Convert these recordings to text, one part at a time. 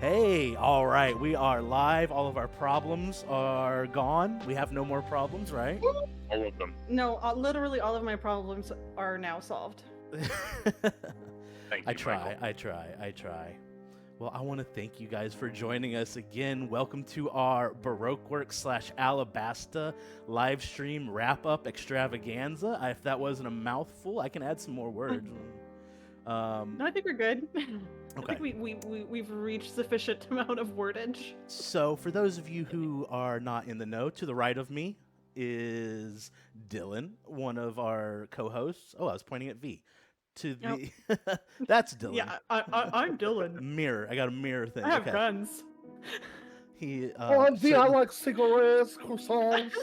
Hey, all right, we are live. All of our problems are gone. We have no more problems, right? All of them. No, literally all of my problems are now solved. Thank I you, Michael. try. Well, I want to thank you guys for joining us again. Welcome to our Baroque Works / Alabasta live stream wrap up extravaganza. If that wasn't a mouthful, I can add some more words. No, I think we're good. I Okay. think we've reached sufficient amount of wordage. So, for those of you who are not in the know, to the right of me is Dylan, one of our co-hosts. Oh, I was pointing at V. To the that's Dylan. Yeah, I'm Dylan. Mirror. I got a mirror thing. I have Okay. guns. He I like cigarettes, croissants.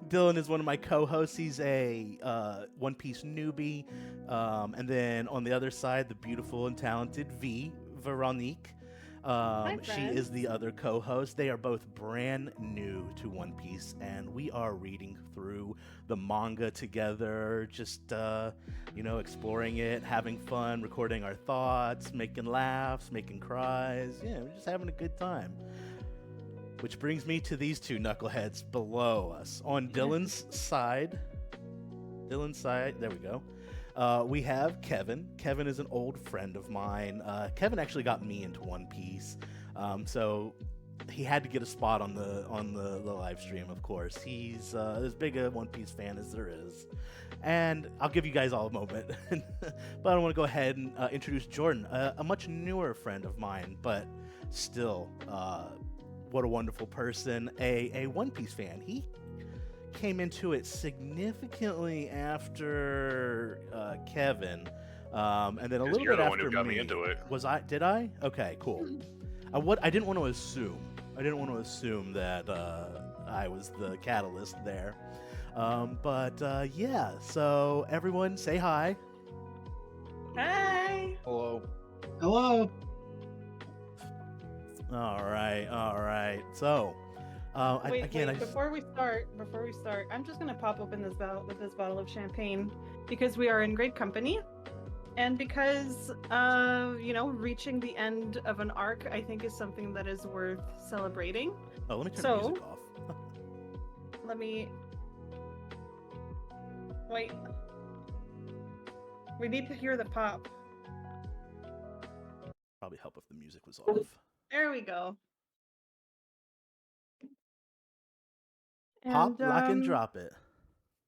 Dylan is one of my co-hosts. He's a One Piece newbie, and then on the other side, the beautiful and talented V, Veronique. She is the other co-host. They are both brand new to One Piece, and we are reading through the manga together, just exploring it, having fun, recording our thoughts, making laughs, making cries. Yeah, we're just having a good time. Which brings me to these two knuckleheads below us. On Dylan's side, there we go. We have Kevin. Kevin is an old friend of mine. Kevin actually got me into One Piece, so he had to get a spot on the live stream. Of course, he's as big a One Piece fan as there is. And I'll give you guys all a moment, but I want to go ahead and introduce Jordan, a much newer friend of mine, but still, what a wonderful person, a One Piece fan. He came into it significantly after Kevin, and then a little You're bit the one after who got me. me into it. Was I? Did I? Okay, cool. I didn't want to assume. I didn't want to assume that I was the catalyst there. But yeah. So everyone, say hi. Hi. Hello. Hello. All right. So. Wait, before we start, I'm just gonna pop open this bottle of champagne because we are in great company, and because reaching the end of an arc, I think, is something that is worth celebrating. Oh, let me turn the music off. Let me wait. We need to hear the pop. Probably help if the music was off. There we go. Pop, lock, and drop it.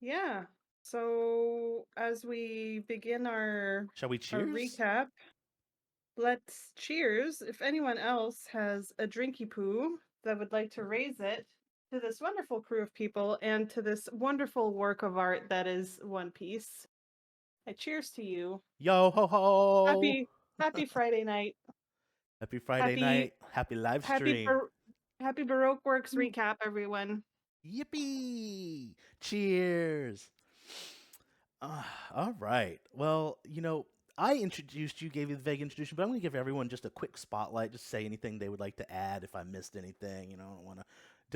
Yeah. So as we begin our Shall we cheers? Recap, let's cheers. If anyone else has a drinky poo that would like to raise it to this wonderful crew of people and to this wonderful work of art that is One Piece. I cheers to you. Yo ho ho! Happy Friday night. Happy Friday night. Happy live stream. Happy Baroque Works recap, everyone. Yippee! Cheers! All right. Well, I introduced you, gave you the vague introduction, but I'm going to give everyone just a quick spotlight, just say anything they would like to add if I missed anything. I don't want to.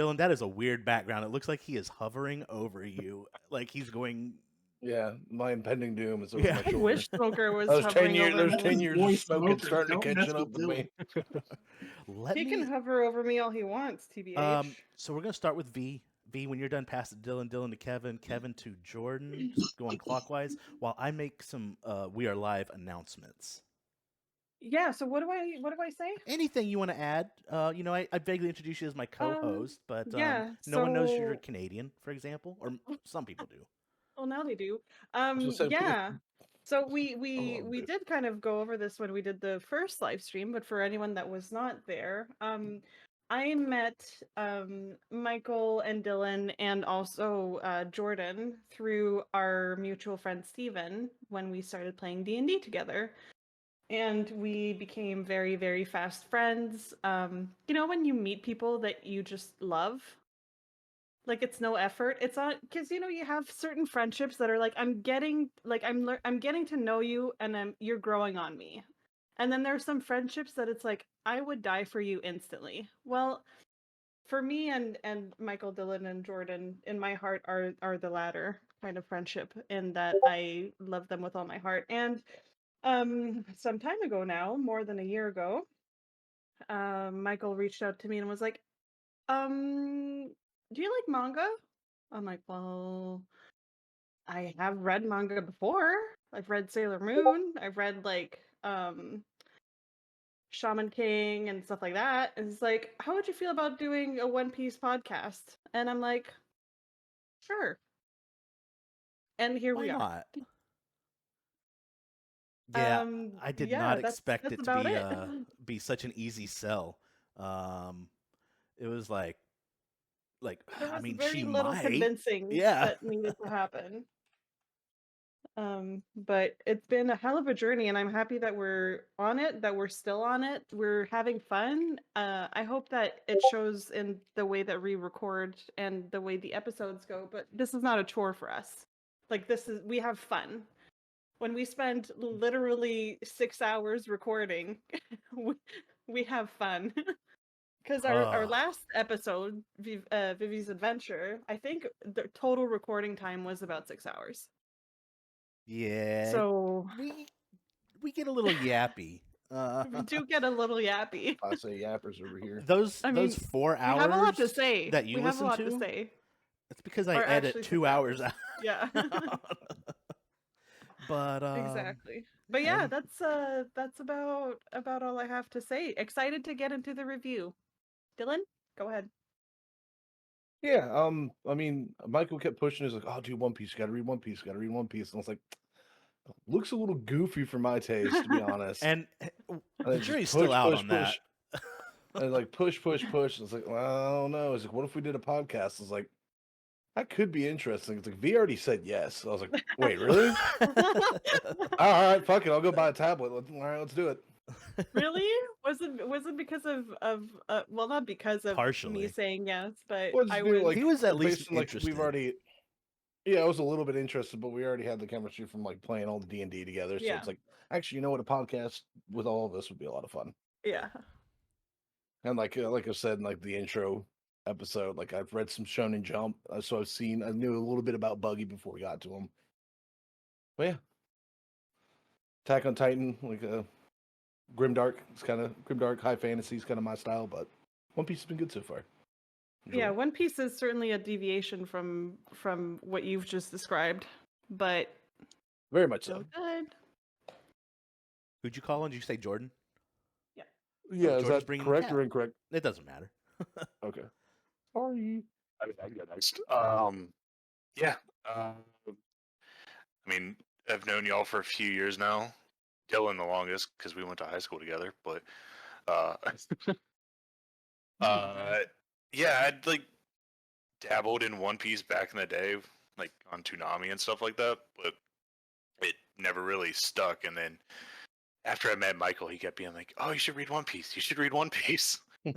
Dylan, that is a weird background. It looks like he is hovering over you, like he's going. Yeah, my impending doom is over Yeah. my I shoulder. wish Smoker was Those 10 hovering years, over those me. 10 years of smoking Smoker, starting to don't catch mess up with with me. He can hover over me all he wants, TBH. So we're going to start with V. V, when you're done, pass it to Dylan. Dylan to Kevin. Kevin to Jordan. Just going clockwise while I make some We Are Live announcements. Yeah, so what do I say? Anything you want to add? I vaguely introduce you as my co-host, but yeah, no one knows so- you're Canadian, for example, or some people do. Well, now they do. So Yeah. So we dude. did kind of go over this when we did the first live stream, but for anyone that was not there, I met Michael and Dylan and also Jordan through our mutual friend Steven when we started playing D&D together. And we became very, very fast friends. When you meet people that you just love, like it's no effort. It's not because you have certain friendships that are like I'm getting to know you, and you're growing on me. And then there's some friendships that it's like I would die for you instantly. Well, for me and Michael, Dylan, and Jordan, in my heart are the latter kind of friendship, in that I love them with all my heart. And some time ago now, more than a year ago, Michael reached out to me and was like, do you like manga? I'm like, well, I have read manga before. I've read Sailor Moon. I've read like Shaman King and stuff like that. And it's like, how would you feel about doing a One Piece podcast? And I'm like, sure. And here Why we are. not? Yeah, I did Yeah, not expect that's it to about it. be such an easy sell. It was like There I was mean, very she little might. convincing Yeah. that needed to happen. But it's been a hell of a journey, and I'm happy that we're on it, that we're still on it. We're having fun. I hope that it shows in the way that we record and the way the episodes go, but this is not a chore for us. Like, we have fun. When we spend literally 6 hours recording, we have fun. Because our last episode, Vivi's Adventure, I think the total recording time was about 6 hours. Yeah. So we get a little yappy. we do get a little yappy. I say yappers over here. Those 4 we hours have a lot to say. that you we have a listen lot to, to say. it's because I Or edit actually 2 6 hours hours. out. Yeah. But Exactly. But yeah, that's about all I have to say. Excited to get into the review. Dylan, go ahead. Yeah, I mean, Michael kept pushing. He's like, "Oh, dude, One Piece. You got to read One Piece. You got to read One Piece." And I was like, "Looks a little goofy for my taste, to be honest." and the just jury's still out on that. And like push. It's like, well, I don't know. It's like, what if we did a podcast? It's like, that could be interesting. It's like V already said yes. I was like, wait, really? All right, fuck it. I'll go buy a tablet. All right, let's do it. Really? Was it because of well, not because of Partially. me saying yes, but Well, I just was like he was at least based on, like, interested. we've already. Yeah, I was a little bit interested, but we already had the chemistry from like playing all the D&D together. So Yeah. it's like, actually, you know what? A podcast with all of us would be a lot of fun. Yeah. And like I said in like the intro episode, like I've read some Shonen Jump, so I knew a little bit about Buggy before we got to him. But yeah, Attack on Titan, like Grimdark, it's kind of Grimdark high fantasy is kind of my style, but One Piece has been good so far. Yeah, One Piece is certainly a deviation from what you've just described, but very much so so. good. Who'd you call on? Did you say Jordan? Yeah, is George's that bringing correct the cat. or incorrect? It doesn't matter. Okay. Sorry. I mean, I can go next. Yeah. I mean, I've known y'all for a few years now. Dylan the longest because we went to high school together. But yeah, I'd like dabbled in One Piece back in the day, like on Toonami and stuff like that. But it never really stuck. And then after I met Michael, he kept being like, "Oh, you should read One Piece. You should read One Piece." And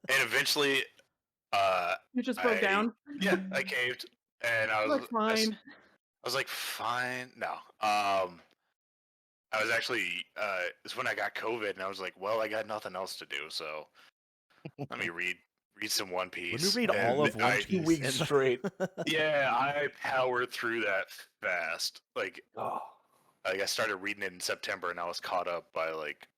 eventually, You just broke down. Yeah, I caved, and I was fine. I was like, fine. No. I was actually it's when I got COVID, and I was like, well, I got nothing else to do, so let me read some One Piece. Let me read all of One Piece. 2 weeks straight. Yeah, I powered through that fast. Like, Oh. I started reading it in September, and I was caught up by like,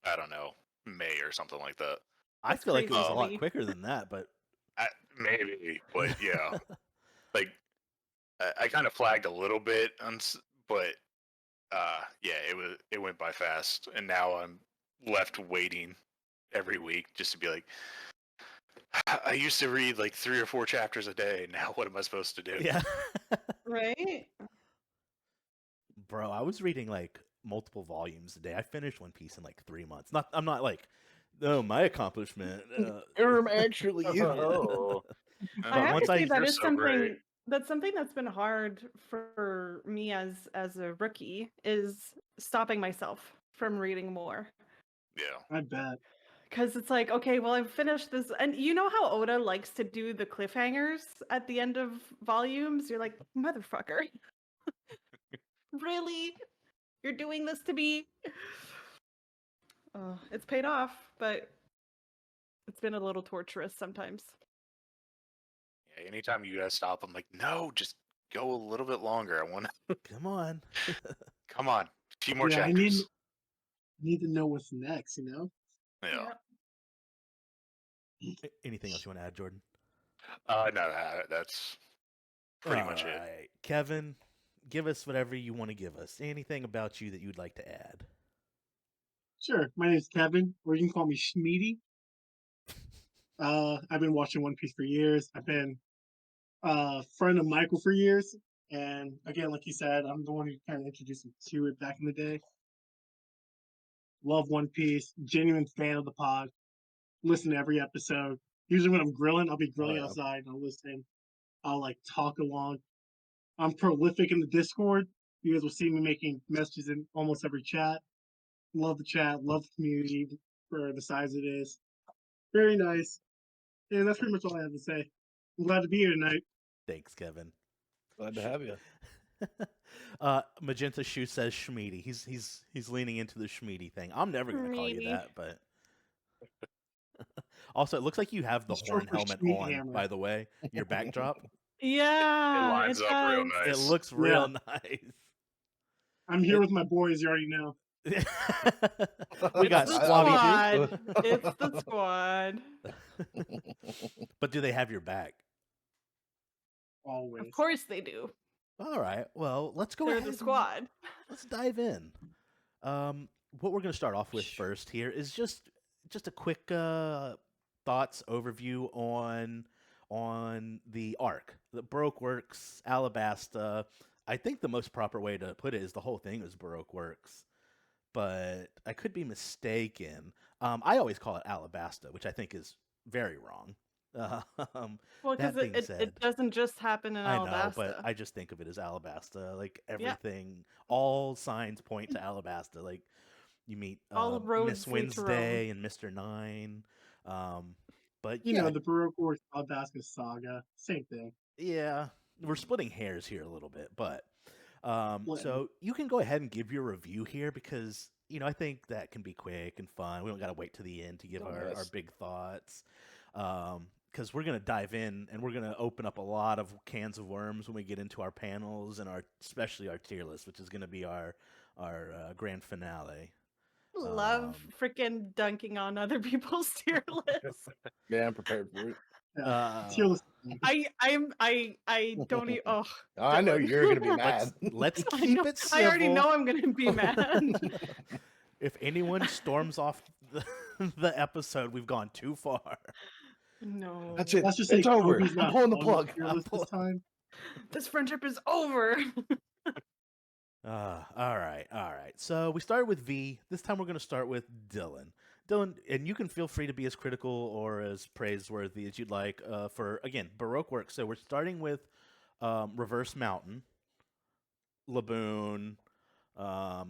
I don't know, May or something like that. I feel like it was a lot crazy. quicker than that, but maybe, but yeah, like I kind of flagged a little bit, but yeah, it went by fast, and now I'm left waiting every week just to be like, I used to read like 3 or 4 chapters a day. Now what am I supposed to do? yeah. Right? Bro, I was reading like multiple volumes a day. I finished One Piece in like 3 months. I'm not like, oh, my accomplishment. Actually, Oh. I have once to say that You're is so something great. that's something that's been hard for me as a rookie is stopping myself from reading more. Yeah. I bet. Because it's like, okay, well, I've finished this. And you know how Oda likes to do the cliffhangers at the end of volumes? You're like, motherfucker. Really? You're doing this to me? Oh, it's paid off, but it's been a little torturous sometimes. Yeah, anytime you guys stop, I'm like, no, just go a little bit longer. I want to. Come on. Come on, a few more Yeah, chapters. I need to know what's next, you know? Yeah. Anything else you want to add, Jordan? No, that's pretty much it. Right. Kevin, give us whatever you want to give us. Anything about you that you'd like to add? Sure. My name is Kevin, or you can call me Schmeedy. I've been watching One Piece for years. I've been a friend of Michael for years. And again, like you said, I'm the one who kind of introduced him to it back in the day. Love One Piece. Genuine fan of the pod. Listen to every episode. Usually when I'm grilling, I'll be grilling outside and I'll listen. I'll like talk along. I'm prolific in the Discord. You guys will see me making messages in almost every chat. Love the chat. Love the community for the size it is. Very nice. And that's pretty much all I have to say. I'm glad to be here tonight. Thanks, Kevin. Glad to have you. Magenta Shoe says Schmeedy. He's leaning into the Schmeedy thing. I'm never gonna call you Schmeedy. that, but also it looks like you have the It's short horn for helmet Schmeat on. Hammer. By the way, your backdrop. Yeah, It lines up real does. nice. It looks real nice. I'm here with my boys, you already know. We got It's the Squabby squad. It's the squad. But do they have your back? Always. Of course they do. All right. Well, let's go They're ahead. the and- squad. Let's dive in. What we're going to start off with first here is just a quick thoughts overview on the arc, the Baroque Works, Alabasta. I think the most proper way to put it is the whole thing is Baroque Works, but I could be mistaken. I always call it Alabasta, which I think is very wrong. Well, because that being it said, doesn't just happen in I know, Alabasta. but I just think of it as Alabasta. Like everything, all signs point to Alabasta. Like you meet All Miss roads lead to Rome. Wednesday and Mr. Nine. But You yeah, know, the Baroque Wars Alabasta saga. Same thing. yeah, we're splitting hairs here a little bit, but Splitting. so you can go ahead and give your review here because I think that can be quick and fun. We don't got to wait to the end to give our Yes. big thoughts. Because we're going to dive in and we're going to open up a lot of cans of worms when we get into our panels and especially our tier list, which is going to be our grand finale. Love freaking dunking on other people's tier lists. Yeah, I'm prepared for it. Yeah. Tier list. I don't even. Oh, I know Dylan. you're gonna be mad. Let's I keep know- it civil. I already know I'm gonna be mad. If anyone storms off the episode, we've gone too far. No. That's it. Let's just say It's over. Kobe's I'm not pulling the on plug. tier I'm list this time. This friendship is over. All right. So we started with V. This time we're going to start with Dylan. Dylan, and you can feel free to be as critical or as praiseworthy as you'd like for, again, Baroque work. So we're starting with Reverse Mountain, Laboon,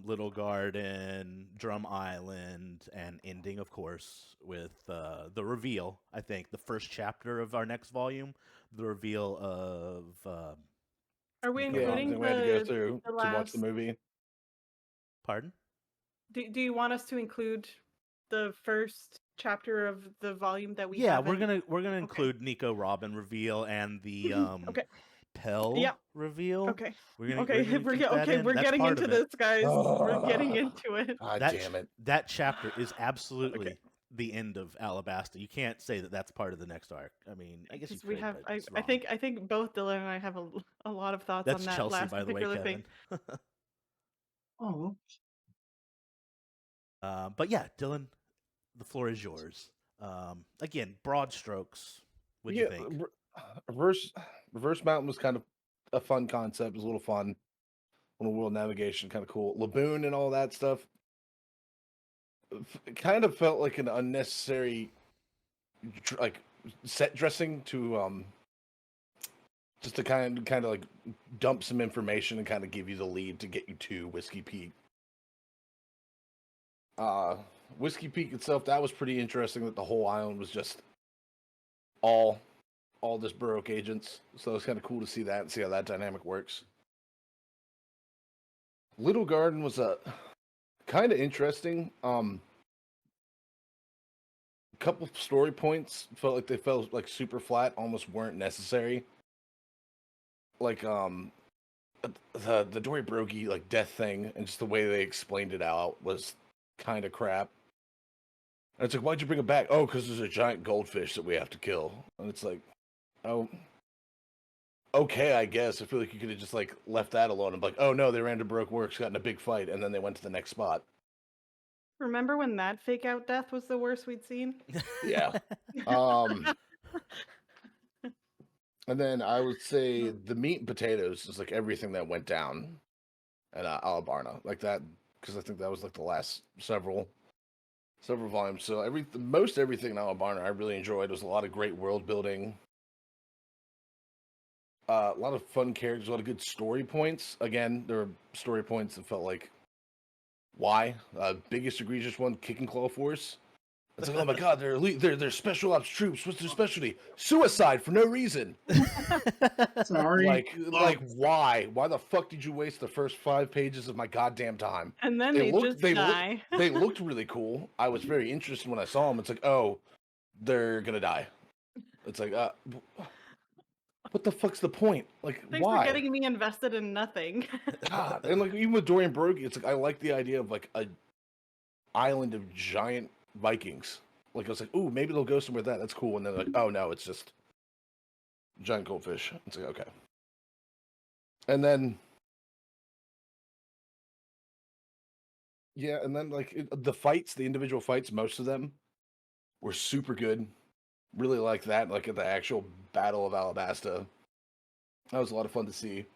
Little Garden, Drum Island, and ending, of course, with the reveal, I think, the first chapter of our next volume, the reveal of... Are we Yeah, including then we had to go the through the to watch the last? movie. Pardon? Do you want us to include the first chapter of the volume that we? Yeah, haven't? we're gonna include Nico Robin reveal and the Okay. Pell Yep. reveal. Okay. We're gonna Okay. keep that in. We're That's getting part into of it. this, guys. We're getting Ah. into it. God That damn it. that chapter is absolutely the end of Alabasta. You can't say that that's part of the next arc. I mean, I guess you Because we could, have. but it's wrong. I think both Dylan and I have a lot of thoughts That's on that Chelsea, last by the way, particular Kevin. thing. Oh, But yeah, Dylan, the floor is yours. Again, broad strokes. What do you think? Reverse Mountain was kind of a fun concept. It was a little fun. On world navigation, kind of cool. Laboon and all that stuff. It kind of felt like an unnecessary, like set dressing to just to kind of like dump some information and kind of give you the lead to get you to Whiskey Peak. Whiskey Peak itself, that was pretty interesting. That the whole island was just all just Baroque agents. So it's kind of cool to see that and see how that dynamic works. Little Garden was a kind of interesting. Couple story points felt like they felt like super flat, almost weren't necessary. Like the Dory Broggie like death thing and just the way they explained it out was kind of crap. And it's like, why'd you bring it back? Oh, because there's a giant goldfish that we have to kill. And it's like, oh, okay, I guess. I feel like you could have just like left that alone and be like, oh no, they ran to Baroque Works, got in a big fight, and then they went to the next spot. Remember when that fake out death was the worst we'd seen? Yeah. And then I would say the meat and potatoes is like everything that went down at Alabasta, like that, because I think that was like the last several volumes. So most everything in Alabasta I really enjoyed. There was a lot of great world building, a lot of fun characters, a lot of good story points. Again, there were story points that felt like, why? Biggest egregious one, Kick and Claw Force. It's like, oh my god, they're elite, they're special ops troops. What's their specialty? Suicide for no reason. Sorry. Like why? Why the fuck did you waste the first 5 pages of my goddamn time? And then they die. They looked really cool. I was very interested when I saw them. It's like, oh, they're gonna die. It's like, what the fuck's the point? Like, Thanks why? for getting me invested in nothing. God, and like even with Dorian Brody, it's like I like the idea of like a island of giant Vikings. Like I was like, ooh, maybe they'll go somewhere that's cool. And then like, oh no, it's just giant goldfish. It's like, okay. And then yeah, and then like the fights, the individual fights, most of them were super good. Really like that, like at the actual Battle of Alabasta. That was a lot of fun to see.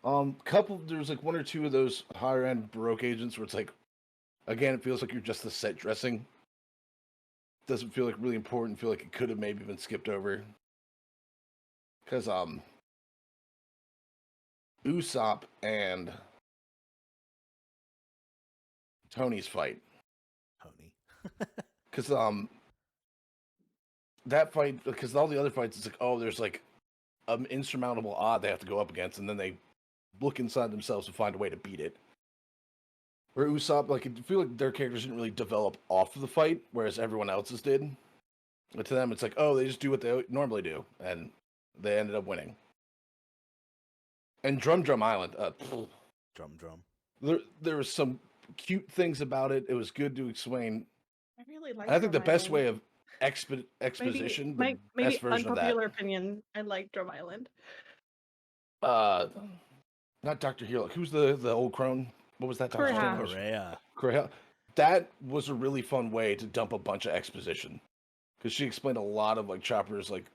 There's like 1 or 2 of those higher end Baroque agents where it's like, again, it feels like you're just the set dressing. Doesn't feel like really important. Feel like it could have maybe been skipped over. Because Usopp and Tony's fight. Tony. Because that fight, because all the other fights, it's like, oh, there's like an insurmountable odd they have to go up against, and then they look inside themselves to find a way to beat it. Where Usopp, like, I feel like their characters didn't really develop off of the fight, whereas everyone else's did. But to them, it's like, oh, they just do what they normally do, and they ended up winning. And Drum Island, Drum. There was some cute things about it. It was good to explain. I really like. I think the best way of exposition, maybe best version of that. Unpopular opinion. I like Drum Island. Not Dr. Hero. Who's the old crone? What was that? Correa. That was a really fun way to dump a bunch of exposition, because she explained a lot of like Chopper's like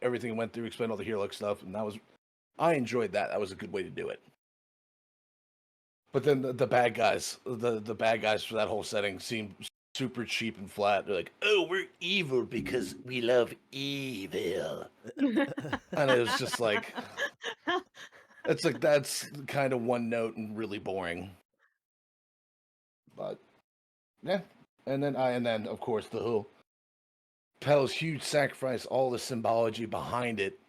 everything he went through, explained all the hero stuff, and I enjoyed that. That was a good way to do it. But then the bad guys, the bad guys for that whole setting seemed super cheap and flat. They're like, oh, we're evil because we love evil. And it was just like, it's like, that's kind of one note and really boring. But yeah. And then of course the whole Pel's huge sacrifice, all the symbology behind it,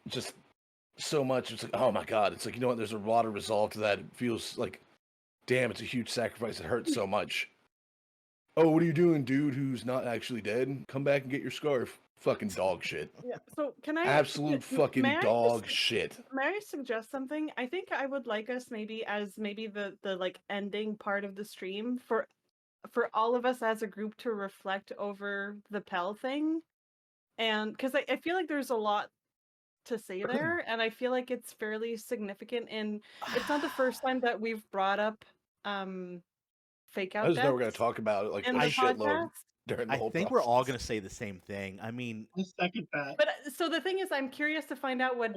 just so much. It's like, oh my god, it's like, you know what, there's a lot of resolve to that. It feels like, damn, it's a huge sacrifice. It hurts so much. Oh, what are you doing, dude who's not actually dead? Come back and get your scarf. Fucking dog shit. Yeah. So can I fucking dog shit. May I suggest something? I think I would like us maybe the like ending part of the stream for all of us as a group to reflect over the Pell thing. And because I feel like there's a lot to say there, and I feel like it's fairly significant, and it's not the first time that we've brought up fake out. I just know we're going to talk about it like a shitload during the whole I think we're all going to say the same thing. I mean, I second that. But so the thing is, I'm curious to find out what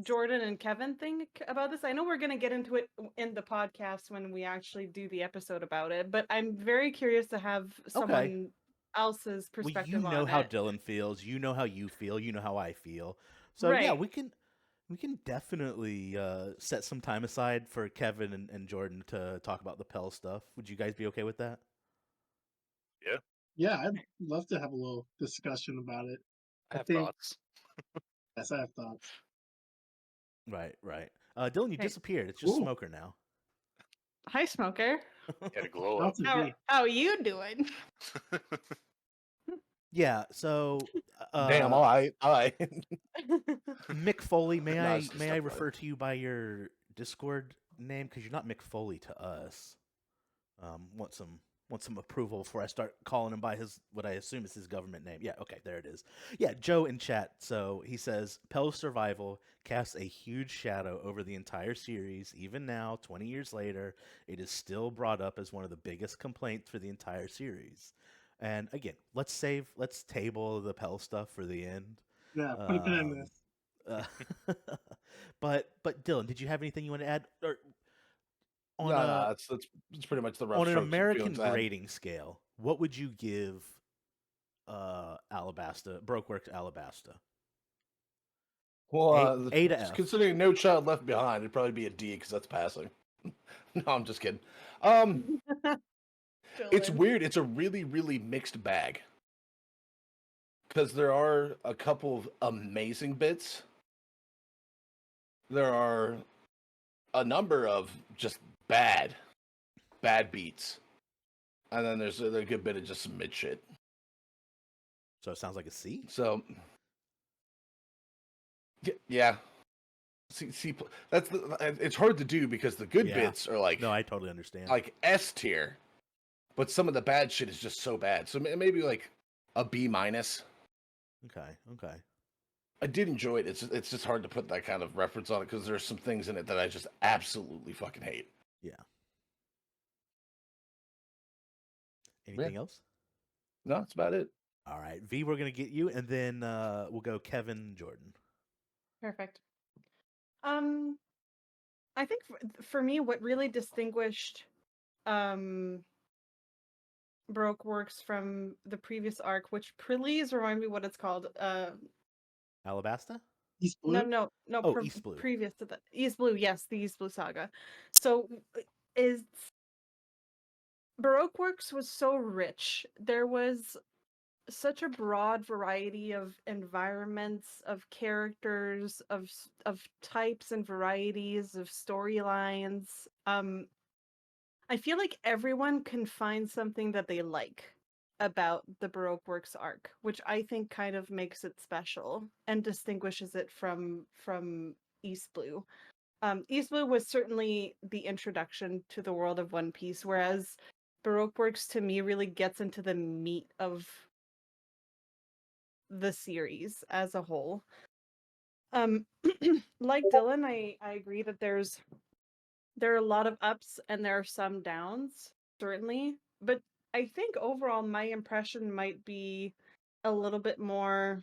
Jordan and Kevin think about this. I know we're going to get into it in the podcast when we actually do the episode about it, but I'm very curious to have someone else's perspective on it. You know how Dylan feels. You know how you feel. You know how I feel. So yeah, we can definitely set some time aside for Kevin and Jordan to talk about the Pell stuff. Would you guys be okay with that? Yeah. Yeah, I'd love to have a little discussion about it. I have thoughts. Yes, I have thoughts. Right. Dylan, you disappeared. It's just Smoker now. Hi, Smoker. Got to glow up. How are you doing? Yeah, so damn, all right. Mick Foley, may I refer to you by your Discord name, because you're not Mick Foley to us. Want some Want some approval before I start calling him by what I assume is his government name. Yeah, okay, there it is. Yeah, Joe in chat. So he says, Pell's survival casts a huge shadow over the entire series. Even now, 20 years later, it is still brought up as one of the biggest complaints for the entire series. And again, let's table the Pell stuff for the end. Yeah, put a pin in this. But Dylan, did you have anything you want to add? Or no, that's pretty much the rough on an strokes and American feelings I had. grading scale, what would you give Alabasta, Brokeworks Alabasta? Well, A to F. considering No Child Left Behind, it'd probably be a D because that's passing. No, I'm just kidding. It's weird. It's a really, really mixed bag. Because there are a couple of amazing bits. There are a number of just bad beats. And then there's a good bit of just some mid shit. So it sounds like a C? So, yeah. See, it's hard to do because the good bits are like... No, I totally understand. Like S tier. But some of the bad shit is just so bad. So maybe like a B minus. Okay. I did enjoy it. It's just hard to put that kind of reference on it because there's some things in it that I just absolutely fucking hate. Yeah. Anything else? No, that's about it. All right, V, we're gonna get you, and then we'll go Kevin, Jordan. Perfect. I think for me, what really distinguished Brokeworks from the previous arc, which please remind me what it's called. Alabasta? East Blue? No. East Blue. Previous to that, East Blue. Yes, the East Blue saga. So, is Baroqueworks was so rich. There was such a broad variety of environments, of characters, of types and varieties of storylines. I feel like everyone can find something that they like about the Baroqueworks arc, which I think kind of makes it special and distinguishes it from East Blue. East Blue was certainly the introduction to the world of One Piece, whereas Baroqueworks to me really gets into the meat of the series as a whole. Like Dylan, I agree that there are a lot of ups and there are some downs, certainly. But I think overall my impression might be a little bit more,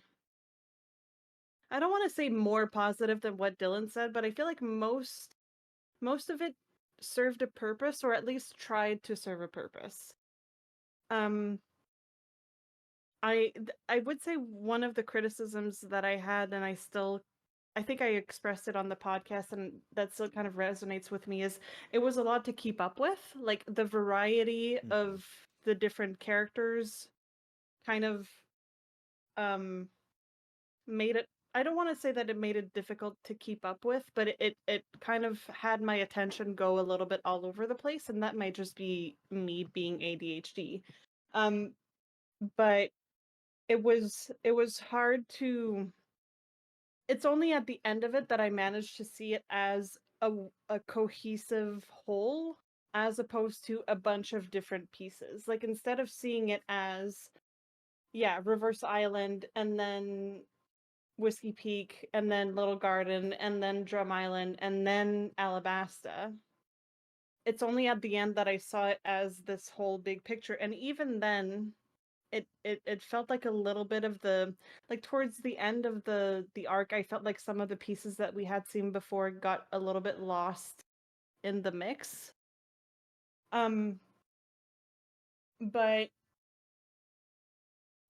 I don't want to say more positive than what Dylan said, but I feel like most of it served a purpose, or at least tried to serve a purpose. I would say one of the criticisms that I had, and I think I expressed it on the podcast, and that still kind of resonates with me, is it was a lot to keep up with. Like the variety of the different characters kind of made it, I don't want to say that it made it difficult to keep up with, but it kind of had my attention go a little bit all over the place, and that might just be me being ADHD. But it was hard to, it's only at the end of it that I managed to see it as a cohesive whole, as opposed to a bunch of different pieces. Like instead of seeing it as, yeah, Reverse Island and then Whiskey Peak and then Little Garden and then Drum Island and then Alabasta, it's only at the end that I saw it as this whole big picture. And even then, it felt like a little bit of the, like towards the end of the arc, I felt like some of the pieces that we had seen before got a little bit lost in the mix. But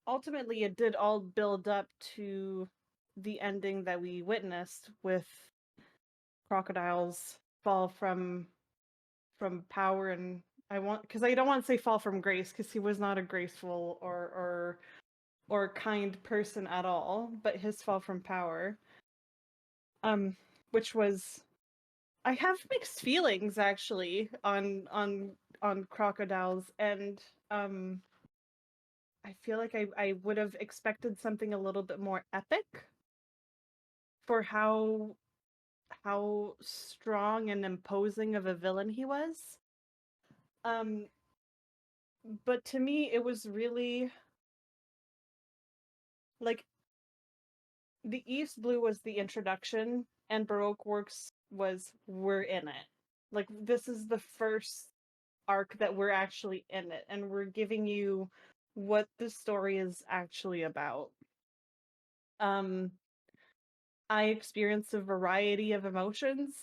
ultimately it did all build up to the ending that we witnessed with Crocodile's fall from power, and because I don't want to say fall from grace, because he was not a graceful or kind person at all, but his fall from power, which was, I have mixed feelings actually on Crocodile's end. I feel like I would have expected something a little bit more epic for how strong and imposing of a villain he was. but to me, it was really like the East Blue was the introduction, and Baroque Works was we're in it. Like this is the first arc that we're actually in it, and we're giving you what the story is actually about. Um, I experienced a variety of emotions.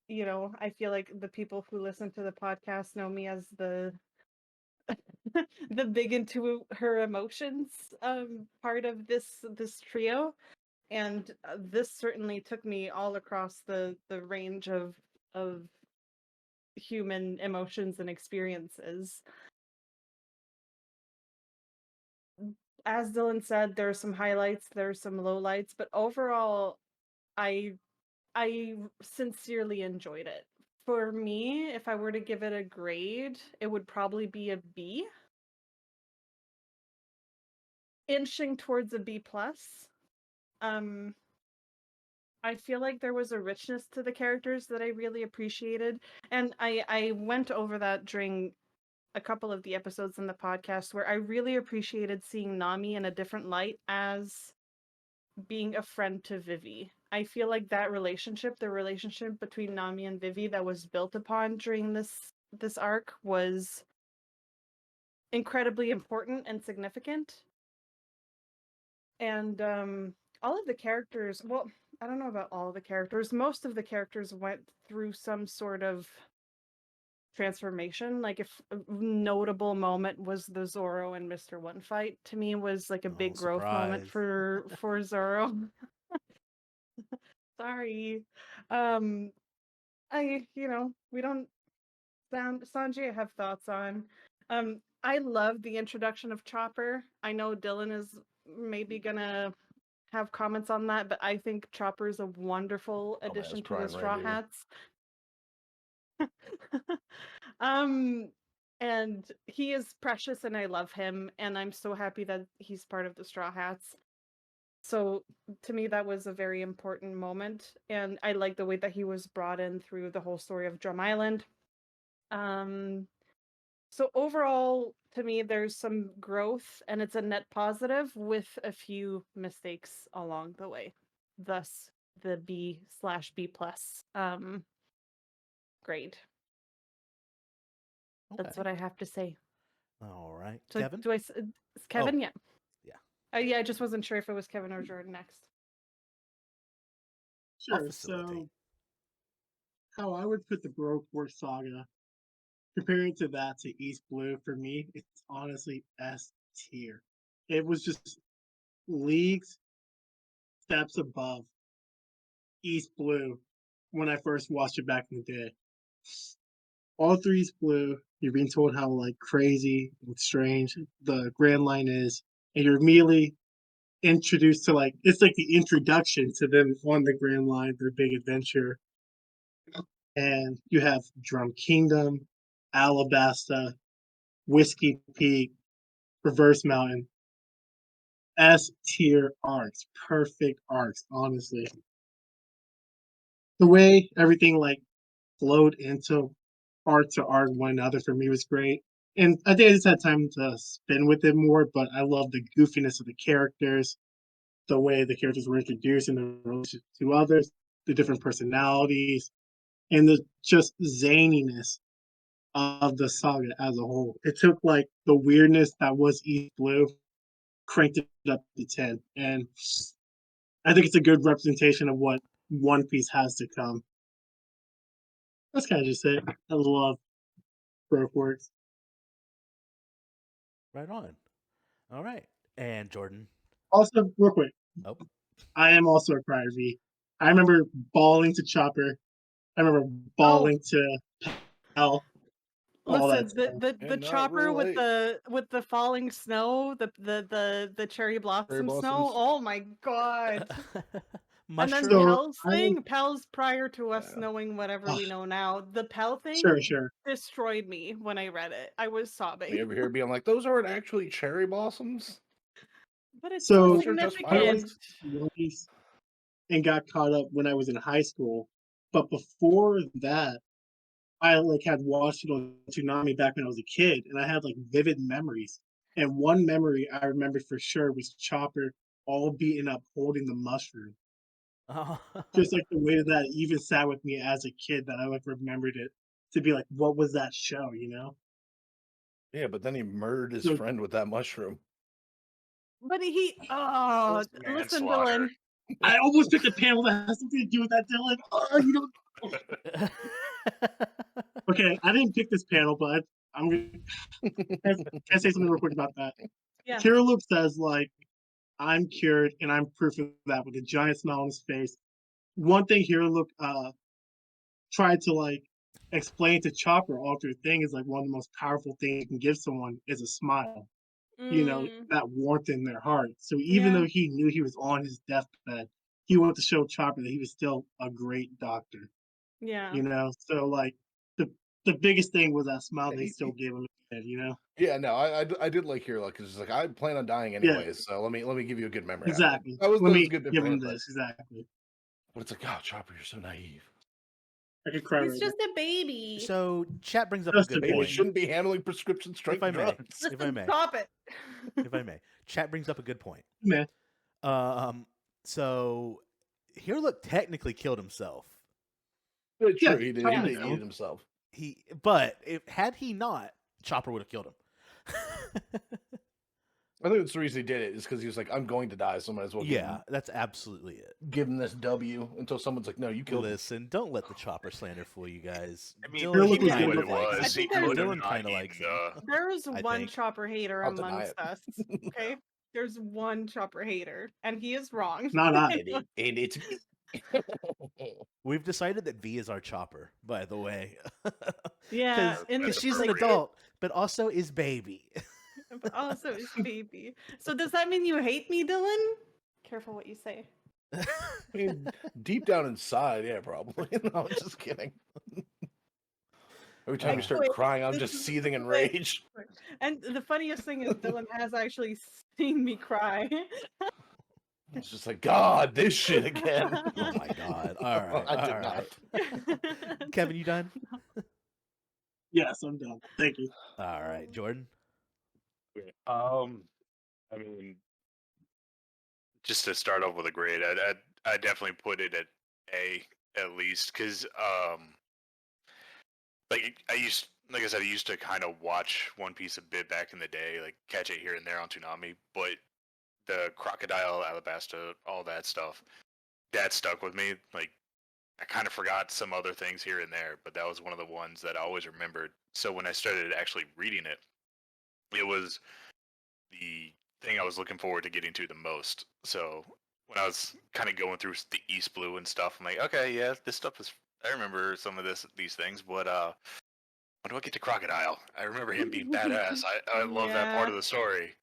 You know, I feel like the people who listen to the podcast know me as the the big into her emotions part of this trio, and this certainly took me all across the range of human emotions and experiences. As Dylan said, there are some highlights, there are some lowlights, but overall, I I sincerely enjoyed it. For me, if I were to give it a grade, it would probably be a B, inching towards a B plus. Um, I feel like there was a richness to the characters that I really appreciated, and I went over that during a couple of the episodes in the podcast where I really appreciated seeing Nami in a different light as being a friend to Vivi. I feel like that relationship, the relationship between Nami and Vivi that was built upon during this arc was incredibly important and significant. And all of the characters, well, I don't know about all of the characters. Most of the characters went through some sort of transformation. Like if a notable moment was the Zoro and Mr. One fight, to me was like a big growth moment for Zoro. Sorry. Um we don't Sanjay I have thoughts on. I love the introduction of Chopper. I know Dylan is maybe gonna have comments on that, but I think Chopper is a wonderful addition to the Straw Hats. And he is precious and I love him, and I'm so happy that he's part of the Straw Hats. So to me that was a very important moment, and I like the way that he was brought in through the whole story of Drum Island. So overall, to me, there's some growth, and it's a net positive with a few mistakes along the way. Thus, the B/B plus grade. Okay. That's what I have to say. All right, So Kevin. do I? Kevin? Oh. Yeah. Yeah. Yeah. I just wasn't sure if it was Kevin or Jordan next. Sure. So, how I would put the Baroque War Saga, comparing to that to East Blue, for me, it's honestly S tier. It was just leagues, steps above East Blue when I first watched it back in the day. All three East Blue, you're being told how like crazy and strange the Grand Line is, and you're immediately introduced to like it's like the introduction to them on the Grand Line, their big adventure. And you have Drum Kingdom, Alabasta, Whiskey Peak, Reverse Mountain, S tier arcs, perfect arcs, honestly. The way everything like flowed into arc to arc one another for me was great. And I think I just had time to spin with it more, but I love the goofiness of the characters, the way the characters were introduced in the relation to others, the different personalities, and the just zaniness of the saga as a whole. It took like the weirdness that was East Blue, cranked it up to 10. And I think it's a good representation of what One Piece has to come. That's kind of just it. I love Broke Works. Right on. All right. And Jordan. Also, real quick, Oh. I am also a Crier V. I remember bawling to Chopper. I remember bawling to L. All that Listen, stuff. the chopper with the falling snow, the cherry blossom snow. Oh my god! And then Mushroom. Pel's thing, Pel's prior to us knowing whatever we know now. The Pel thing Sure. destroyed me when I read it. I was sobbing. You ever hear being like, those aren't actually cherry blossoms? But it's So, so Those are just I significant. violets. watched One Piece and got caught up when I was in high school. But before that, I like had watched it on Toonami back when I was a kid, and I had like vivid memories. And one memory I remember for sure was Chopper all beaten up holding the mushroom. Oh. Just like the way that even sat with me as a kid that I like remembered it to be like, what was that show, you know? Yeah, but then he murdered his So friend with that mushroom. But listen, Manslaughter. Dylan. I almost picked a panel that has something to do with that, Dylan. Oh, you don't. Okay, I didn't pick this panel, but I'm gonna can I say something real quick about that? Yeah. Kira Luke says like, "I'm cured, and I'm proof of that," with a giant smile on his face. One thing Hero Luke tried to like explain to Chopper all through the thing is like one of the most powerful things you can give someone is a smile. You know, that warmth in their heart. So even Yeah. though he knew he was on his deathbed, he wanted to show Chopper that he was still a great doctor. Yeah. You know, so like the biggest thing was that smile Yeah, they still gave him. You know, yeah, no, I did like Hero Luck because it's like I plan on dying yeah, anyways, so let me give you a good memory out of it. exactly. That was Let a me good bit give for him him, this exactly. but it's like, oh, Chopper, you're so naive. I could cry He's right just a baby. So chat brings up a Just a good Baby point. point. shouldn't be handling prescription If strength I may, drugs. if I may, Stop it. if I may, chat brings up a good point. now. Um, so here, look, technically killed himself. True, Yeah, he did. Chopper He Yeah. did killed eat him. himself. But if had he not, Chopper would have killed him. I think that's the reason he did it is because he was like, I'm going to die, so I might as well Yeah, that's absolutely it. give him this W until someone's like, no, you killed him. Listen, don't let the Chopper slander fool you guys. I mean, Hero he Luke was knew good what with it like was. I He think could there's- have Dylan not kinda eaten likes him. the. There's I one think. Chopper hater I'll deny amongst it. us. Okay. There's one Chopper hater, and he is wrong. not I. And it's me. We've decided that V is our Chopper, by the way. Yeah, Because That's she's an appropriate. adult, but also is baby. but also is baby. So does that mean you hate me, Dylan? Careful what you say. I mean, deep down inside, yeah, probably. No, I'm just kidding. Every time you start Actually, crying, I'm this just is- seething in rage. And the funniest thing is Dylan has actually seen me cry. It's just like, God, this shit again. Oh my god. All right. I did all not. right. Kevin, you done? Yes, I'm done. Thank you. All right. Jordan? I mean, just to start off with a grade, I definitely put it at A at least because like I said, I used to kind of watch One Piece a bit back in the day, like catch it here and there on Toonami, but the crocodile, Alabasta, all that stuff, that stuck with me. Like I kind of forgot some other things here and there, but that was one of the ones that I always remembered. So when I started actually reading it, it was the thing I was looking forward to getting to the most. So when I was kind of going through the East Blue and stuff, I'm like, okay, yeah, this stuff is. I remember some of these things, but when do I get to Crocodile? I remember him being badass. I love that part of the story.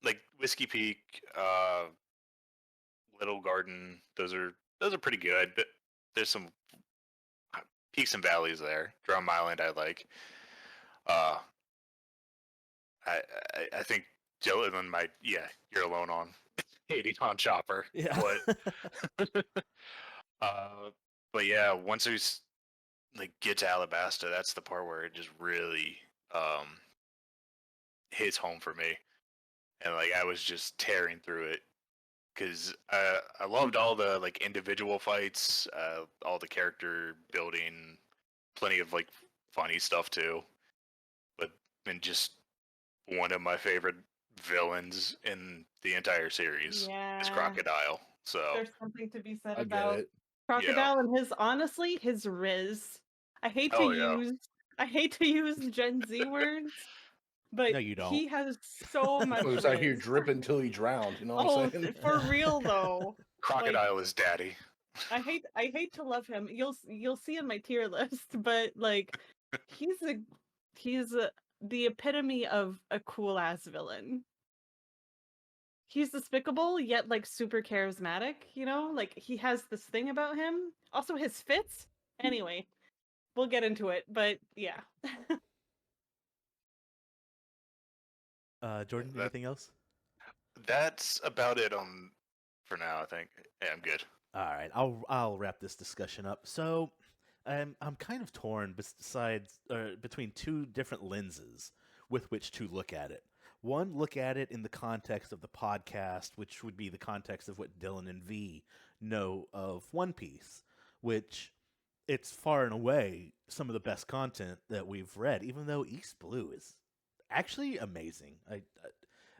Like Whiskey Peak, Little Garden, those are pretty good. But there's some peaks and valleys there. Drum Island, I like. Uh, I think Dylan might. Yeah, you're alone on hating on Chopper. Yeah. But but yeah, once we like get to Alabasta, that's the part where it just really hits home for me, and like I was just tearing through it because I loved all the like individual fights, all the character building, plenty of like funny stuff too, but and just one of my favorite villains in the entire series is Yeah. Crocodile. So There's something to be said I get about it. Crocodile and his honestly his riz. I hate to use Gen Z words, but No, you don't. he has so much He was out here riz. dripping till he drowned. You know what Oh, I'm saying? for real though. Crocodile is daddy. I hate to love him. You'll see in my tier list, but like he's the epitome of a cool ass villain. He's despicable yet like super charismatic, you know? Like he has this thing about him. Also his fits. Anyway, we'll get into it, but yeah. Jordan, anything else? That's about it for now. I think. Yeah, I'm good. All right, I'll wrap this discussion up. So, I'm kind of torn between two different lenses with which to look at it. One, look at it in the context of the podcast, which would be the context of what Dylan and V know of One Piece, which it's far and away some of the best content that we've read, even though East Blue is actually amazing.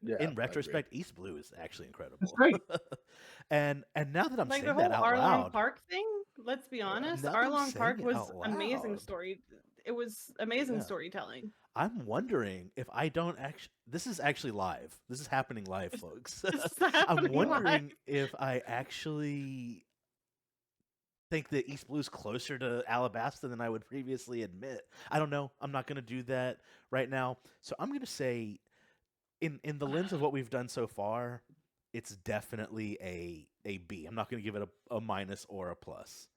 Yeah, In I retrospect, East Blue is actually incredible. It's great. and now that I'm Like the saying whole that out Arlong loud, Park thing, let's be honest, now that I'm Arlong Park saying it was out amazing loud, story. It was amazing Yeah. storytelling. I'm wondering if I don't actually. This is actually live. This is happening live, folks. This is I'm happening wondering live. if I actually think that East Blue's closer to Alabasta than I would previously admit. I don't know. I'm not going to do that right now. So I'm going to say, in the lens of what we've done so far, it's definitely a B. I'm not going to give it a minus or a plus.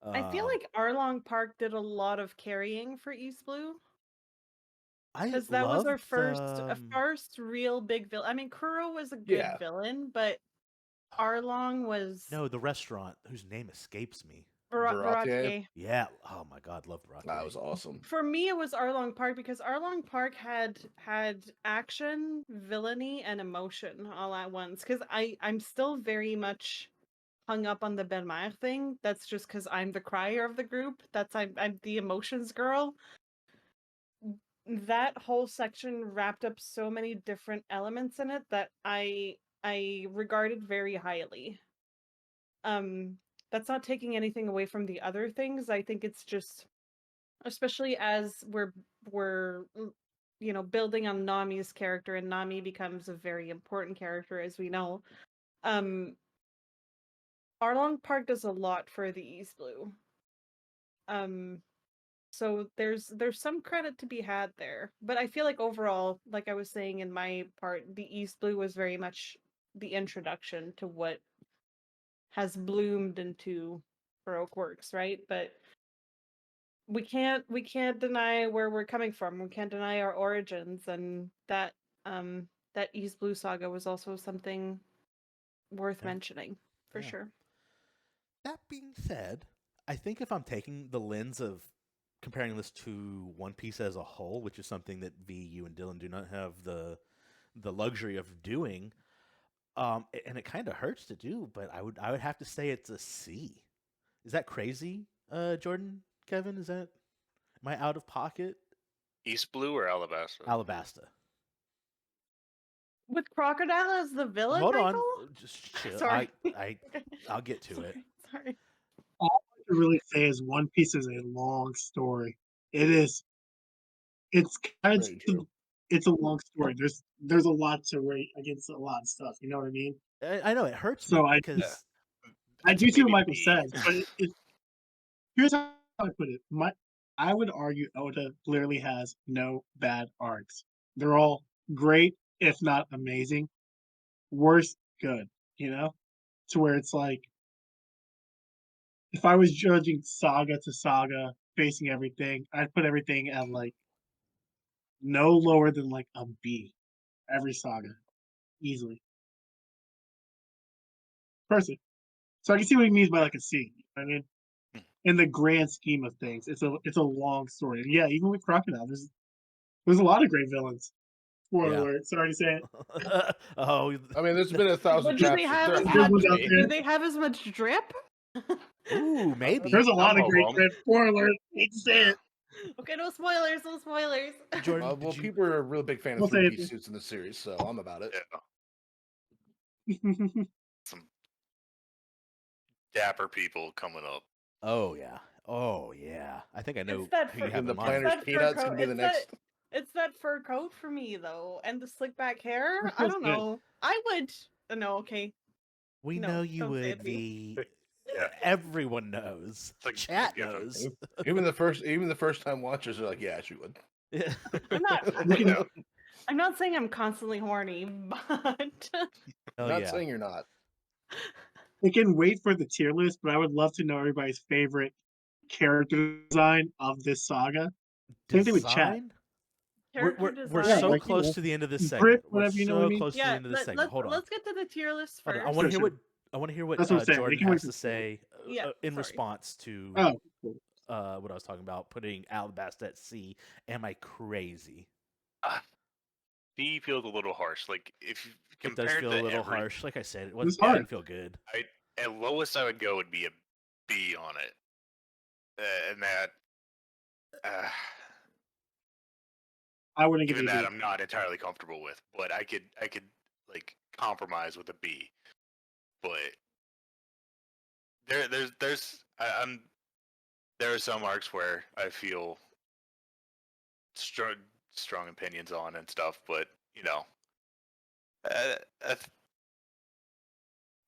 I feel like Arlong Park did a lot of carrying for East Blue. I Because that was our loved, first real big villain. I mean, Kuro was a good Yeah. villain, but Arlong was no, the restaurant whose name escapes me. Baratie. Baratie. Yeah. Oh my God, loved Rocky. That was awesome. For me, it was Arlong Park because Arlong Park had action, villainy, and emotion all at once. Because I'm still very much hung up on the Ben Meyer thing. That's just because I'm the crier of the group. I'm the emotions girl. That whole section wrapped up so many different elements in it that I regarded very highly. That's not taking anything away from the other things. I think it's just, especially as we're building on Nami's character, and Nami becomes a very important character, as we know. Arlong Park does a lot for the East Blue. So there's some credit to be had there. But I feel like overall, like I was saying in my part, the East Blue was very much the introduction to what has bloomed into Baroque works, right? But we can't deny where we're coming from. We can't deny our origins, and that East Blue saga was also something worth mentioning for sure. That being said, I think if I'm taking the lens of comparing this to One Piece as a whole, which is something that V, you, and Dylan do not have the luxury of doing, and it kind of hurts to do, but I would have to say it's a C. Is that crazy, Jordan, Kevin? Am I out of pocket? East Blue or Alabasta? Alabasta. With Crocodile as the villain, Hold Michael? on, just chill. Sorry. I'll get to it. Sorry. All I can really say is One Piece is a long story. It is. It's kind of. Very true. It's a long story. There's a lot to rate against a lot of stuff. You know what I mean? I know it hurts So me I because I do see what maybe Michael B. says, but here's how I put it. I would argue Oda clearly has no bad arcs. They're all great, if not amazing. Worst, good. You know, to where it's like, if I was judging saga to saga, facing everything, I'd put everything at like no lower than like a B. Every saga, easily. Person. So I can see what he means by like a C. I mean, in the grand scheme of things, it's a long story. And yeah, even with Crocodile, there's a lot of great villains. Spoiler alert. Sorry to say it. oh, I mean, there's been 1,000 But do chapters. they have There as has much? to out be. there. Do they have as much drip? ooh, maybe. There's a lot Some of of great them. drip. Spoiler alert. Hate to say it. Okay, no spoilers. No spoilers. Jordan, Well, did you? people are a real big fan We'll of say 3-piece it. suits in the series, so I'm about it. Yeah, some dapper people coming up. Oh yeah. I think I know It's that who you fur- have The in mind. Planners that fur Peanuts coat. gonna be the next. It's that fur coat for me though, and the slick back hair. That I feels don't good. know. I would. No, okay. We No, know you don't say would it, V. be. Yeah. Everyone knows. It's like Chat a given. knows. Even the first time watchers are like, yeah, she would. I'm not. Yeah. I'm not saying I'm constantly horny, but Hell Not yeah. saying you're not. I can wait for the tier list, but I would love to know everybody's favorite character design of this saga. Same thing with chat. Design. character We're design. Yeah, so like, close to the end of this Grip, segment. We're whatever, you know what I so mean? close to the Yeah, end of this segment. Hold on. let's get to the tier list Hold first. on. I want to Sure, hear sure. what That's what I'm saying. We Jordan can wait has for to the tier say Yeah, in sorry. response to Oh, cool. what I was talking about, putting Alabasta at C. Am I crazy? B feels a little harsh. Like if you It does compared feel to a little harsh. Like I said, it didn't feel good. At lowest I would go would be a B on it, and that. I wouldn't give Even it a that B. I'm not entirely comfortable with, but I could like compromise with a B. But there are some arcs where I feel strong opinions on and stuff, but uh, uh,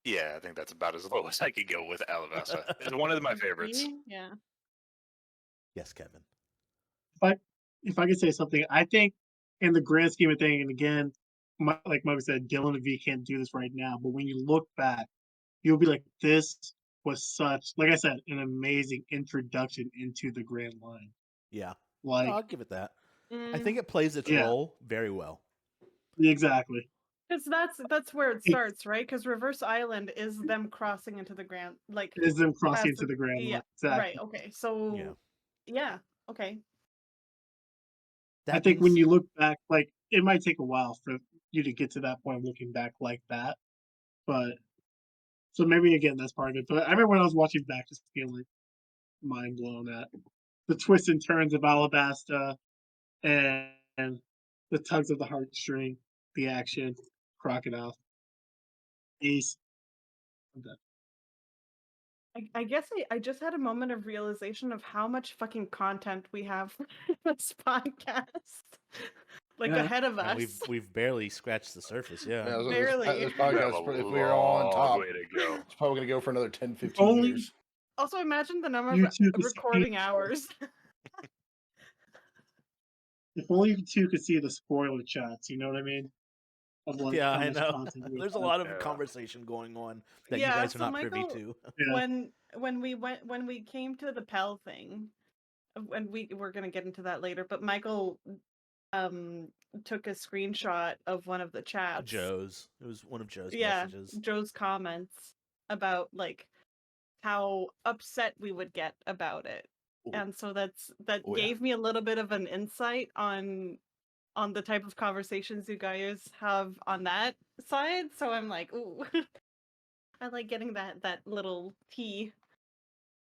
yeah, I think that's about as low as I could go with Alabasta. It's one of my favorites. Yeah. Yes, Kevin. If I could say something, I think in the grand scheme of things, and again, like Mike said, Dylan and V can't do this right now. But when you look back, you'll be like, this was such, like I said, an amazing introduction into the Grand Line. Yeah. Like, I'll give it that. I think it plays its Yeah. role very well. exactly. Because that's where it starts, right? Because Reverse Island is them crossing into the Grand, like Is them crossing past into the Grand Line. Exactly. right. Okay, so yeah, okay. I think when you look back, like it might take a while for you to get to that point looking back like that. But so maybe again that's part of it. But I remember when I was watching back just feeling like mind blown at the twists and turns of Alabasta and the tugs of the heartstring, the action, Crocodile, Ace. I'm done. I guess I just had a moment of realization of how much fucking content we have for this podcast, like ahead of us. We've barely scratched the surface. Yeah, barely. This podcast, if we were all on top, way to go. It's probably going to go for another 10, 15 years. Also, imagine the number You of two could recording see- hours. If only you two could see the spoiler chats, you know what I mean? Of like yeah, how I much know. content we There's a have. lot of Yeah. conversation going on that you Yeah, guys are so not privy Michael, to. Yeah. when we came to the Pell thing, and we're gonna get into that later, but Michael took a screenshot of one of the chats. It was one of Joe's messages. Joe's comments about like how upset we would get about it. Ooh. And so that gave me a little bit of an insight on the type of conversations you guys have on that side. So I'm like, ooh. I like getting that little tea.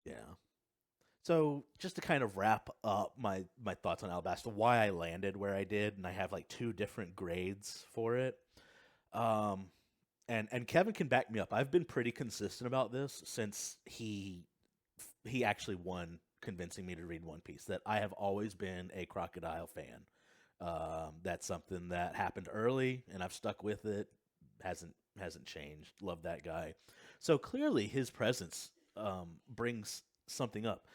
Yeah. So just to kind of wrap up my thoughts on Alabasta, why I landed where I did, and I have like 2 different grades for it. And Kevin can back me up. I've been pretty consistent about this since he actually won convincing me to read One Piece, that I have always been a Crocodile fan. That's something that happened early, and I've stuck with it. Hasn't changed. Love that guy. So clearly, his presence brings something up,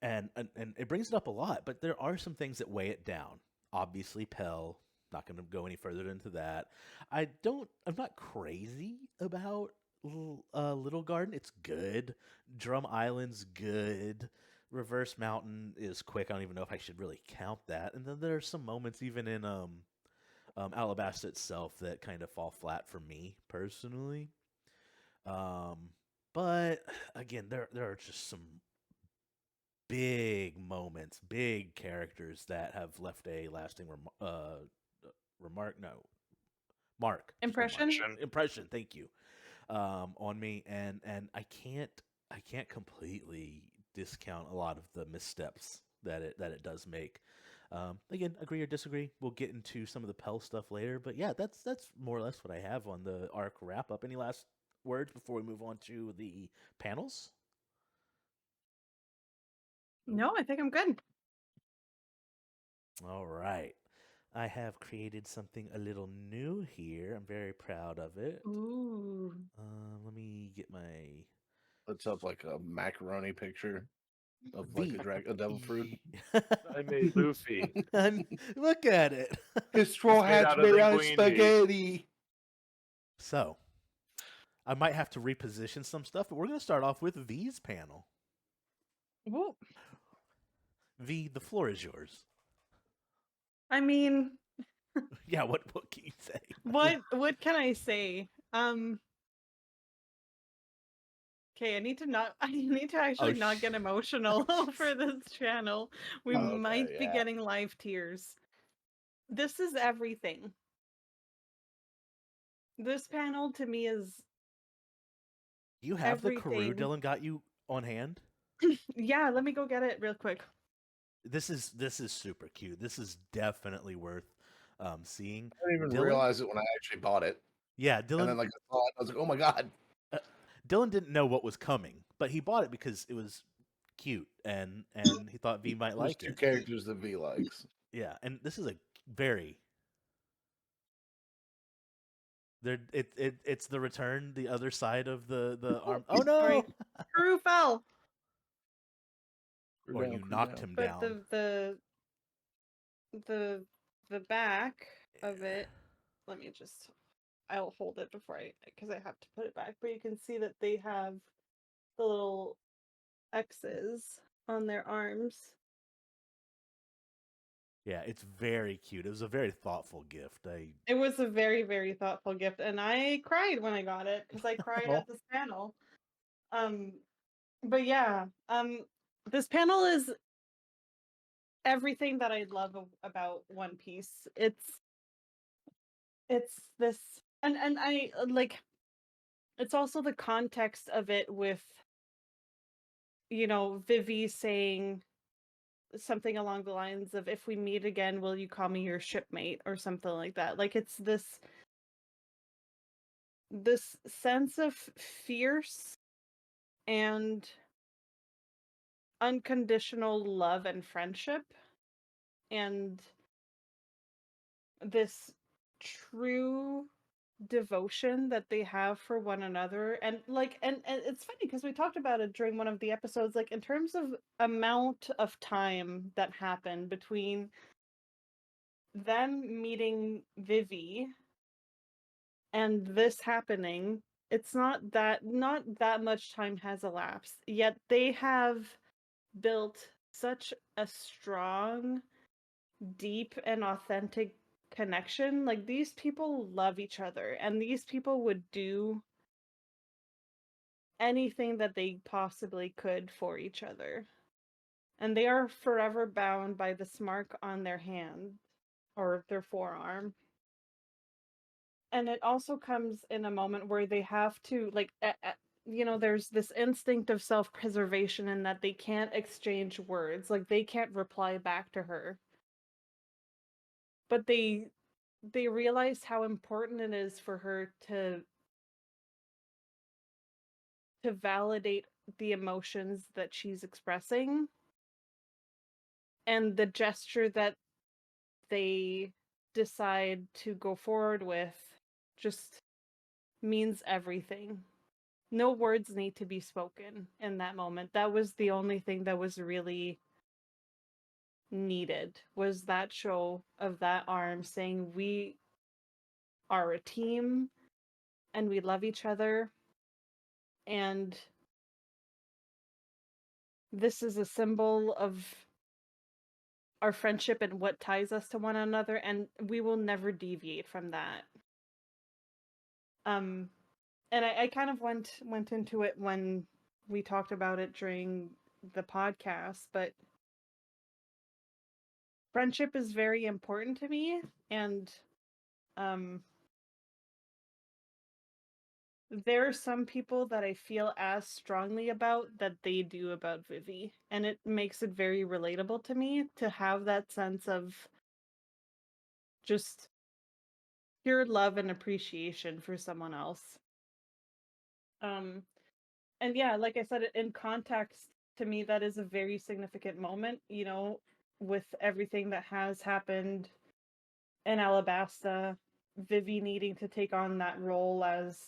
and it brings it up a lot. But there are some things that weigh it down. Obviously, Pell. Not going to go any further into that. I'm not crazy about Little Garden. It's good. Drum Island's good. Reverse Mountain is quick. I don't even know if I should really count that. And then there are some moments even in Alabasta itself that kind of fall flat for me personally. But again, there are just some big moments, big characters that have left a lasting impression. Thank you, on me, and I can't completely discount a lot of the missteps that it does make. Again, agree or disagree. We'll get into some of the Pell stuff later, but yeah, that's more or less what I have on the arc wrap up. Any last words before we move on to the panels? No, I think I'm good. All right. I have created something a little new here. I'm very proud of it. Ooh. Let me get my. It's up like a macaroni picture of like a devil fruit. I made Luffy. Look at it. His straw hat's made out of spaghetti. So, I might have to reposition some stuff, but we're going to start off with V's panel. Whoop. V, the floor is yours. I mean, yeah, what can you say? what can I say? Okay, I need to actually not get emotional for this channel. We might be getting live tears. This is everything. This panel to me is You have everything. the Karoo Dylan got you on hand? Yeah, let me go get it real quick. This is super cute. This is definitely worth seeing. I didn't even realize it when I actually bought it. Yeah, Dylan. And then I saw it, I was like, oh my god. Dylan didn't know what was coming, but he bought it because it was cute and he thought V might like it. Two characters that V likes. Yeah, and this is a very it's the return, the other side of the arm. Oh no! Karoo fell. Or you knocked him down. But the back of it. Let me just. I'll hold it because I have to put it back. But you can see that they have the little X's on their arms. Yeah, it's very cute. It was a very thoughtful gift. It was a very, very thoughtful gift, and I cried when I got it because I cried at this panel. But yeah, this panel is everything that I love about One Piece. It's this, and I like. It's also the context of it with, Vivi saying something along the lines of, if we meet again, will you call me your shipmate, or something like that. Like, it's this sense of fierce and unconditional love and friendship, and this true devotion that they have for one another. And it's funny because we talked about it during one of the episodes, like in terms of amount of time that happened between them meeting Vivi and this happening. It's not that much time has elapsed, yet they have built such a strong, deep, and authentic connection. Like, these people love each other, and these people would do anything that they possibly could for each other. And they are forever bound by this mark on their hand or their forearm. And it also comes in a moment where they have to, like, there's this instinct of self-preservation in that they can't exchange words. Like, they can't reply back to her. But they realize how important it is for her to validate the emotions that she's expressing. And the gesture that they decide to go forward with just means everything. No words need to be spoken in that moment. That was the only thing that was really needed, was that show of that arm saying, we are a team and we love each other, and this is a symbol of our friendship and what ties us to one another, and we will never deviate from that. And I kind of went into it when we talked about it during the podcast, but friendship is very important to me, and there are some people that I feel as strongly about that they do about Vivi, and it makes it very relatable to me to have that sense of just pure love and appreciation for someone else. And yeah, like I said, in context, to me, that is a very significant moment, with everything that has happened in Alabasta, Vivi needing to take on that role as,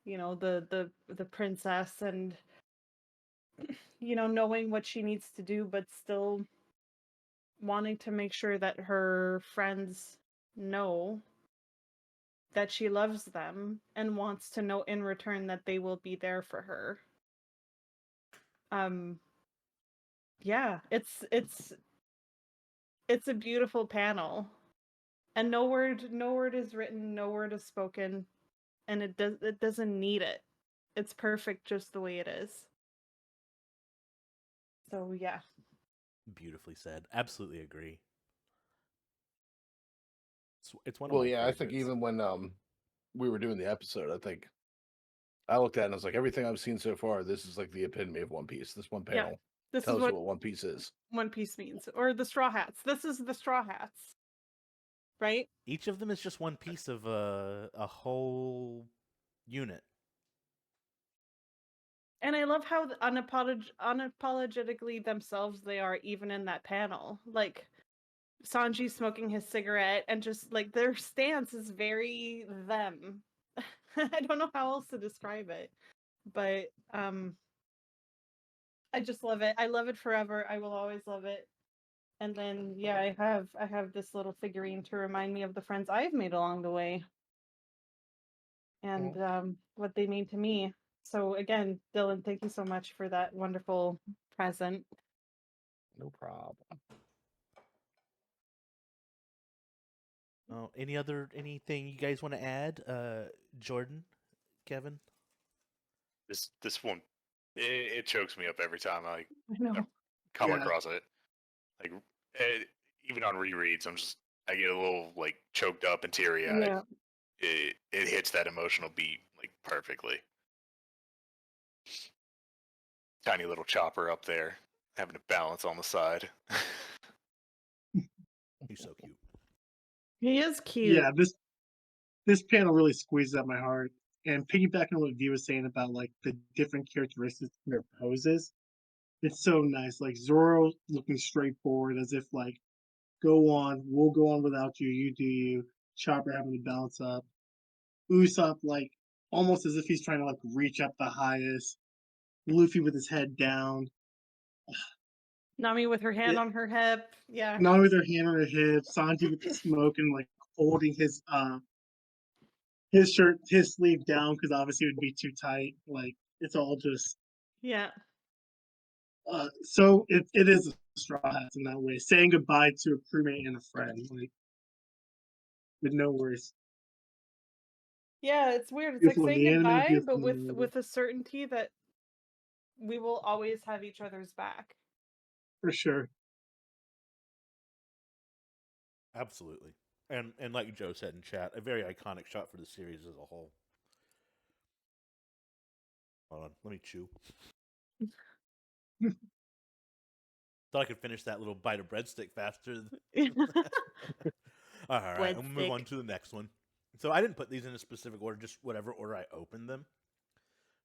the princess, and, knowing what she needs to do, but still wanting to make sure that her friends know that she loves them and wants to know in return that they will be there for her. Yeah, it's a beautiful panel, and no word is written, no word is spoken, and it doesn't need it. It's perfect just the way it is. So yeah. Beautifully said. Absolutely agree. It's one of Well, my yeah, I favorites. think even when we were doing the episode, I think I looked at it and I was like, everything I've seen so far, this is like the epitome of One Piece. This one Yeah. panel This tells is what you what One Piece is. One Piece means. Or the Straw Hats. This is the Straw Hats. Right? Each of them is just one piece of a whole unit. And I love how unapologetically themselves they are, even in that panel. Like, Sanji smoking his cigarette, and just, like, their stance is very them. I don't know how else to describe it. But, I just love it. I love it forever. I will always love it. And then, yeah, I have this little figurine to remind me of the friends I've made along the way. And what they mean to me. So again, Dylan, thank you so much for that wonderful present. No problem. Oh, anything you guys want to add? Jordan, Kevin? This one, it chokes me up every time I know. come Yeah. across it. Like even on rereads, I get a little like choked up and teary eyed. Yeah. It hits that emotional beat like perfectly. Tiny little chopper up there, having to balance on the side. He's so cute. He is cute. Yeah, this panel really squeezes at my heart. And piggybacking on what V was saying about like the different characteristics of their poses, it's so nice. Like Zoro looking straight forward as if like, go on, we'll go on without you, you do you. Chopper having to balance up. Usopp like almost as if he's trying to like reach up the highest. Luffy with his head down. Nami with her hand It- on her hip. Yeah. Not with her hand on her hip. Sanji with the smoke and like holding his shirt, his sleeve down because obviously it would be too tight. Like it's all just Yeah. so it is a straw hats in that way. Saying goodbye to a crewmate and a friend, like with no worries. Yeah, it's weird. It's Beautiful like in saying the anime, goodbye, beautiful but in the movie. with a certainty that we will always have each other's back. For sure. Absolutely. And like Joe said in chat, a very iconic shot for the series as a whole. Hold on, let me chew. Thought I could finish that little bite of breadstick faster. All right, I'm gonna move on to the next one. So I didn't put these in a specific order, just whatever order I opened them.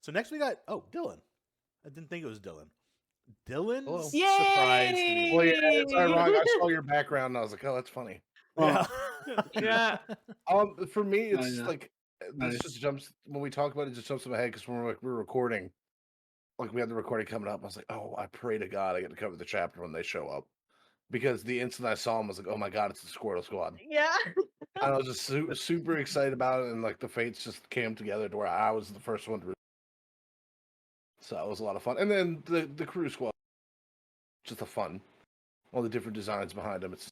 So next we got Dylan. I didn't think it was Dylan. Dylan surprised me. Well, yeah, it's ironic. I saw your background and I was like, oh, that's funny. Yeah. Yeah. For me, it's yeah. like this Nice. just jumps when we talk about it. Just jumps in my head because when we're recording, like we had the recording coming up. I was like, oh, I pray to God I get to cover the chapter when they show up, because the instant I saw him, I was like, oh my God, it's the Squirtle Squad. Yeah. And I was just super excited about it, and like the fates just came together to where I was the first one to. So it was a lot of fun, and then the crew squad, just a fun, all the different designs behind them. It's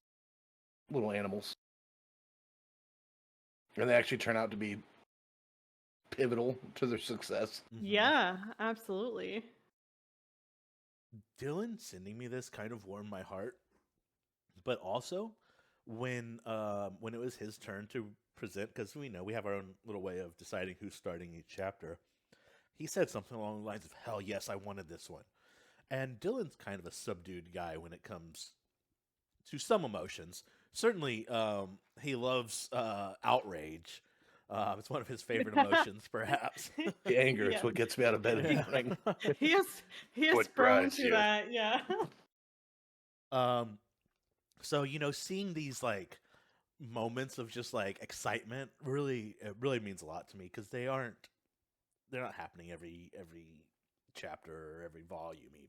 little animals. And they actually turn out to be pivotal to their success. Yeah, absolutely. Dylan sending me this kind of warmed my heart, but also when it was his turn to present, because we have our own little way of deciding who's starting each chapter, he said something along the lines of, hell yes, I wanted this one. And Dylan's kind of a subdued guy when it comes to some emotions. Certainly, he loves outrage. It's one of his favorite emotions, perhaps. The anger is what gets me out of bed in the morning. He is What prone drives to you. that, yeah. So seeing these like moments of just like excitement it really means a lot to me, because they're not happening every chapter or every volume even.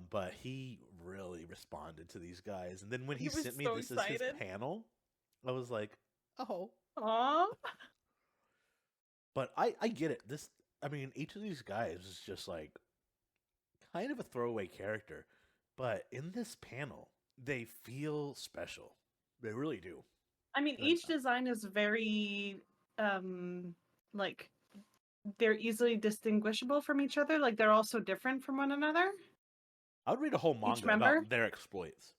But he really responded to these guys, and then when he sent me this as his panel, I was like, oh. Aww. But I get it. Each of these guys is just like kind of a throwaway character, but in this panel, they feel special. They really do. I mean, each design is very like they're easily distinguishable from each other. Like they're all so different from one another. I would read a whole Each manga member? about their exploits.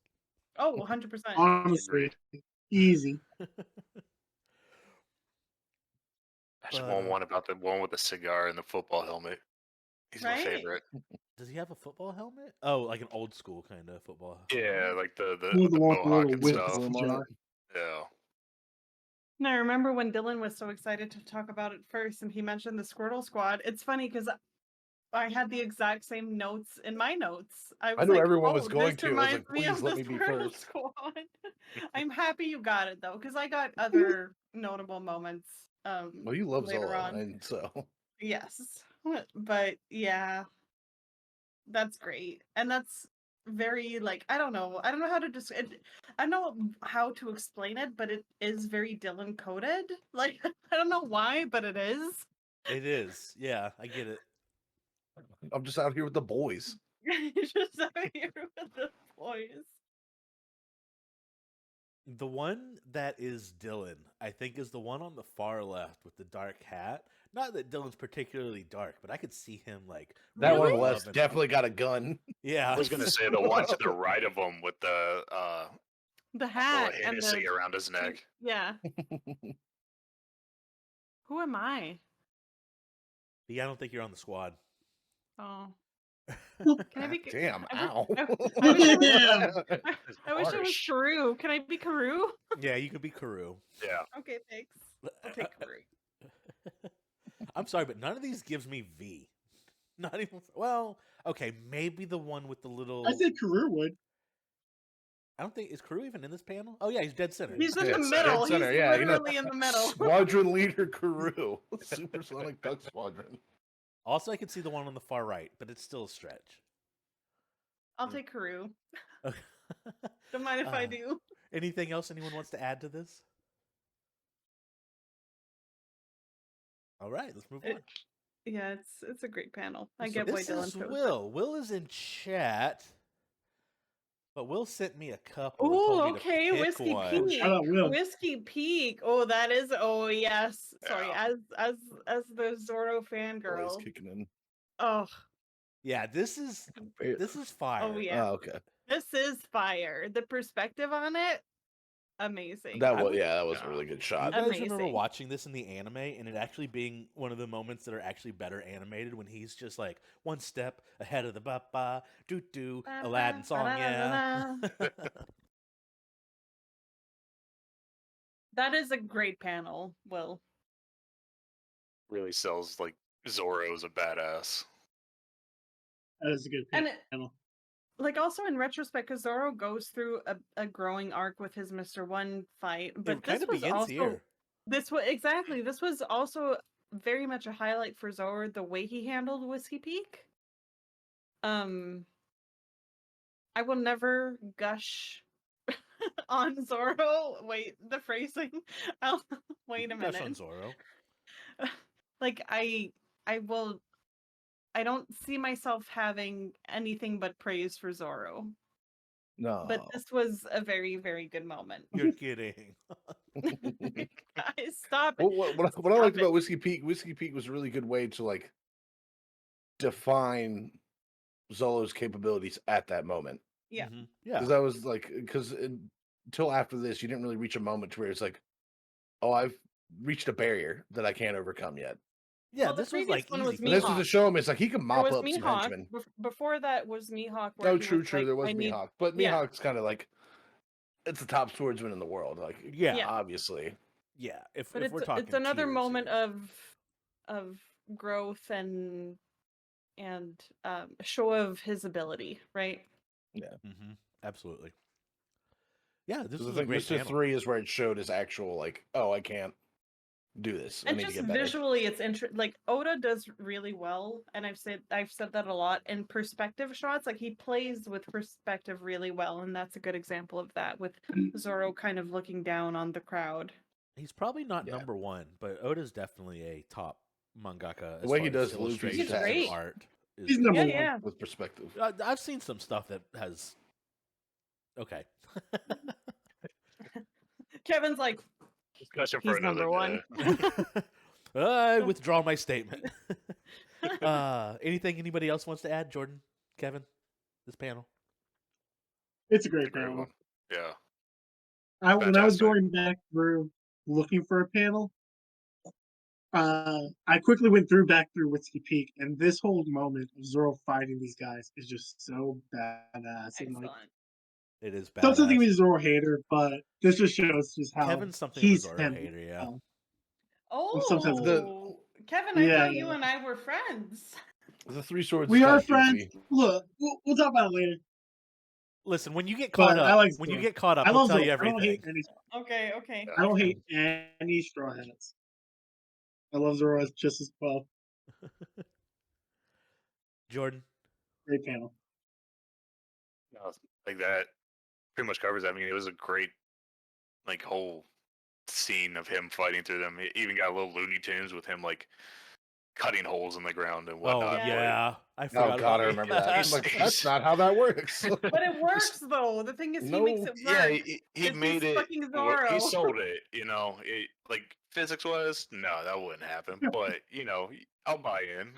Oh, 100%. Honestly, easy. I just want one about the one with the cigar and the football helmet. He's my Right? favorite. Does he have a football helmet? Oh, like an old school kind of football. Yeah, like the One with the one with the mohawk little and whip stuff. Plume on jar. it. Yeah. And I remember when Dylan was so excited to talk about it first, and he mentioned the Squirtle Squad. It's funny because I had the exact same notes in my notes. I was knew like, everyone "Oh, was going this to. I was reminds like, me of please let the me be Squirtle first. Squad." I'm happy you got it though, because I got other notable moments. Well, you love later Zolo, on. and so Yes, but yeah, that's great, and that's very like I don't know how to describe. I don't know how to explain it, but it is very Dylan coded. Like I don't know why, but it is. It is. Yeah, I get it. I'm just out here with the boys. It's just out here with the boys. The one that is Dylan, I think, is the one on the far left with the dark hat. Not that Dylan's particularly dark, but I could see him like That Really? one left loving- definitely got a gun. Yeah, I was gonna say the one to the right of him with the The little hat and Hennessy the around his neck. yeah. Who am I? Yeah, I don't think you're on the squad. Oh, can I be? Damn! I Ow! I wish it was. Damn. I wish it was Harsh. Karu. Can I be Karu? Yeah, you could be Karu. Yeah. Okay, thanks. I'll take Karu. I'm sorry, but none of these gives me V. Not even. Well, okay, maybe the one with the little. I said career would. I don't think is Karu even in this panel. Oh yeah, he's dead center. He's in Yeah, the it's middle. dead center, He's yeah, you know. literally in the middle. Squadron leader Karu, Supersonic Duck Squadron. Also, I can see the one on the far right, but it's still a stretch. I'll take Karu. Don't mind if I do. Anything else anyone wants to add to this? All right, let's move on. Yeah, it's a great panel. I So get why this Dylan is chose Will. Will is in chat, but Will sent me a couple. and Oh, told me to okay. pick Whiskey one. Peak. Shout out Will. Whiskey Peak. Oh, that is. Oh, yes. Sorry. Yeah. As the Zorro Oh, fangirl. he's kicking in. Oh, Yeah, this is fire. oh yeah. Oh, okay. This is fire. The perspective on it, amazing. That I was would- yeah, that was a Yeah. really good You shot. guys remember Amazing. watching this in the anime and it actually being one of the moments that are actually better animated when he's just like one step ahead of the ba doo doo Aladdin song, yeah. That is a great panel, Will. Really sells like Zorro as a badass. That is a good And panel. like also in retrospect, because Zorro goes through a growing arc with his Mr. One fight, but It kind this of was begins also here. this was exactly this was also very much a highlight for Zorro, the way he handled Whiskey Peak. I will never gush on Zorro. Wait, the phrasing. I'll wait a Gush on minute. Zorro. Like I will. I don't see myself having anything but praise for Zorro. No, But this was a very, very good moment. You're kidding. Guys, stop it. what I liked Stop it. about Whiskey Peak was a really good way to like define Zolo's capabilities at that moment. Yeah. Mhm. Yeah. Because I was like, until after this, you didn't really reach a moment where it's like, oh, I've reached a barrier that I can't overcome yet. Yeah, Well, the this was previous like one was easy. And this was to Mihawk. show him it's like he can There mop was up some Mihawk. henchmen. Before that was Mihawk. Where Oh, he true. was like, There was I need- Mihawk, but yeah. Mihawk's kind of like it's the top swordsman in the world. Like, Yeah. Yeah. obviously. Yeah. If But we're talking it's another tiers moment here. of growth and a show of his ability, right? Mhm. Absolutely. Yeah, this Because is I a think great Mr. panel. 3 is where it showed his actual like, oh, I can't do this. I And need to just get better. visually, it's like Oda does really well, and I've said that a lot. In perspective shots, like he plays with perspective really well, and that's a good example of that with Zoro kind of looking down on the crowd. He's probably not Yeah. number one, but Oda's definitely a top mangaka. The As way far he as does Luffy's illustrations He's great. and art. He's number Yeah, one. yeah. with perspective. I've seen some stuff that has. Okay. Kevin's like, Discussion for he's another number one. day. I withdraw my statement. Anything anybody else wants to add? Jordan, Kevin, this panel. It's a It's a great great panel. one. Yeah. When I was Fantastic. going back through looking for a panel, I quickly went back through Whiskey Peak, and this whole moment of Zoro fighting these guys is just so badass. And like, Excellent. It is don't think badass. he's a Zoro hater, but this just shows just how Kevin's something of a he's Zoro him. hater, yeah. Sometimes Oh, Kevin, I Yeah, thought you and I were friends. The Three Swords. we is are kinda friends. goofy. Look, we'll talk about it later. Listen, when you get But caught I up, like when you Zoro. get caught up, I he'll love tell Zoro. you I don't hate everything. any. Okay, okay. I don't hate any Straw Hats. I love Zoro just as well. Jordan. Great panel. No, like that pretty much covers. I mean, it was a great like whole scene of him fighting through them. It even got a little Looney Tunes with him like cutting holes in the ground and Oh whatnot. yeah, I Oh forgot. God, I about remember that. I'm He's- like, he's- that's not how that works. But it works though. The thing is, he makes No. it work. Yeah, he 'cause made he's it. fucking He Zorro. sold it. You know, like physics wise, no, that wouldn't happen. But you know, I'll buy in.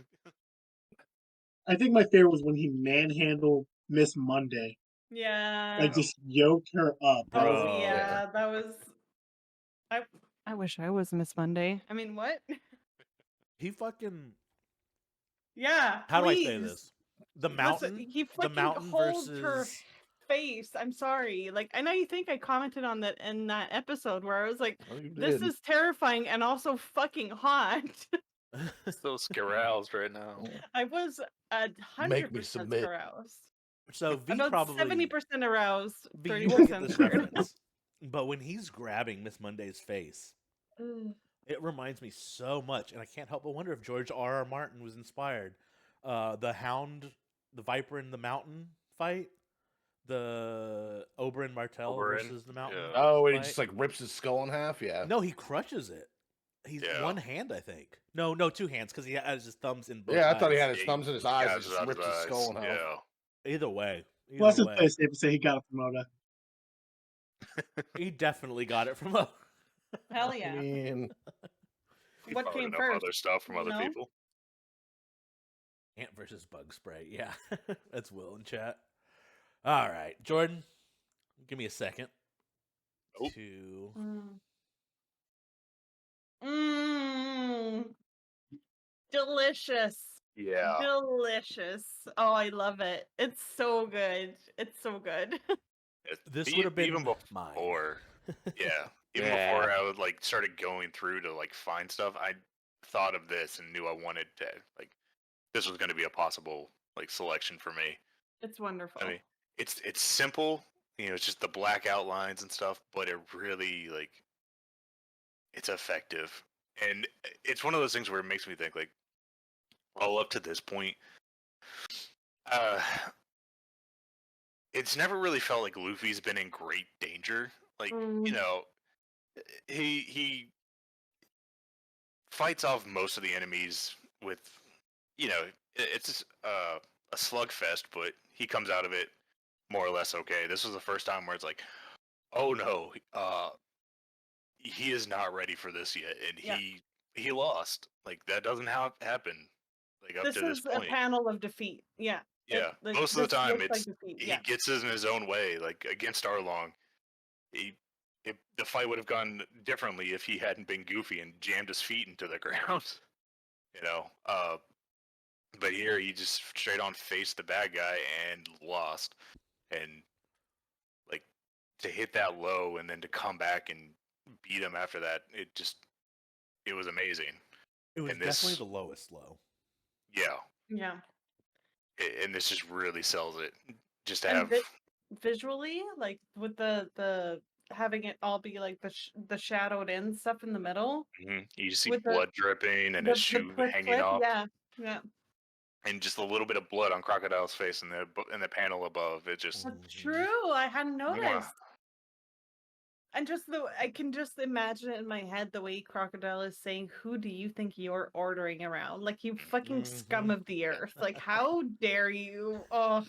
I think my favorite was when he manhandled Miss Monday. Yeah. Like just yoked her up. That was Oh Bro. yeah, that was. I wish I was Miss Monday. I mean, what? He fucking. Yeah. How do I please. say this? The Listen, mountain. he The fucking mountain holds her versus. face. I'm sorry. Like, I know you think I commented on that in that episode where I was like, Oh, you "This did. is terrifying and also fucking hot." So scaroused right now. I was Make me 100% submit. aroused. So V About probably 70% aroused, V, you won't get 30% this scared. reference, but when he's grabbing Miss Monday's face, it reminds me so much, and I can't help but wonder if George R. R. Martin was inspired. The Hound, the Viper in the Mountain fight, the Oberyn Martell Oberyn, versus the Mountain. yeah. Oh, and he fight. just like rips his skull in half. Yeah. No, he crushes it. He's Yeah. one hand, I think. No, two hands because he has his thumbs in both. Yeah, I thought he eyes. had his thumbs in his eyes and Guys just out ripped his eyes, skull in half. Yeah. Either way, Let's just play safe and say he got it from Oda. he definitely got it from a. Hell I yeah. mean, He What borrowed came enough first? other stuff from other No? people. Ant versus bug spray. Yeah, that's Will in chat. All right, Jordan, give me a second Oh. to. Delicious. Yeah. Delicious. Oh, I love it. It's so good. It's so good. This would have been even mine. before. Yeah. Even Yeah. before I would like started going through to like find stuff, I thought of this and knew I wanted to like this was going to be a possible like selection for me. It's wonderful. I mean, it's simple, you know, it's just the black outlines and stuff, but it really like it's effective. And it's one of those things where it makes me think like all up to this point it's never really felt like Luffy's been in great danger. Like, you know, he fights off most of the enemies with, you know, it's a slugfest, but he comes out of it more or less okay. This was the first time where it's like, oh no, he is not ready for this yet, and he lost. Like that doesn't happen. Like up This to this is a point. panel of defeat. Yeah. Yeah, most of the this time looks like it's defeat. he Yeah. gets in his own way. Like against Arlong, the fight would have gone differently if he hadn't been goofy and jammed his feet into the ground. You know, but here he just straight on faced the bad guy and lost. And like to hit that low and then to come back and beat him after that, it was amazing. It was And this- definitely the lowest low. Yeah, Yeah. and this just really sells it. Just to And have visually, like with the having it all be like the shadowed in stuff in the middle. you see with the- blood dripping and his shoe hanging off. Yeah. And just a little bit of blood on Crocodile's face in the panel above. It just That's true. I hadn't noticed. Mwah. And I can just imagine it in my head the way Crocodile is saying, "Who do you think you're ordering around? Like you fucking scum of the earth! Like how dare you?" Oh,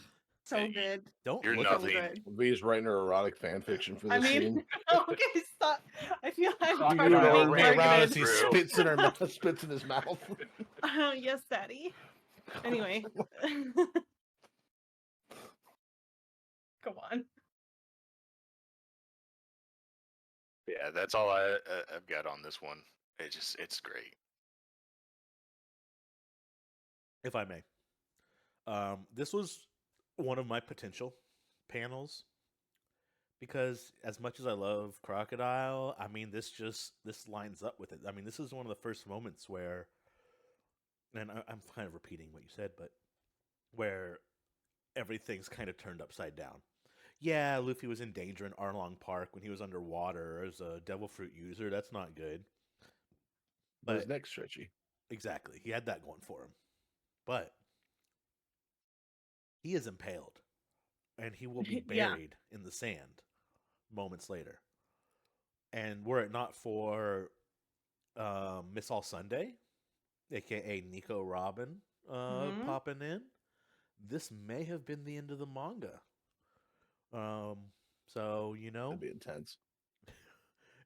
So good. Don't You're look nothing. at good. V's writing her erotic fan fiction for this scene. Okay, stop. I feel I'm You part do of it being over me around as targeted. he True. spits in her mouth, spits in his mouth. Yes, Daddy. Anyway. Come on. Yeah, that's all I've got on this one. It's great. if I may. This was one of my potential panels because as much as I love Crocodile, I mean this lines up with it. I mean this is one of the first moments where, and I'm kind of repeating what you said, but where everything's kind of turned upside down. Yeah, Luffy was in danger in Arlong Park when he was underwater as a devil fruit user. That's not good. But his neck's stretchy. Exactly. He had that going for him. But he is impaled and he will be buried in the sand moments later. And were it not for Miss All Sunday, aka Nico Robin, popping in, this may have been the end of the manga. So That'd be intense.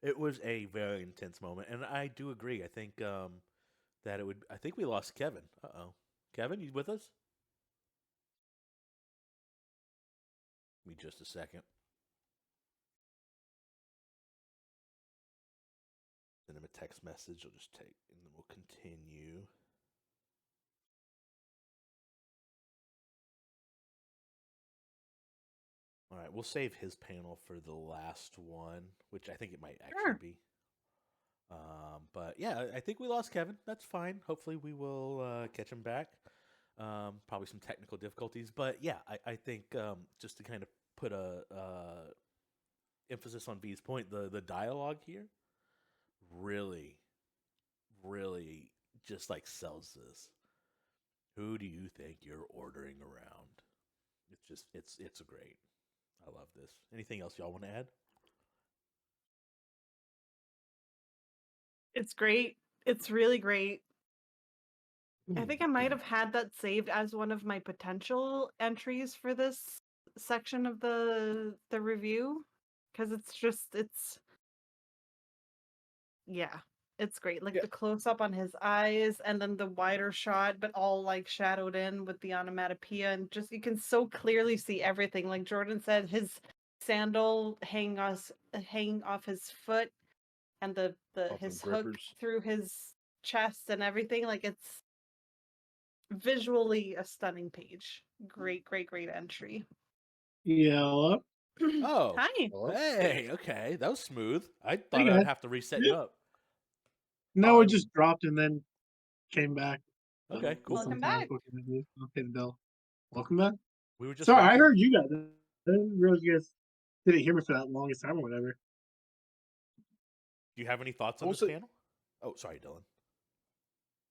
It was a very intense moment, and I do agree. I think that it would. I think we lost Kevin. Kevin, you with us? Give me just a second. Send him a text message. I'll just take, and then we'll continue. All right, we'll save his panel for the last one, which I think it might actually be. But yeah, I think we lost Kevin. That's fine. Hopefully, we will catch him back. Probably some technical difficulties, but yeah, I think just to kind of put a emphasis on V's point, the dialogue here really just like sells this. Who do you think you're ordering around? It's a great. I love this. Anything else y'all want to add? It's great. It's really great. I think I might have had that saved as one of my potential entries for this section of the review because it's great. Like the close up on his eyes and then the wider shot, but all like shadowed in with the onomatopoeia, and just you can so clearly see everything. Like Jordan said, his sandal hanging off his foot, and his hook through his chest and everything. Like it's visually a stunning page. Great entry. Yeah. Oh, hi. Hey, okay, that was smooth. I thought I'd have to reset you up. No, it just dropped and then came back. Okay, cool. Welcome back. I'll pay the bell. Welcome back. We were just. Sorry, I heard you guys. I didn't realize you guys didn't hear me for that longest time or whatever. Do you have any thoughts on this panel? Oh, sorry, Dylan.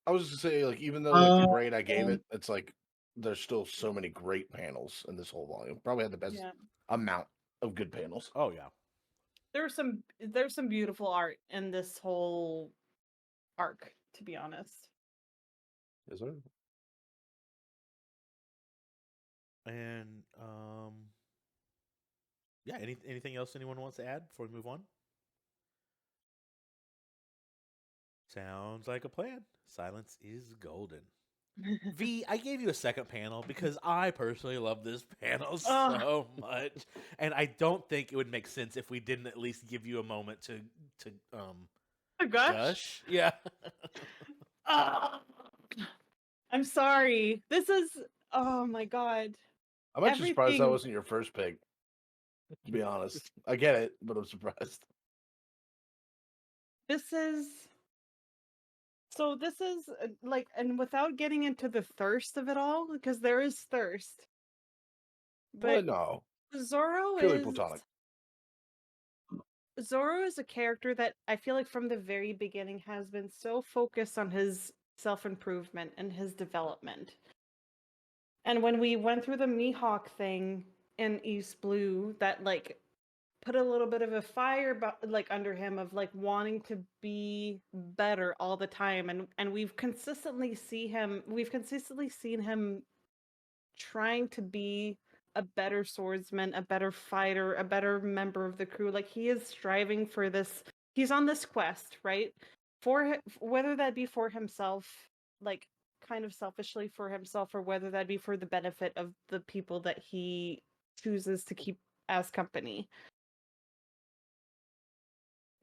I was just gonna say, like, even though like the grade I gave it, it's like there's still so many great panels in this whole volume. Probably had the best amount of good panels. Oh yeah. There's some beautiful art in this whole arc, to be honest. Is there? And yeah, anything else anyone wants to add before we move on? Sounds like a plan. Silence is golden. V, I gave you a second panel because I personally love this panel so much, and I don't think it would make sense if we didn't at least give you a moment to gush. Yeah. I'm sorry. This is oh my god. I'm actually surprised that wasn't your first pick. To be honest, I get it, but I'm surprised. This is like, and without getting into the thirst of it all, because there is thirst. But no, Zoro purely is platonic. Zoro is a character that I feel like from the very beginning has been so focused on his self-improvement and his development. And when we went through the Mihawk thing in East Blue, that like put a little bit of a fire like under him of like wanting to be better all the time, and we've consistently seen him trying to be a better swordsman, a better fighter, a better member of the crew. Like, he is striving for this. He's on this quest, right? For whether that be for himself, like kind of selfishly for himself, or whether that be for the benefit of the people that he chooses to keep as company.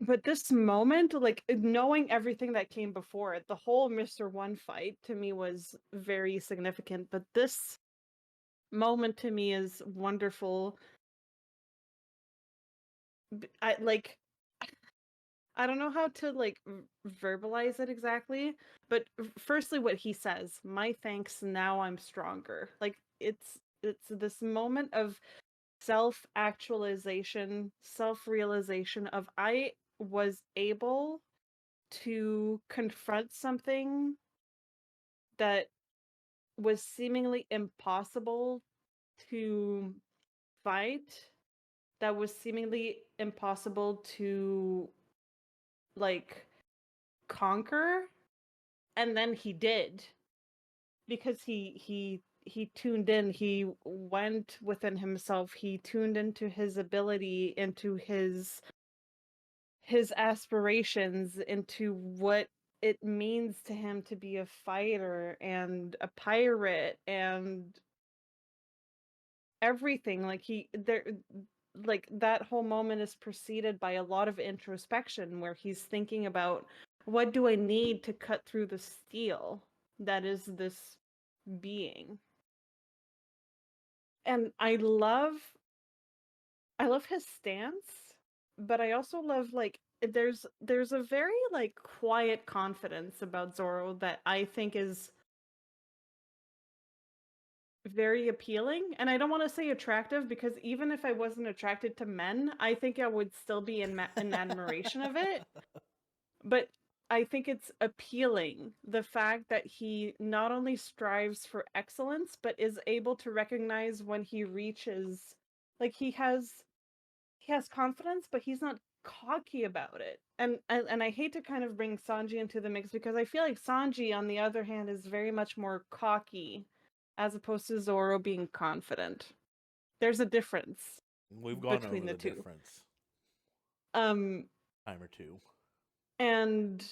But this moment, like knowing everything that came before it, the whole Mr. One fight to me was very significant. But this moment to me is wonderful. I don't know how to like verbalize it exactly, but firstly what he says, "My thanks, now I'm stronger." Like it's this moment of self-actualization, self-realization of I was able to confront something that was seemingly impossible to fight, that was seemingly impossible to like conquer, and then he did, because he tuned in, he went within himself, he tuned into his ability, into his aspirations, into what it means to him to be a fighter and a pirate and everything. Like like that whole moment is preceded by a lot of introspection where he's thinking about, what do I need to cut through the steel that is this being? And I love his stance, but I also love, like, there's a very like quiet confidence about Zoro that I think is very appealing. And I don't want to say attractive, because even if I wasn't attracted to men, I think I would still be in admiration of it. But I think it's appealing, the fact that he not only strives for excellence, but is able to recognize when he reaches, like, he has confidence, but he's not cocky about it. And I hate to kind of bring Sanji into the mix, because I feel like Sanji, on the other hand, is very much more cocky, as opposed to Zoro being confident. There's a difference. We've gone between over the the two. difference. Time or two. And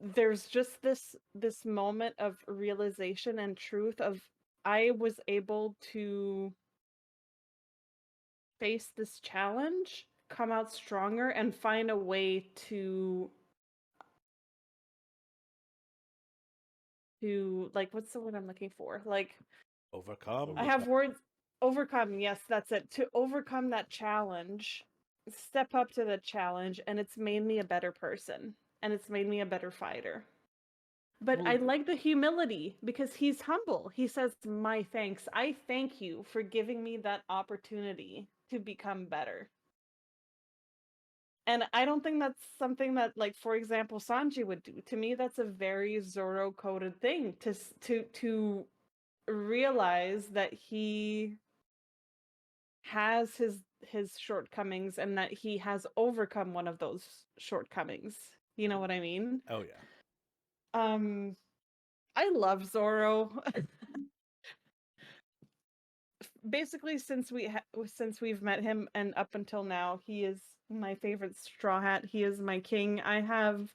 there's just this moment of realization and truth of, I was able to face this challenge, come out stronger, and find a way to like, what's the word I'm looking for? Like, Overcome. I have words. Overcome, yes, that's it. To overcome that challenge, step up to the challenge, and it's made me a better person, and it's made me a better fighter. But I like the humility, because he's humble. He says, "My thanks. I thank you for giving me that opportunity to become better." And I don't think that's something that, like, for example, Sanji would do. To me, that's a very Zoro-coded thing, to realize that he has his shortcomings, and that he has overcome one of those shortcomings. You know what I mean? Oh yeah. I love Zoro. Basically, since we've met him and up until now, he is my favorite Straw Hat. He is my king. I have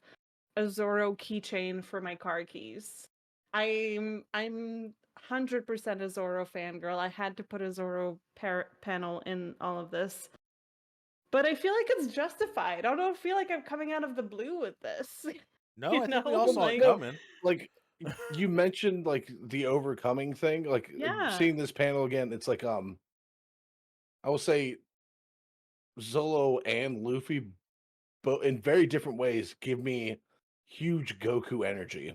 a Zoro keychain for my car keys. I'm 100% a Zoro fangirl. I had to put a Zoro panel in all of this. But I feel like it's justified. I don't feel like I'm coming out of the blue with this. No, I think we all saw it coming. Like, you mentioned like the overcoming thing. Like, seeing this panel again, it's like I will say Zolo and Luffy, but in very different ways, give me huge Goku energy.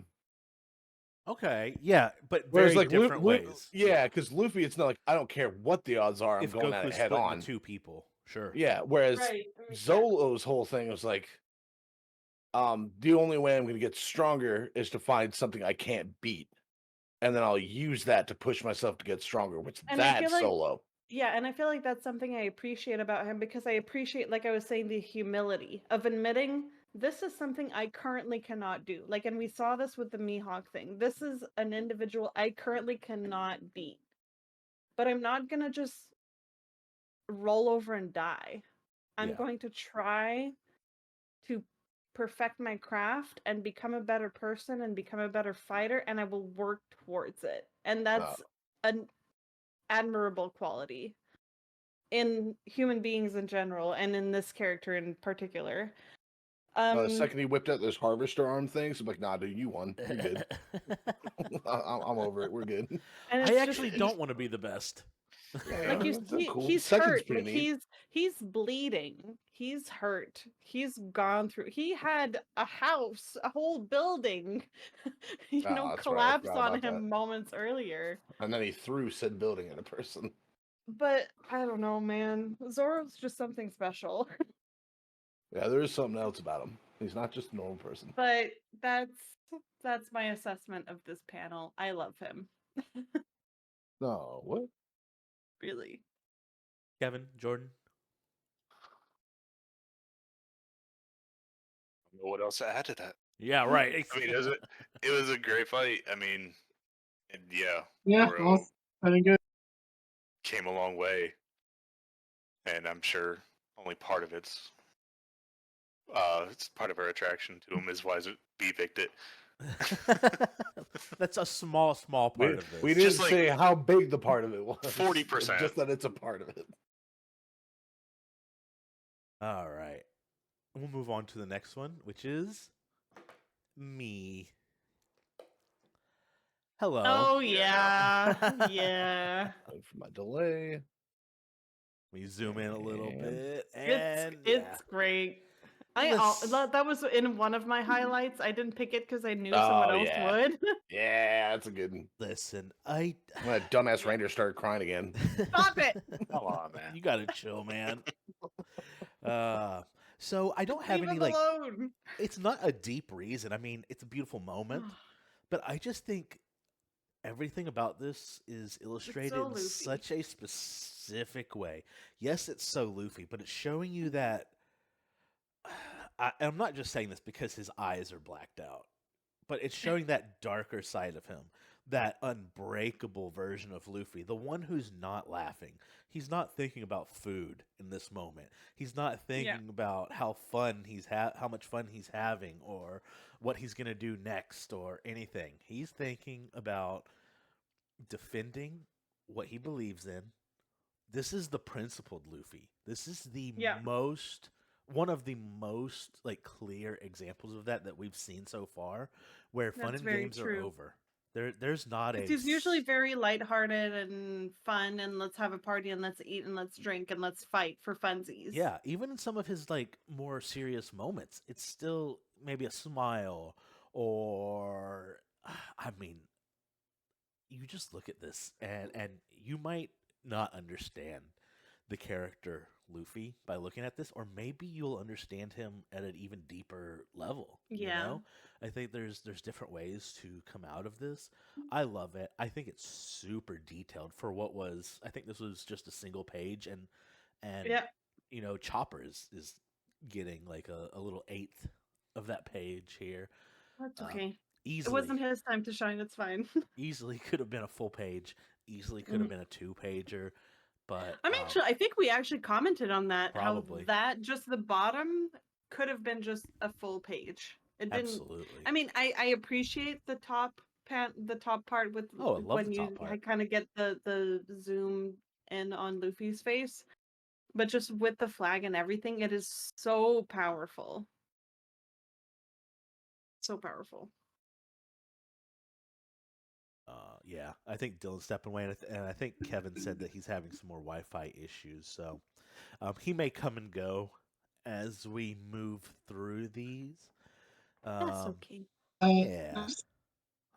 Okay, yeah, but Whereas, very like, different ways. Yeah, because Luffy, it's not like, I don't care what the odds are, I'm If going at it Goku's head split on. into two people, sure. Yeah, whereas Right. Zolo's whole thing was like, the only way I'm going to get stronger is to find something I can't beat, and then I'll use that to push myself to get stronger. Which And I feel that's like, Solo. yeah, and I feel like that's something I appreciate about him, because I appreciate, like I was saying, the humility of admitting, this is something I currently cannot do. Like, and we saw this with the Mihawk thing. This is an individual I currently cannot beat. but I'm not gonna just roll over and die. I'm going to try to perfect my craft and become a better person and become a better fighter, and I will work towards it. And that's an admirable quality in human beings in general, and in this character in particular. The second he whipped out those harvester arm things, I'm like, nah, dude, you won. You're good. I'm over it. We're good. And I actually don't want to be the best. Like he's hurt. Like he's bleeding. He's hurt. He's gone through. He had a house, a whole building, collapse on him moments earlier. And then he threw said building at a person. But I don't know, man. Zoro's just something special. Yeah, there is something else about him. He's not just a normal person. But that's my assessment of this panel. I love him. No, what? Really. Kevin, Jordan? I don't know what else to add to that. Yeah, right. I mean, it was a great fight. I mean, Yeah, Zoro I think good. came a long way, and I'm sure only part of it's part of our attraction to him is why B picked it. That's a small part of this. We didn't say how big the part of it was. 40%. Just that it's a part of it. All right. We'll move on to the next one, which is me. Hello. Oh, yeah. Yeah. Wait for my delay. We zoom in a little bit. And it's great. That was in one of my highlights. I didn't pick it because I knew someone else would. Yeah, that's a good one. Listen, when that dumbass reindeer started crying again. Stop it! Come on, man. You gotta chill, man. So I don't have Leave any him alone. It's not a deep reason. I mean, it's a beautiful moment, but I just think everything about this is illustrated in such a specific way. Yes, it's so Luffy, but it's showing you that. I'm not just saying this because his eyes are blacked out, but it's showing that darker side of him, that unbreakable version of Luffy, the one who's not laughing. He's not thinking about food in this moment. He's not thinking about how much fun he's having, or what he's gonna do next, or anything. He's thinking about defending what he believes in. This is the principled Luffy. This is the one of the most clear examples of that we've seen so far, where fun and games are over. There's not a. He's usually very lighthearted and fun, and let's have a party, and let's eat, and let's drink, and let's fight for funsies. Yeah, even in some of his more serious moments, it's still maybe a smile, or I mean, you just look at this and you might not understand the character Luffy by looking at this, or maybe you'll understand him at an even deeper level. You know? I think there's different ways to come out of this. I love it. I think it's super detailed for what was. I think this was just a single page, and Chopper is getting a little eighth of that page here. That's okay. Easily, it wasn't his time to shine. It's fine. Easily could have been a full page. Easily could have been a 2-pager. But I think we actually commented on that. Probably. How that just the bottom could have been just a full page. It didn't. Absolutely. I mean, I appreciate the top part with when you kind of get the zoom in on Luffy's face, but just with the flag and everything, it is so powerful. So powerful. Yeah, I think Dylan's stepping away, and I think Kevin said that he's having some more Wi-Fi issues, so he may come and go as we move through these. That's okay. Yeah.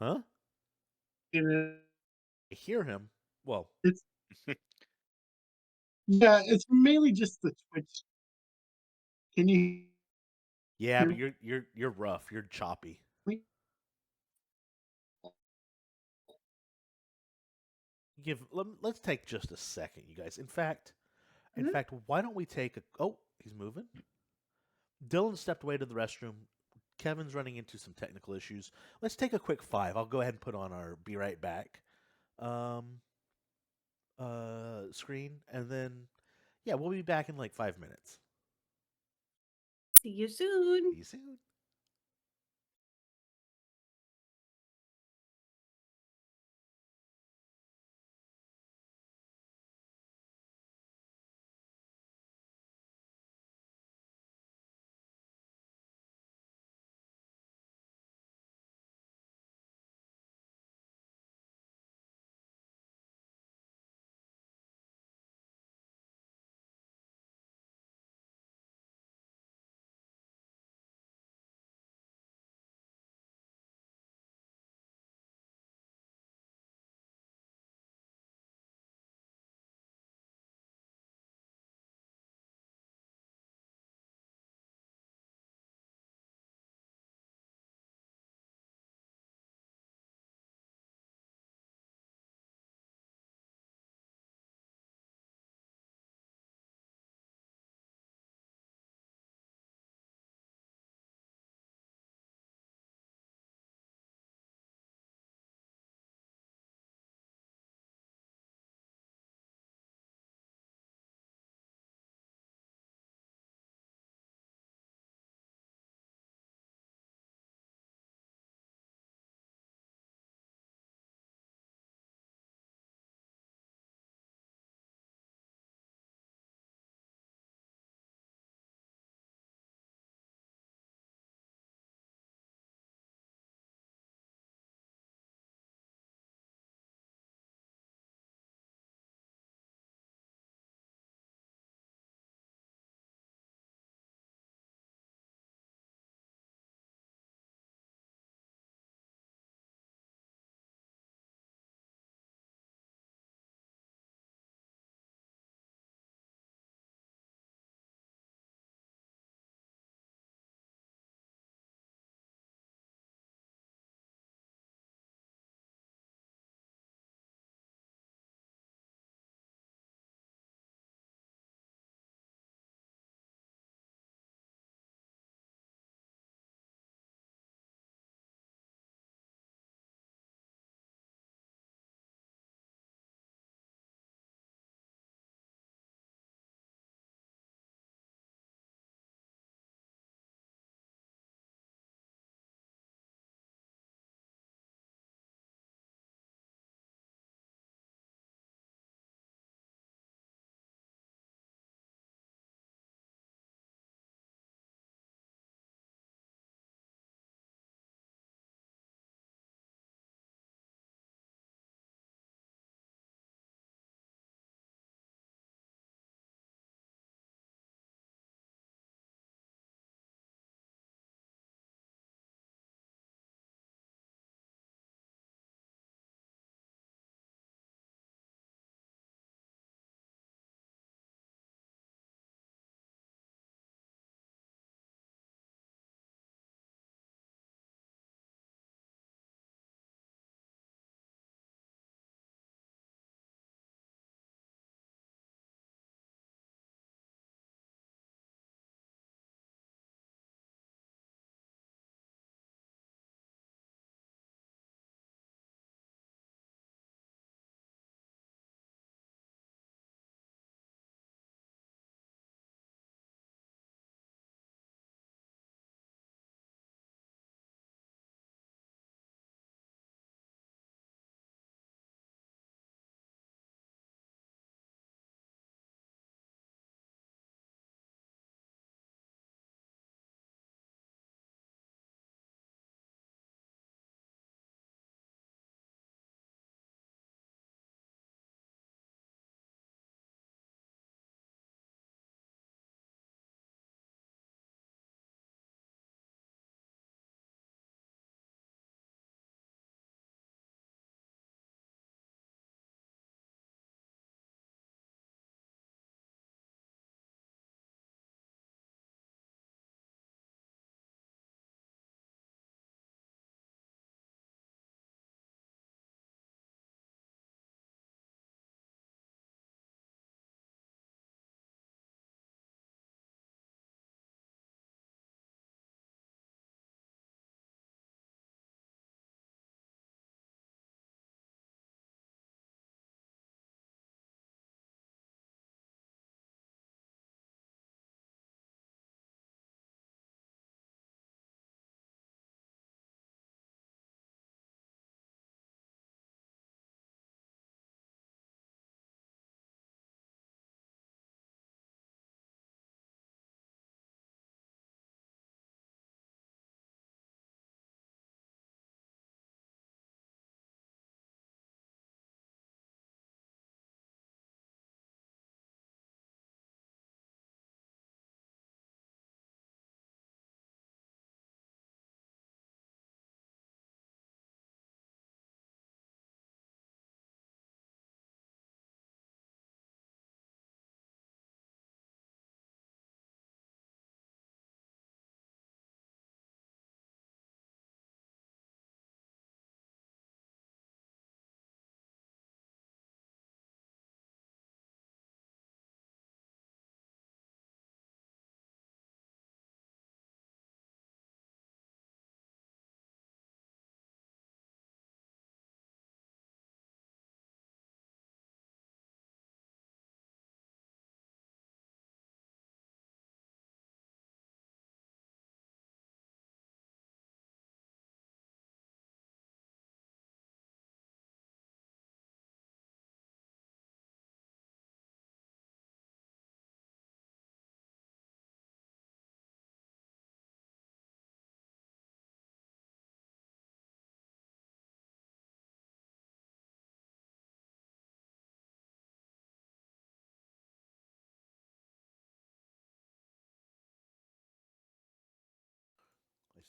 Huh? I hear him. Well, it's mainly just the Twitch. Can you? Yeah, but you're rough. You're choppy. Let's take just a second, you guys. In fact, why don't we take a? Oh, he's moving. Dylan stepped away to the restroom. Kevin's running into some technical issues. Let's take a quick 5. I'll go ahead and put on our "Be Right Back." screen, and then yeah, we'll be back in like 5 minutes. See you soon. See you soon.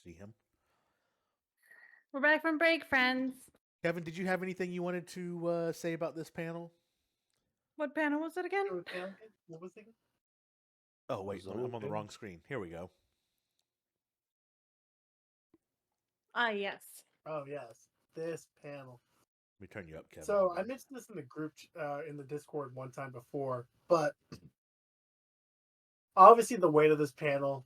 see him. We're back from break, friends. Kevin, did you have anything you wanted to say about this panel? What panel was it again? What was it? Oh, wait, I'm on the wrong screen. Here we go. Ah, yes. Oh, yes. This panel. Let me turn you up, Kevin. So I mentioned this in the group, in the Discord one time before, but obviously the weight of this panel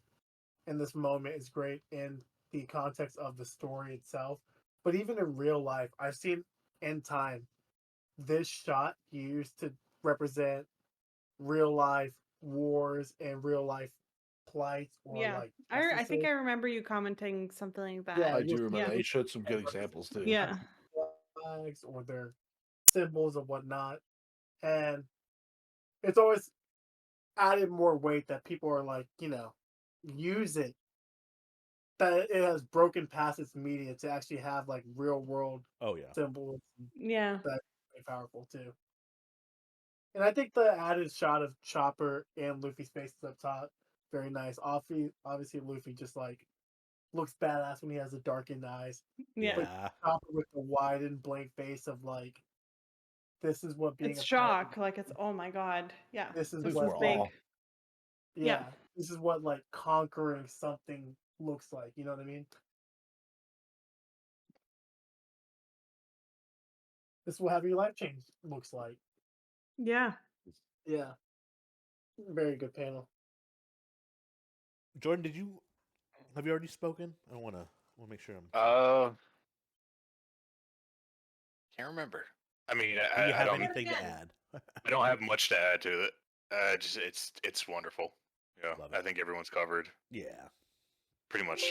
and this moment is great in the context of the story itself. But even in real life, I've seen in time this shot used to represent real life wars and real life plights or like I think I remember you commenting something like that. Yeah, I do remember. They showed some good examples too. Yeah. Flags or their symbols and whatnot. And it's always added more weight that people are like, use it. That it has broken past its media to actually have like real world symbols. Yeah. That's very powerful too. And I think the added shot of Chopper and Luffy's faces up top, very nice. Obviously Luffy just like looks badass when he has the darkened eyes. Yeah. But Chopper with the widened blank face of like, this is what being it's a shock. Like it's oh my god. Yeah. This is what big. Yeah. This is what like conquering something looks like. You know what I mean? This is what having your life change looks like. Yeah. Yeah. Very good panel. Jordan, have you already spoken? I want to make sure I'm. Can't remember. I mean, Do you I have don't anything to add? I don't have much to add to it. Just it's wonderful. Yeah, I think everyone's covered. Yeah, pretty much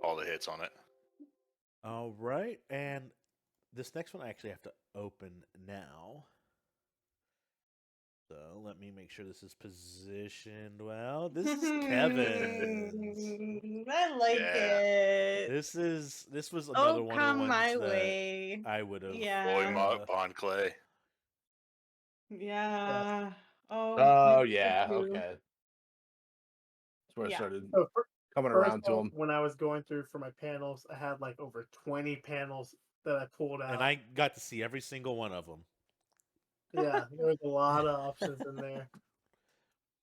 all the hits on it. All right, and this next one I actually have to open now. So let me make sure this is positioned well. This is Kevin's. I like it. This was another one of the ones my that way. I would have. Boy Bon Clay. Yeah. Oh yeah. Okay. That's where I started coming around to him. When I was going through for my panels, I had like over 20 panels that I pulled out, and I got to see every single one of them. Yeah, there was a lot of options in there.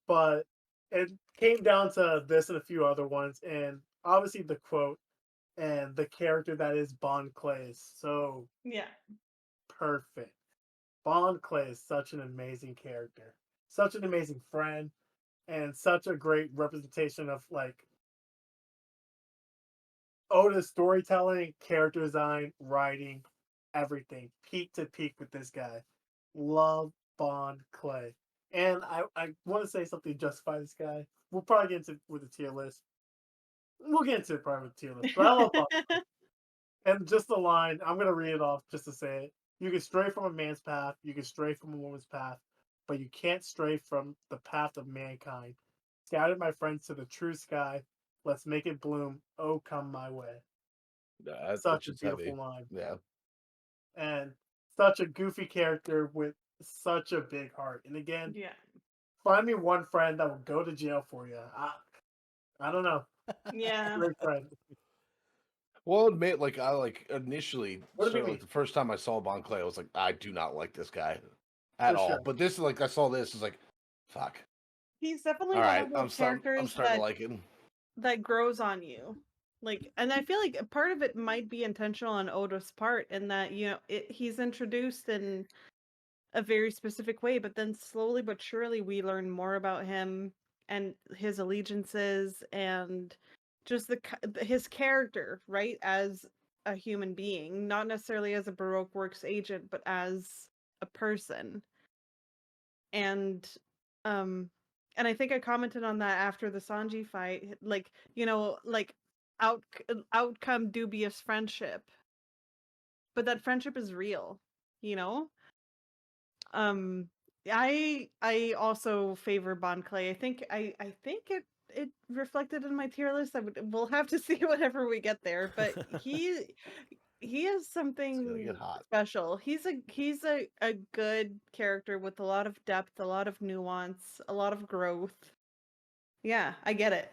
But it came down to this and a few other ones, and obviously the quote and the character that is Bon Clay is so perfect. Bon Clay is such an amazing character, such an amazing friend, and such a great representation of like Oda's storytelling, character design, writing, everything, peak to peak with this guy. Love Bon Clay. And I want to say something to justify this guy. We'll probably get into with the tier list. We'll get into it probably with the tier list. But I love Bon Clay. And just the line, I'm going to read it off just to say it. You can stray from a man's path, you can stray from a woman's path, but you can't stray from the path of mankind. Scattered my friends to the true sky. Let's make it bloom. Oh, come my way. Such a beautiful line. Yeah. And such a goofy character with such a big heart. And again, find me one friend that will go to jail for you. I don't know. Yeah. Great friend. Well, I'll admit, like I initially, the first time I saw Bon Clay, I was like, I do not like this guy at all. Sure. But this is like I saw this, is like, fuck. He's definitely all one right, of those characters I'm starting to like him. That grows on you. Like, and I feel like part of it might be intentional on Oda's part, in that he's introduced in a very specific way, but then slowly but surely we learn more about him and his allegiances and just his character, right, as a human being, not necessarily as a Baroque Works agent, but as a person. And I think I commented on that after the Sanji fight, like, outcome dubious friendship, but that friendship is real, I also favor Bon Clay. I think it reflected in my tier list. We'll have to see whenever we get there, but he is something special. He's a good character with a lot of depth, a lot of nuance, a lot of growth. Yeah, I get it.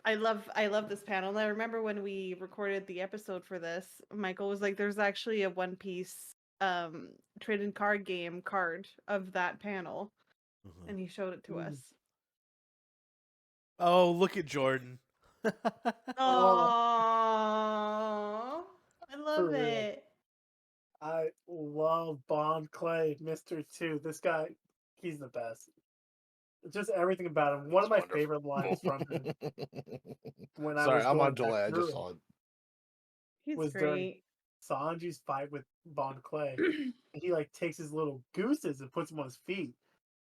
I love this panel. And I remember when we recorded the episode for this, Michael was like, "There's actually a One Piece trading card game card of that panel," and he showed it to us. Oh, look at Jordan. Oh, I love For real. it. I love Bond Clay, Mr. 2. This guy, he's the best. Just everything about him. One of my wonderful. favorite lines from him when I Sorry, was I'm going on back delay. I through just it saw it. He's was during great. Sanji's fight with Bond Clay. And he like takes his little gooses and puts them on his feet.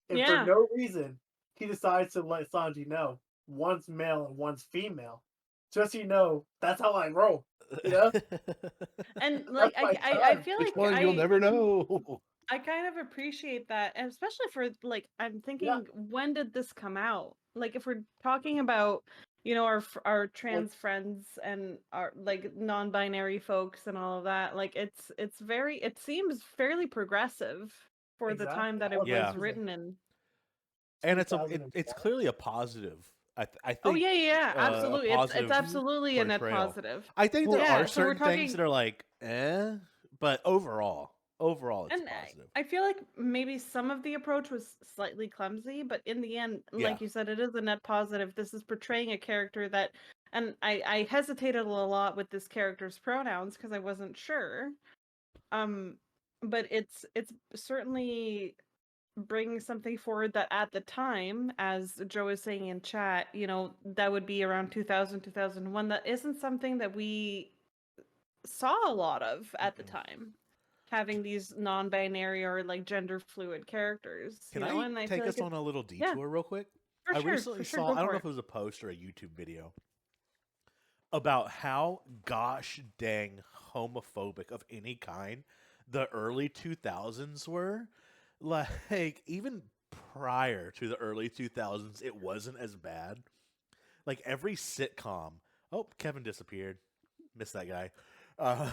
And for Yeah. no reason, he decides to let Sanji know one's male and one's female. Just so you know, that's how I roll. You know? And like That's my I time. feel Which like one? You'll never know. I kind of appreciate that, and especially for like I'm thinking, when did this come out? Like if we're talking about, you know, our trans friends and our like non-binary folks and all of that, like it seems fairly progressive for the time that it Exactly. was Yeah. written in. And it's 2004. clearly a positive. I think. Oh yeah, a absolutely. It's positive absolutely a net portrayal. positive. I think there Yeah, are so we're certain things talking- that are like, but overall, it's And positive. I feel like maybe some of the approach was slightly clumsy, but in the end, like Yeah. you said, it is a net positive. This is portraying a character that, and I hesitated a lot with this character's pronouns because I wasn't sure. But it's certainly bringing something forward that at the time, as Joe is saying in chat, you know, that would be around 2000, 2001. That isn't something that we saw a lot of at the time, having these non-binary or like gender fluid characters. Can You know, I and I take feel us like on a little detour real quick? for I sure, recently for sure, saw, go I don't for know it. if it was a post or a YouTube video, about how gosh dang homophobic of any kind the early 2000s were. Like, even prior to the early 2000s, it wasn't as bad. Like, every sitcom. Oh, Kevin disappeared. Missed that guy. I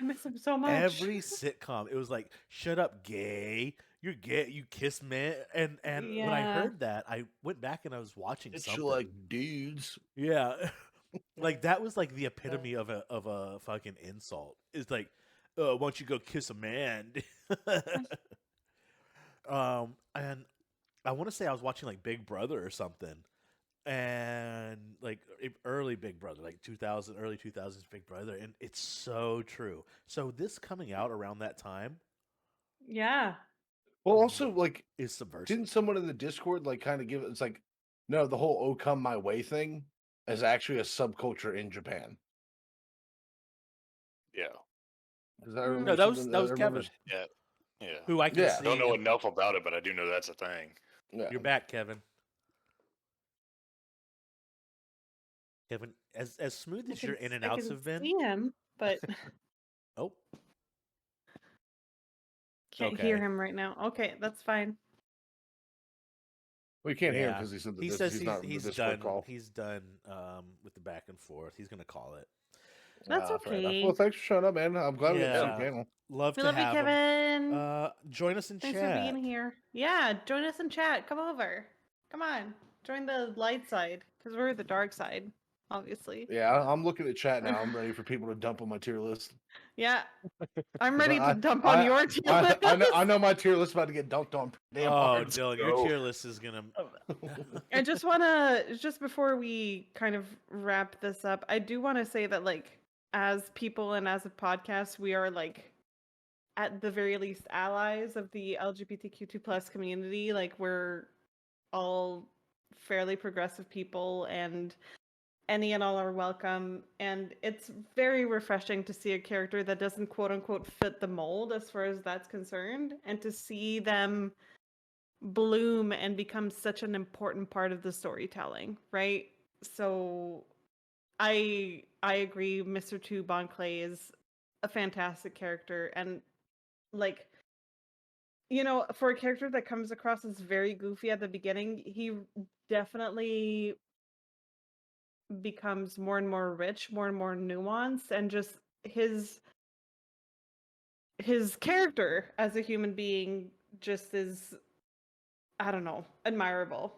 miss him so much. Every sitcom, it was like, "Shut up, gay! You're gay. You kiss men." And when I Yeah. heard that, I went back and I was watching It's something. like dudes. Yeah, like that was like the epitome of a fucking insult. It's like, why don't you go kiss a man? And I want to say I was watching like Big Brother or something, and like early Big Brother, like 2000, early 2000s Big Brother, and it's so true. So this coming out around that time Yeah. Well, also, like, is subversive. didn't someone in the Discord like kind of give it's like, no, the whole "oh come my way" thing is actually a subculture in Japan. Yeah. Because I Mm. remember No, that was something- that I was remember- Kevin, Yeah. Yeah. who I can Yeah. see. Don't know enough about it, but I do know that's a thing. Yeah. You're back, Kevin. Kevin, as smooth as your in and outs have been. See him, but Oh, can't hear Okay. him right now. Okay, that's fine. We can't hear him yeah. because he said that He this, says he's not in the he's Discord done. call. He's done with the back and forth. He's gonna call it. That's Fair enough. okay. Well, thanks for showing up, man. I'm glad we got to see Yeah. your panel. Love We to love you, have him. Kevin. Join us in Thanks chat. for being here. Yeah, join us in chat. Come over. Come on. Join the light side because we're the dark side, obviously. Yeah, I'm looking at chat now. I'm ready for people to dump on my tier list. Yeah. I'm 'Cause ready I- to dump on your tier list. I know my tier list is about to get dumped on. Damn Oh, hard. Dylan, your go. tier list is gonna. I just want to, just before we kind of wrap this up, I do want to say that, like, as people and as a podcast, we are, like, at the very least, allies of the LGBTQ2 plus community. Like, we're all fairly progressive people, and any and all are welcome. And it's very refreshing to see a character that doesn't quote unquote fit the mold as far as that's concerned, and to see them bloom and become such an important part of the storytelling, right? So I agree, Mr. Two Bon Clay is a fantastic character, and like, you know, for a character that comes across as very goofy at the beginning, he definitely becomes more and more rich, more and more nuanced, and just his character as a human being just is, I don't know, admirable.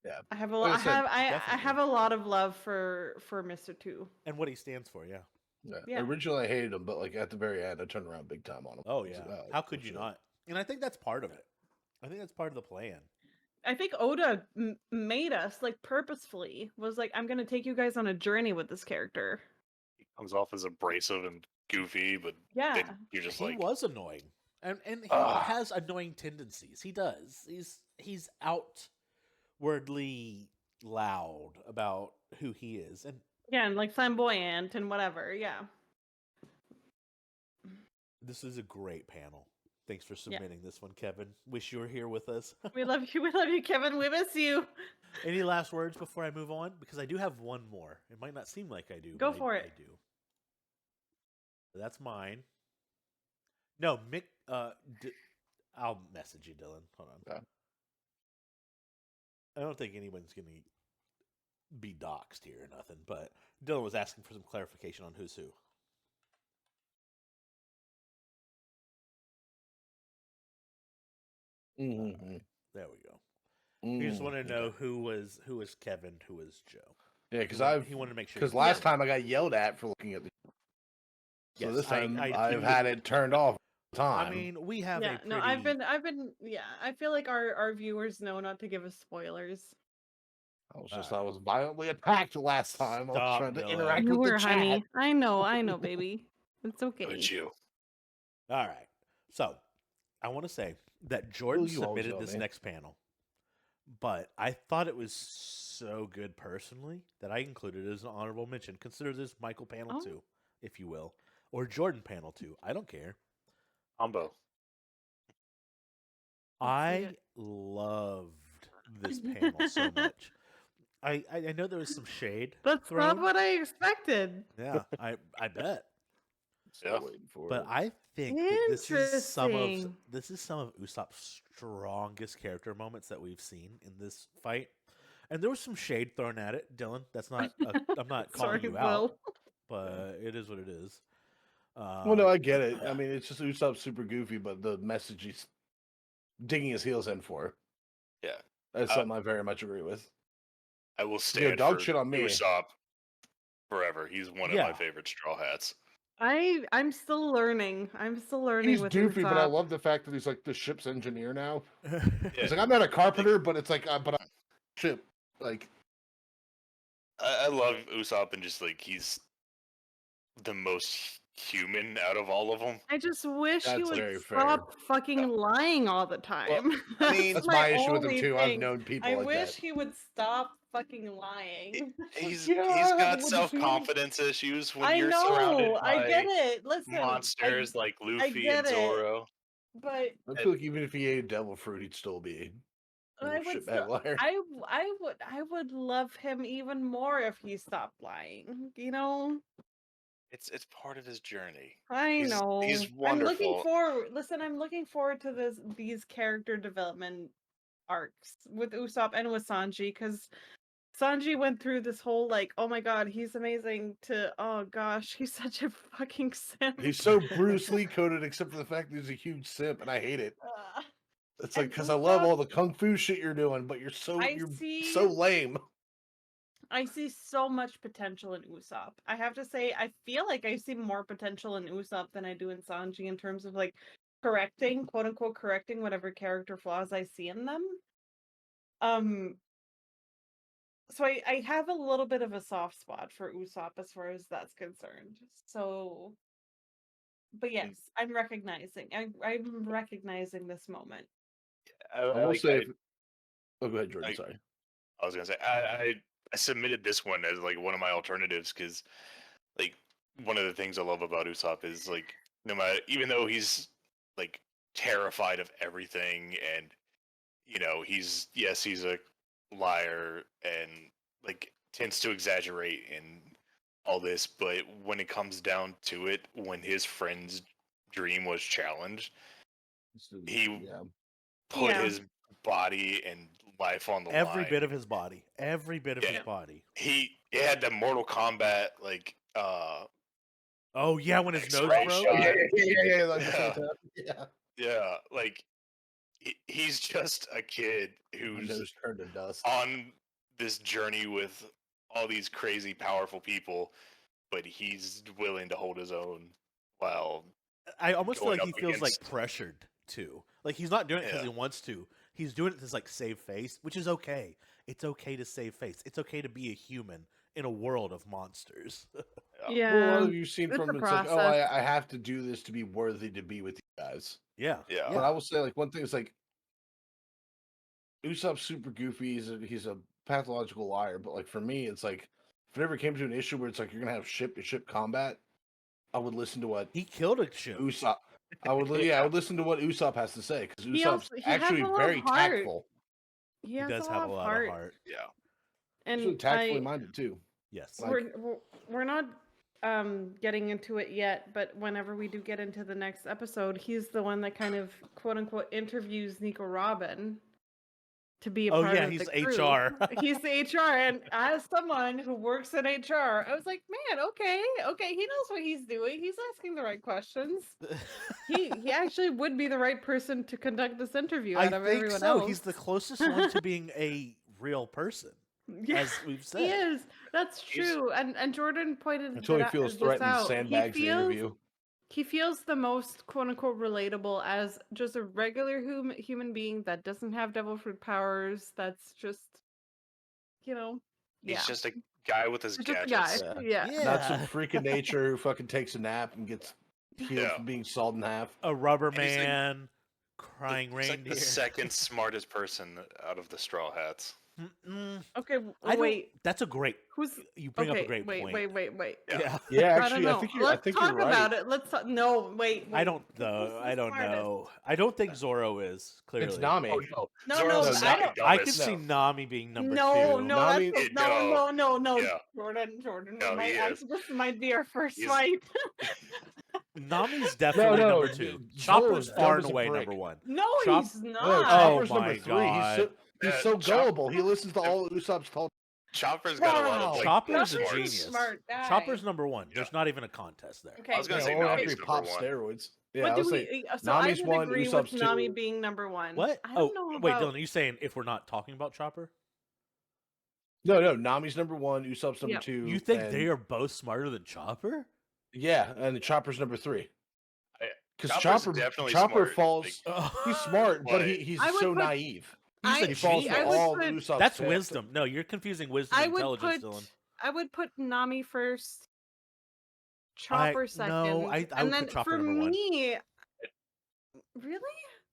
Yeah. I have a Like lot. I said, I definitely. have a lot of love for Mr. Two. And what he stands for, yeah. Yeah. Originally, I hated him, but like at the very end, I turned around big time on him. Oh I was yeah. like, How could you shit. not? And I think that's part of it. I think that's part of the plan. I think Oda made us like purposefully was like, I'm gonna take you guys on a journey with this character. He comes off as abrasive and goofy, but Yeah. then you're just He like, was annoying, and he has annoying tendencies. He does. He's outwardly loud about who he is, and Yeah, and like flamboyant and whatever. Yeah. this is a great panel. Thanks for submitting this one, Kevin. Wish you were here with us. We love you. We love you, Kevin. We miss you. Any last words before I move on? Because I do have one more. It might not seem like I do. Go but for it. I do. That's mine. No, Mick. I'll message you, Dylan. Hold on. Yeah. I don't think anyone's gonna be doxxed here or nothing, but Dylan was asking for some clarification on who's who. Mm-hmm. There we go. He just wanted to know who was Kevin, who was Joe. Yeah, because he wanted to make sure. Because last time I got yelled at for looking at the. So Yes, this time I I've had it turned off. Time. I mean, we have Yeah. a pretty... No, I've been. Yeah, I feel like our viewers know not to give us spoilers. I was violently attacked last time. I was trying to interact You with were, the chat. honey. I know, baby. It's okay. "Look at you." All right. So, I want to say that Jordan submitted this next panel, but I thought it was so good personally that I included it as an honorable mention. Consider this Michael panel 2, if you will, or Jordan panel 2. I don't care. Combo. I loved this panel so much. I know there was some shade. That's thrown. not what I expected. Yeah, I bet. Yeah. But I think that this is some of Usopp's strongest character moments that we've seen in this fight. And there was some shade thrown at it, Dylan. That's not I'm not calling you out, but it is what it is. Well, no, I get it. I mean, it's just Usopp's super goofy, but the message he's digging his heels in for. Yeah. That's something I very much agree with. I will stand dog for shit on me. Usopp forever. He's one of my favorite Straw Hats. I'm still learning. He's with goofy, Usopp. but I love the fact that he's like the ship's engineer now. He's like, I'm not a carpenter, but it's like, but I'm a ship. Like, I love Usopp, and just like he's the most human out of all of them. I just wish he That's would very stop fucking lying all the time. Well, I mean, that's my issue with him only too. I've thing. known people I like wish that. he would stop fucking lying. He's Yeah, got what self-confidence issues when I you're surrounded know. by I get it. Listen, monsters like Luffy and get it. Zoro. But I feel like even if he ate devil fruit, he'd still be a I would shitbag liar. I would love him even more if he stopped lying. You know? It's part of his journey. I know. He's wonderful. I'm looking forward to these character development arcs with Usopp and with Sanji, because Sanji went through this whole like, oh my god, he's amazing, to oh gosh, he's such a fucking simp. He's so Bruce Lee coded, except for the fact that he's a huge simp, and I hate it. It's like, because I love all the kung fu shit you're doing, but you're so lame. I see so much potential in Usopp. I have to say, I feel like I see more potential in Usopp than I do in Sanji in terms of like correcting, quote unquote, correcting whatever character flaws I see in them. So I have a little bit of a soft spot for Usopp as far as that's concerned. So, but yes, I'm recognizing this moment. I will say. Oh, go ahead, Jordan. Sorry. I was gonna say I submitted this one as like one of my alternatives because like one of the things I love about Usopp is like no matter, even though he's like terrified of everything, and you know he's a liar and like tends to exaggerate and all this, but when it comes down to it, when his friend's dream was challenged, he put his body and life on the line. Every bit of his body. His body. He had the Mortal Kombat like oh yeah, when his nose broke. Yeah, like he's just a kid who's Windows turned to dust. on this journey with all these crazy powerful people, but he's willing to hold his own while I almost feel going like he up feels like against- pressured too. Like he's not doing it because Yeah. he wants to. He's doing it to like save face, which is okay. It's okay to save face. It's okay to be a human in a world of monsters. Yeah. Well, what have you seen it's from a it's like, oh, process. I have to do this to be worthy to be with you guys. Yeah. Yeah. But I will say, like, one thing is like, Usopp's super goofy. He's a pathological liar. But like for me, it's like if it ever came to an issue where it's like you're gonna have ship to ship combat, I would listen to what He killed a ship. Usopp. I would I would listen to what Usopp has to say because He Usopp's also- he has actually a lot of very heart. tactful. He He has does a have lot a of lot heart. of heart. Yeah. He's And tactfully minded too. Yes. Like- we're not getting into it yet, but whenever we do get into the next episode, he's the one that kind of quote unquote interviews Nico Robin to be a Oh part yeah, of he's the crew. HR. He's the HR, and as someone who works in HR, I was like, man, okay, he knows what he's doing. He's asking the right questions. He actually would be the right person to conduct this interview I out of think everyone so. else. He's the closest one to being a real person, Yeah, as we've said. he is. That's He's- true. And Jordan pointed Until he that- feels this threatened, out. sandbags the interview. He feels the most quote unquote relatable as just a regular human being that doesn't have devil fruit powers. That's just, yeah. He's just a guy with his He's just a gadgets. guy. Yeah. Yeah. Not some freak of nature who fucking takes a nap and gets healed Yeah. from being sawed in half. A rubber And he's like- man, crying He's like reindeer. the second smartest person out of the Straw Hats. Mm-mm. Okay, I don't- wait. That's a great. Who's You bring okay? up a great wait, point. wait. Yeah. Yeah, I don't actually, know. I think Let's you're talk right. about it. Let's talk. No, wait. I don't Who's though. the I don't smartest? know. I don't think Zoro is clearly. It's Nami. No, Zoro's no, the I don't. second I could dumbest. see Nami being number No, two. no, Nami- that's No. no. Yeah. Jordan. No, we might he is. actually, this might be our first He's- fight. Nami's definitely no, number two. Zoro's Chopper's dumb far as and a away brick. number one. No, Chop- he's No, not. Chopper's Oh number my 3. God. He's Yeah, so Chop- gullible. He listens to all Usopp's talk. Chopper's got a lot Wow. of like, Chopper's a smarts. genius. Smart guy. Chopper's number one. Yeah. There's not even a contest there. Okay. I was gonna say or Nami's after he number pops one. steroids. Yeah, What I do was like, we? So Nami's I would one, agree Usopp's with Nami 2. being number one. What? I Oh, don't know wait, about... Dylan, are you saying if we're not talking about Chopper? no, Nami's number 1, Usopp's number Yep. 2. You think and- they are both smarter than Chopper? Yeah, and the Chopper's number 3. Because Chopper's Chopper definitely Chopper smart. falls. He's smart, but But- he's I would so put- naive. I- He falls genius. for I would all put- Usopp's That's traps. wisdom. No, you're confusing wisdom I and would intelligence, put. Dylan. I would put Nami first. Chopper second. no, I and would then put Chopper for number one. me, really?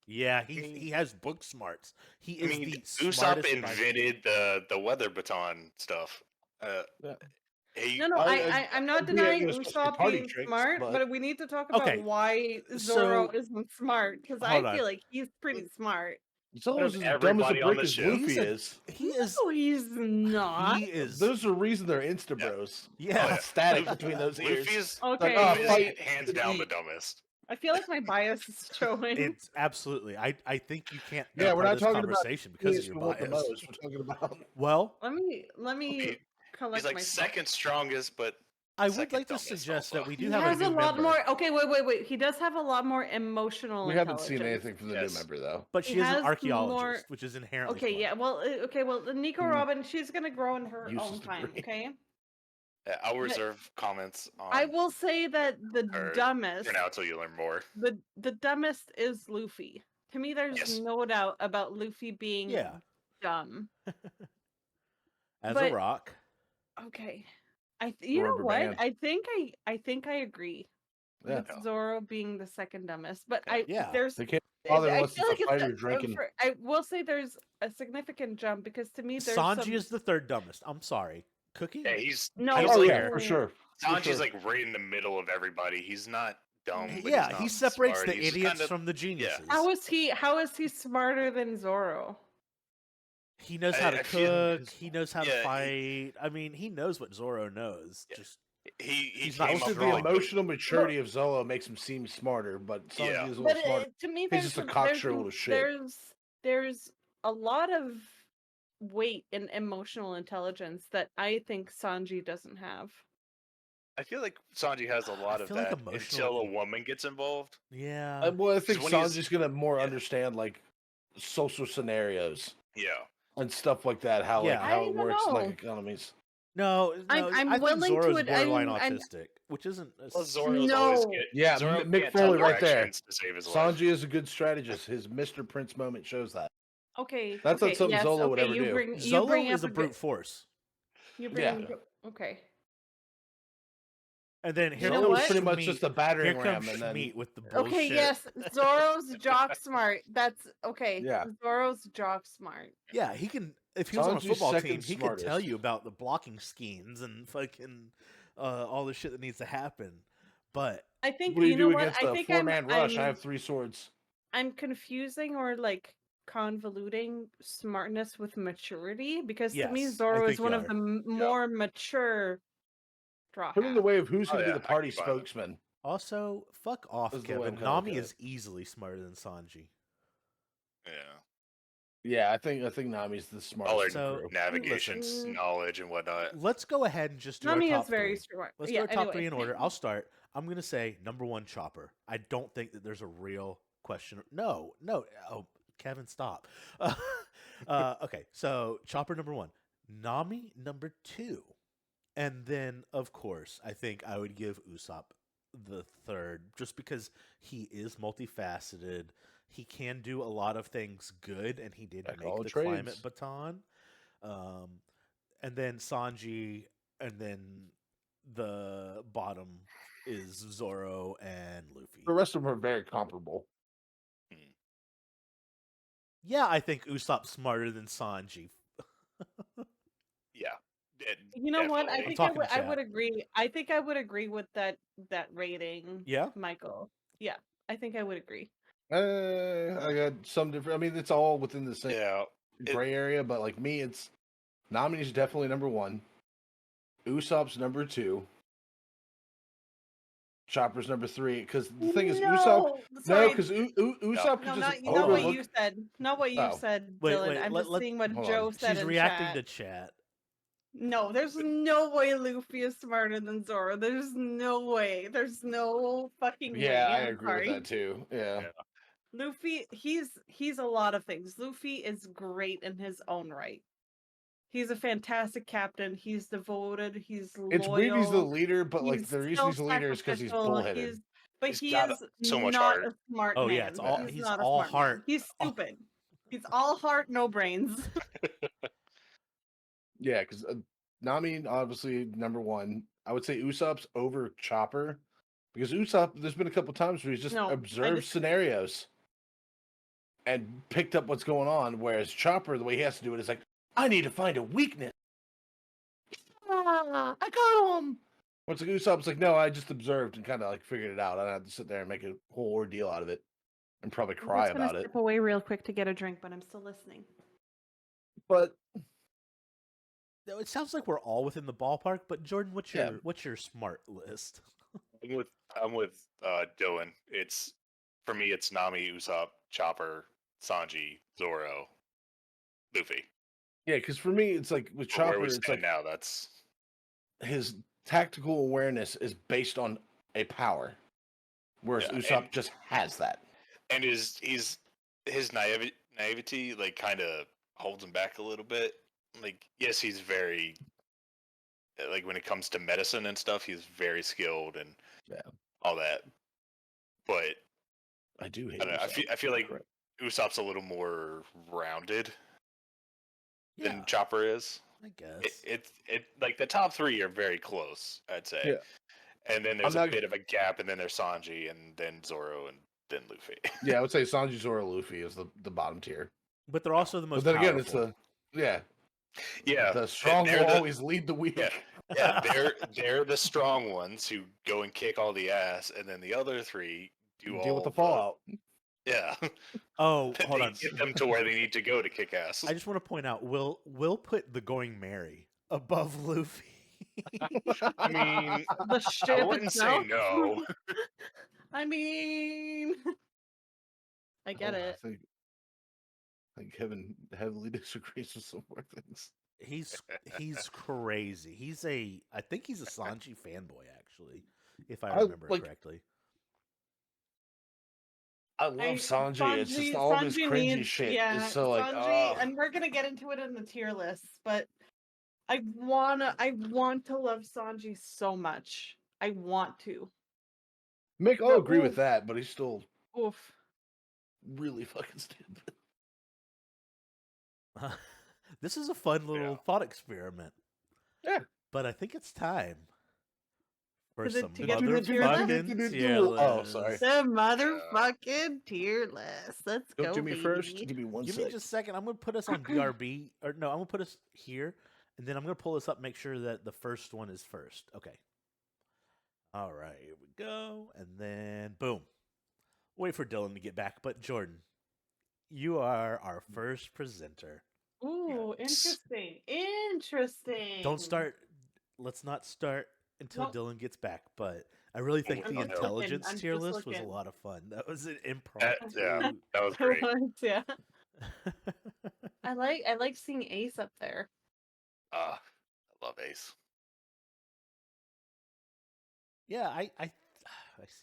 Yeah, he has book smarts. He I is mean, the Usopp smartest. invented the weather baton stuff. Yeah. He, No, I'm not agree, denying especially Usopp party being tricks, smart, but- but we need to talk about Okay, why Zoro so- isn't smart because I hold on. feel like he's pretty smart. Zoro's Out as of dumb as a everybody on brick the as ship. Luffy He's a- is. He is. No, he's not. He is. There's a reason they're Insta bros. Yeah. Static between those ears. Luffy's Okay, oh, Luffy's fight. hands down the dumbest. I feel like my bias is showing. It's absolutely. I think you can't. Yeah, be we're part not of this talking about conversation because He's of the your one the bias. most. We're talking about. Well, Let me Okay, collect He's like myself. second strongest, but I would second like to dumbest suggest also. that we do He have has a a new lot member, more. Okay, wait. He does have a lot more emotional. We haven't seen intelligence. anything from the Yes. new member though. but He she is has an archaeologist, more- which is inherently. Okay, smart. yeah. Well, Nico Hmm. Robin, she's gonna grow in her Useless own time. degree. Okay. I'll reserve comments on I will say that the or dumbest, for now until you learn more. the dumbest is Luffy. To me, there's Yes. no doubt about Luffy being Yeah. dumb. As but- a rock. Okay. You know Rubber what? band. I think I agree Yeah. with Zoro being the second dumbest. But Yeah. there's They can't bother I unless feel it's like a fighter it's drinking. I will say there's a significant jump because to me there's Sanji some... is the third dumbest. I'm sorry. Cookie. Yeah, he's No, he's Oh like, yeah, for sure. For Sanji's sure. like right in the middle of everybody. He's not dumb. But yeah, he's he not separates smart. the He's idiots kinda- from the geniuses. How is he smarter than Zoro? He knows how to I feel- cook. He knows how Yeah, to fight. I mean, he knows what Zoro knows. Yeah. Just He He's not came Most up of the with, like, emotional maturity of Zolo makes him seem smarter, but Sanji Yeah. is a But little smarter. to me, He's there's just a some- cocksure little shit. There's a lot of weight in emotional intelligence that I think Sanji doesn't have. I feel like Sanji has a lot I of feel like that emotional- until a woman gets involved. yeah. Well, I think when he's- Sanji's gonna more yeah. understand like social scenarios. Yeah. And stuff like that. How Yeah. how I it don't works in like know. economies. No, I'm I think willing to Zoro's ad- borderline I'm autistic, which isn't. Well, Zoro's always No. get. Yeah, Zoro Mick can't tell Foley right there. directions to save his life. Sanji is a good strategist. His Mr. Prince moment shows that. Okay. That's okay, not something yes, Zolo would okay, ever you do. bring you Zolo bring is up a good- brute force. You bring Yeah. okay. And then here You know comes what? pretty much Schmeat- just a battering Here ram, comes and then Schmeat with the bullshit. Okay, yes, Zoro's jock smart. That's okay. Yeah. Zoro's jock smart. Yeah, he can. If he was on a Sanji's football second team, he could tell smartest. you about the blocking schemes and fucking all the shit that needs to happen. But I think what do you know do what? against I a think four-man rush? I I'm have 3 swords. I'm confusing or like convoluting smartness with maturity because to me Yes, I Zoro is think one you of are. the more mature straw Put in the hats. way of who's going to Oh, be yeah, the I party can buy that. spokesman. also, fuck off, That's the way I'm Kevin. kinda looking Nami at is easily smarter than Sanji. Yeah. Yeah, I think Nami's the All smartest. their of the So, crew. navigation listen. knowledge and whatnot. Let's go ahead and just do Nami our is top very three. smart. Let's Yeah, do our top anyway. three in order. I'll start. I'm gonna say number one, Chopper. I don't think that there's a real question. No. Oh, Kevin, stop. Okay, so Chopper number one, Nami number two, and then of course I think I would give Usopp the third, just because he is multifaceted. He can do a lot of things good, and he did Jack of make all the trades. climate baton. And then Sanji, and then the bottom is Zoro and Luffy. The rest of them are very comparable. Yeah, I think Usopp's smarter than Sanji. Yeah. You know what? I Definitely. think talking to I would chat. agree. I think I would agree with that rating. Yeah? Michael. Yeah, I think I would agree. I got some different. I mean, it's all within the same Yeah. gray area, but like me, it's Nami's definitely number one. Usopp's number two. Chopper's number three. Because the thing is, Usopp. Sorry. No, because Usopp can No, just not overlook. what you said. Not what you Oh. said, Wait, Dylan. wait, I'm let- just let- seeing what hold Joe on. said She's in reacting chat. to chat. No, there's no way Luffy is smarter than Zoro. There's no way. There's no fucking way. Yeah, I I'm agree sorry. with that too. Yeah. Luffy, he's a lot of things. Luffy is great in his own right. He's a fantastic captain. He's devoted. He's loyal. It's weird he's the leader, but like he's the reason he's the leader is because he's self-sacrificial, bullheaded. But He's he got is so much not heart. a smart Oh, man. yeah, it's all- he's he's not a all smart man. heart. He's stupid. He's all heart, no brains. Yeah, because Nami obviously number one. I would say Usopp's over Chopper because Usopp. There's been a couple times where he's just No, I observed disagree. scenarios and picked up what's going on. Whereas Chopper, the way he has to do it is like, I need to find a weakness. I got him. What's like Usopp's like, no, I just observed and kind of like figured it out. I don't have to sit there and make a whole ordeal out of it and probably cry I'm just about gonna it. step away real quick to get a drink, but I'm still listening. But No, it sounds like we're all within the ballpark. But Jordan, what's your Yeah. what's your smart list? I'm with Dylan. It's for me. It's Nami, Usopp, Chopper, Sanji, Zoro, Luffy. yeah, because for me, it's like with But where Chopper, we it's stand like now, that's his tactical awareness is based on a power, whereas Yeah, Usopp and- just has that. and his naivety like kind of holds him back a little bit. Like, yes, he's very like when it comes to medicine and stuff, he's very skilled and Yeah. all that. But I do hate. I don't know. Usopp. I feel like Correct. Usopp's a little more rounded Yeah, than Chopper is. I guess. It like the top three are very close, I'd say. Yeah. And then there's I'm a not- bit of a gap, and then there's Sanji, and then Zoro, and then Luffy. Yeah, I would say Sanji, Zoro, Luffy is the bottom tier. But they're also the most. But then again, it's powerful. Yeah, the strong they're will the- always lead the weak. Yeah, they're the strong ones who go and kick all the ass, and then the other three do Deal all with the fallout. Yeah, Oh, hold they on. get them to where they need to go to kick ass. I just want to point out, Will put the Going Merry above Luffy. I mean, The I ship wouldn't say itself. no. I mean, I get Oh, it. I think Kevin heavily disagrees with some more things. He's crazy. I think he's a Sanji fanboy, actually, if I I remember like- correctly. I love Sanji. It's just all this Sanji cringy needs, shit. yeah, It's so like, Sanji, and we're gonna get into it in the tier lists, but I want to love Sanji so much. I want to. Mick, I'll But agree with oof, that, but he's still oof. really fucking stupid. This is a fun little thought experiment. Yeah. But I think it's time for Is it some to get to the tier list? motherfucking tier list. Oh, sorry. The motherfucking tier list. Let's Don't go, do me baby. first. Give me one Give sec. me just a second. I'm going to put us on BRB. Or no, I'm going to put us here. And then I'm going to pull this up, make sure that the first one is first. Okay. All right. Here we go. And then, boom. Wait for Dylan to get back. But Jordan, you are our first presenter. Ooh, interesting. Interesting. Don't start. Let's not start until Nope. Dylan gets back. But I really think I'm the just intelligence looking. I'm tier just list was a looking. lot of fun. That was an impromptu. Yeah, that was great. Yeah. I like seeing Ace up there. I love Ace. Yeah, I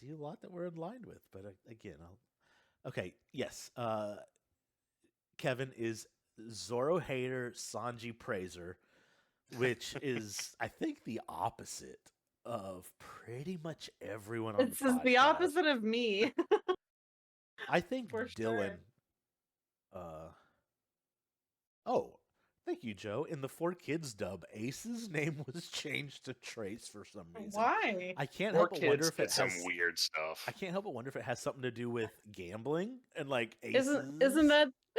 see a lot that we're in line with, but again, okay. Yes, Kevin is Zoro hater, Sanji praiser, which is I think the opposite of pretty much everyone on This the is podcast. the opposite of me. I think For Dylan. sure. Oh, thank you, Joe. In the 4Kids dub, Ace's name was changed to Trace for some reason. Why? I can't More help but wonder kids if it did some has weird stuff. I can't help but wonder if it has something to do with gambling and like Aces.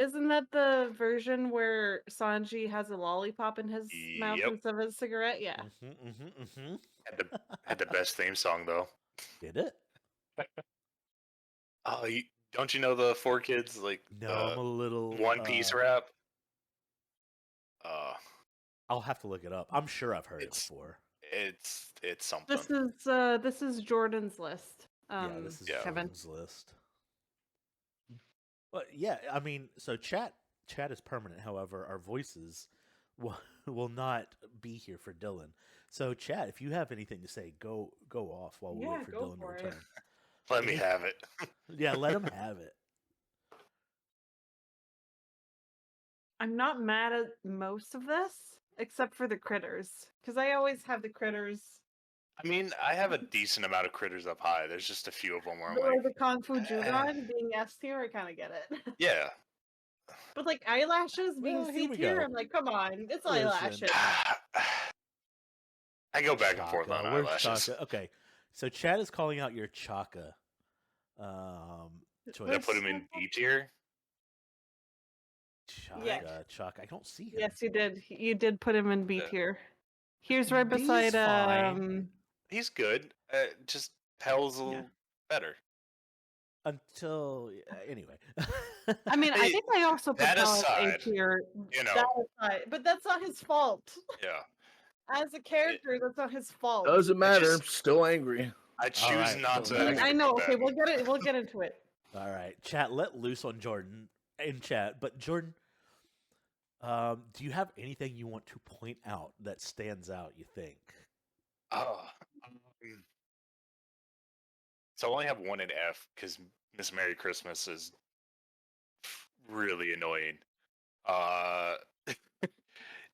Isn't that the version where Sanji has a lollipop in his mouth Yep. instead of a cigarette? Yeah. Had the best theme song though. Did it? Oh, don't you know the 4Kids like No, I'm a little One Piece rap? I'll have to look it up. I'm sure I've heard it before. It's something. This is Jordan's list. Yeah, this is Kevin. Jordan's list. But yeah, I mean, so chat is permanent. However, our voices will not be here for Dylan. So chat, if you have anything to say, go off while we wait for Dylan to return. Let me have it. Yeah, let him have it. I'm not mad at most of this, except for the critters, because I always have the critters. I mean, I have a decent amount of critters up high. There's just a few of them where I'm Or like, the Kung Fu Jugon being S tier, I kind of get it. yeah. But like eyelashes being Well, here C we tier, go. I'm like, come on, it's Listen. eyelashes. I go back and forth on Where's eyelashes. Chaka? Okay, so chat is calling out your Chaka choice. Did I put him in B tier? Chaka. I don't see him. Yes, you did. You did put him in B Yeah. tier. Here's right B is beside fine. He's good. Just Hell's a little better. Until anyway. I mean, I think I also put that Hell as A aside, tier. you know. That aside, but that's not his fault. Yeah. As a character, that's not his fault. Doesn't matter. I'm still angry. I choose not to. I know. Okay, we'll get into it. All right, chat. Let loose on Jordan in chat. But Jordan, do you have anything you want to point out that stands out? You think? So I only have one in F because Miss Merry Christmas is really annoying.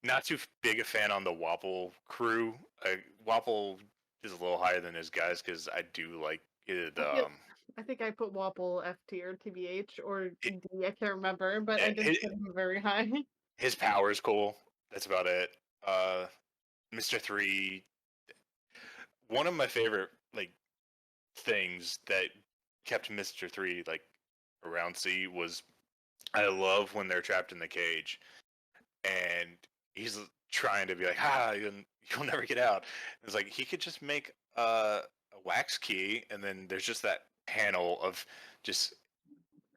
Not too big a fan on the Wapple crew. Wapple is a little higher than his guys because I do like it. I think I put Wapple F tier, TBH, or D. I can't remember, but I did put him very high. His power is cool. That's about it. Mr. 3. One of my favorite things that kept Mr. 3 around C was I love when they're trapped in the cage and he's trying to be like, you'll never get out. And it's like he could just make a wax key, and then there's just that panel of just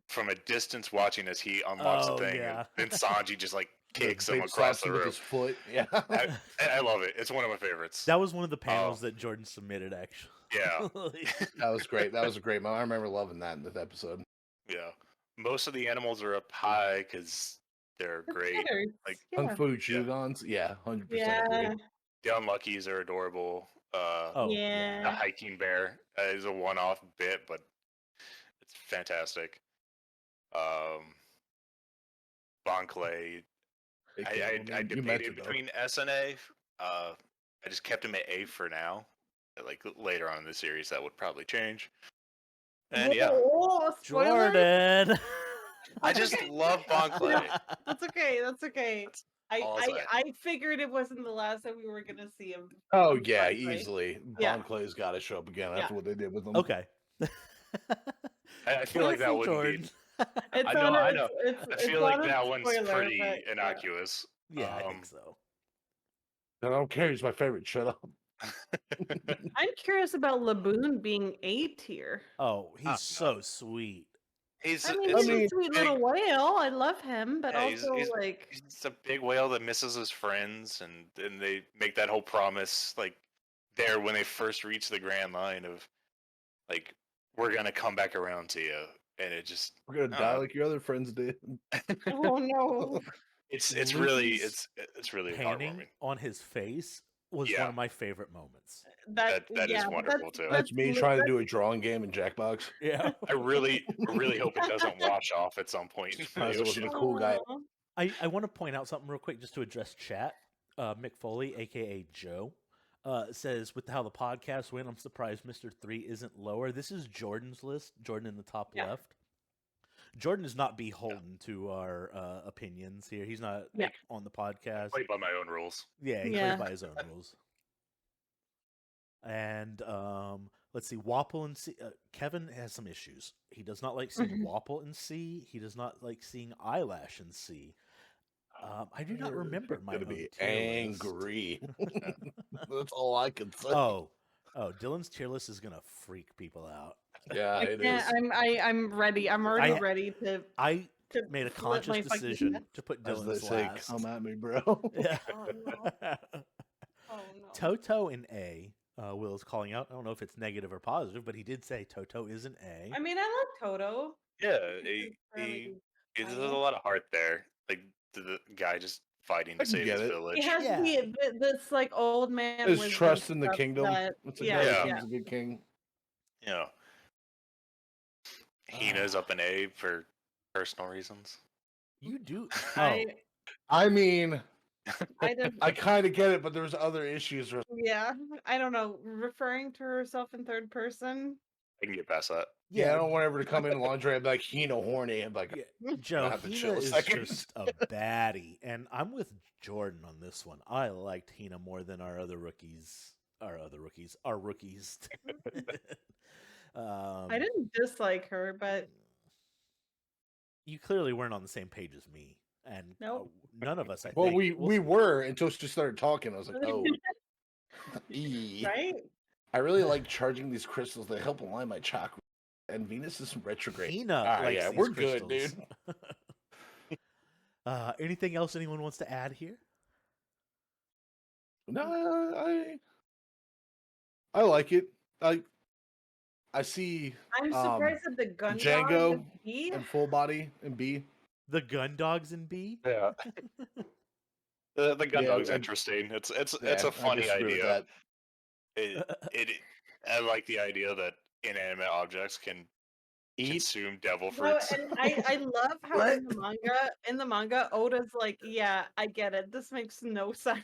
from a distance watching as he unlocks the thing, and then Sanji just kicks him across the room. With his foot. Yeah, I love it. It's one of my favorites. That was one of the panels that Jordan submitted, actually. Yeah, that was great. That was a great moment. I remember loving that in this episode. Yeah, most of the animals are up high because they're great. Kung Fu Jugons, 100%. Yeah. The Unluckies are adorable. The hiking bear is a one-off bit, but It's fantastic. Bon Clay. I You debated mentioned though. between S and A. I just kept him at A for now. Like later on in the series, that would probably change. And yeah, Oh, spoiler. Jordan. I just love Bon Clay. That's okay. That's okay. That's all I figured it wasn't the last time we were gonna see him. Oh Bon yeah, Clay. easily. Yeah. Bon Clay's got to show up again Yeah. after what they did with him. Okay. I feel like that wouldn't Jordan. be. It's I not know. a- I know. It's, I it's feel like not a that one's spoiler, pretty but, yeah. innocuous. Yeah, I think so. I don't care. He's my favorite. Shut up. I'm curious about Laboon being A tier. Oh, he's no. so sweet. He's I mean, it's he's a a sweet big, little whale. I love him, but Yeah, also he's- like he's a big whale that misses his friends, and they make that whole promise like there when they first reach the Grand Line of like we're gonna come back around to you, and it just We're gonna die like your other friends did. oh no. it's really Luffy's it's really Painting heartwarming. on his face was Yeah. one of my favorite moments. That is yeah, wonderful, too. That's me trying to do a drawing game in Jackbox. Yeah. I really hope it doesn't wash off at some point. In Surprised the it wasn't ocean. a cool guy. Aw. I want to point out something real quick just to address chat. Mick Foley, aka Joe, says, with how the podcast went, I'm surprised Mr. 3 isn't lower. This is Jordan's list. Jordan in the top Yeah. left. Jordan is not beholden to our opinions here. He's not Yeah. on the podcast. Play by my own rules. Yeah, he Yeah. plays by his own rules. And let's see, Wapple and C. Kevin has some issues. He does not like seeing Wapple in C. He does not like seeing Eyelash in C. I do not remember my Gonna own be tier list. angry. That's all I can say. Oh, Dylan's tier list is gonna freak people out. Yeah, it is. I'm ready. I'm already I- ready to I to made a flip my conscious fucking decision head. to put As they Dylan's say, last. come at me, bro. Yeah. Oh no. Oh no. Toto in A. Will is calling out. I don't know if it's negative or positive, but he did say Toto is an A. I mean, I love Toto. Yeah, He's fairly there's a funny. lot of heart there. Like the guy just fighting I to can save get his it. village. He has Yeah. this like old man. There's wisdom trust in the stuff kingdom. that- It's a yeah, guy yeah. who's a good king. You know, Hina's up in A for personal reasons. You do. I I mean, I don't. I kind of get it, but there's other issues. Yeah, I don't know. Referring to herself in third person. I can get past that. Yeah, I don't want ever to come in the laundry and be like, Hino horny. And be like, Yeah, Joe, have to Hina chill a is second. just a baddie, and I'm with Jordan on this one. I liked Hina more than our rookies. I didn't dislike her, but You clearly weren't on the same page as me, and Nope. none of us. I well, think. we We'll see. were until she started talking. I was like, oh. right? I really like charging these crystals. They help align my chakra. And Venus is retrograde. Hina Ah, likes yeah, these we're good, crystals. dude. Anything else anyone wants to add here? No, I like it. I see I'm surprised that the gun Django dog is B. in full body and B. The gun dogs in B. Yeah. The gun Yeah, dog's and- interesting. It's Yeah, a I funny disagree with idea. that. I like the idea that inanimate objects can Eat. consume devil No, fruits. and I love how in the manga Oda's like, yeah, I get it. This makes no sense.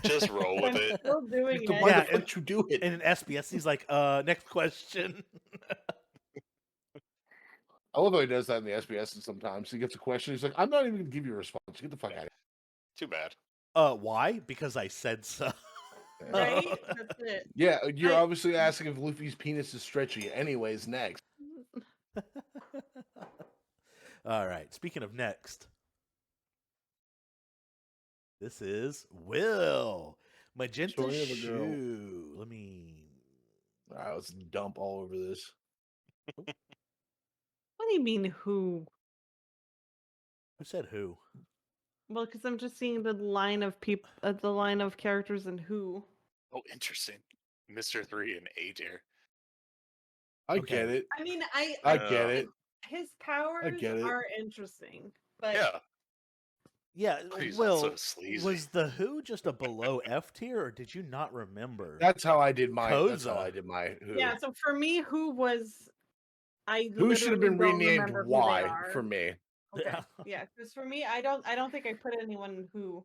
Just roll with I'm it. still doing So it. why Yeah, the fuck you do it? And in SBS, he's like, next question. I love how he does that in the SBS and sometimes. He gets a question. He's like, I'm not even going to give you a response. Get the fuck out of Too bad. Why? Because I said so. here. Right? That's it. Yeah, you're I- obviously asking if Luffy's penis is stretchy. Anyways, next. All right. Speaking of next, this is Will. Magenta Story of a girl. shoe. Let me. All right, let's dump all over this. What do you mean who? Who said who? Well, because I'm just seeing the line of people, the line of characters and who. Oh, interesting. Mr. 3 and A tier. I Okay. get it. I mean, I get it. his powers get it. are interesting, but Yeah. Yeah, He's not Will. so sleazy. Was the who just a below F tier, or did you not remember? That's how I did my. That's how Koza. I did my. Who. yeah. So for me, who was, I Who should have literally been don't renamed remember who they Y are. for me? Okay, yeah, because for me, I don't think I put anyone who.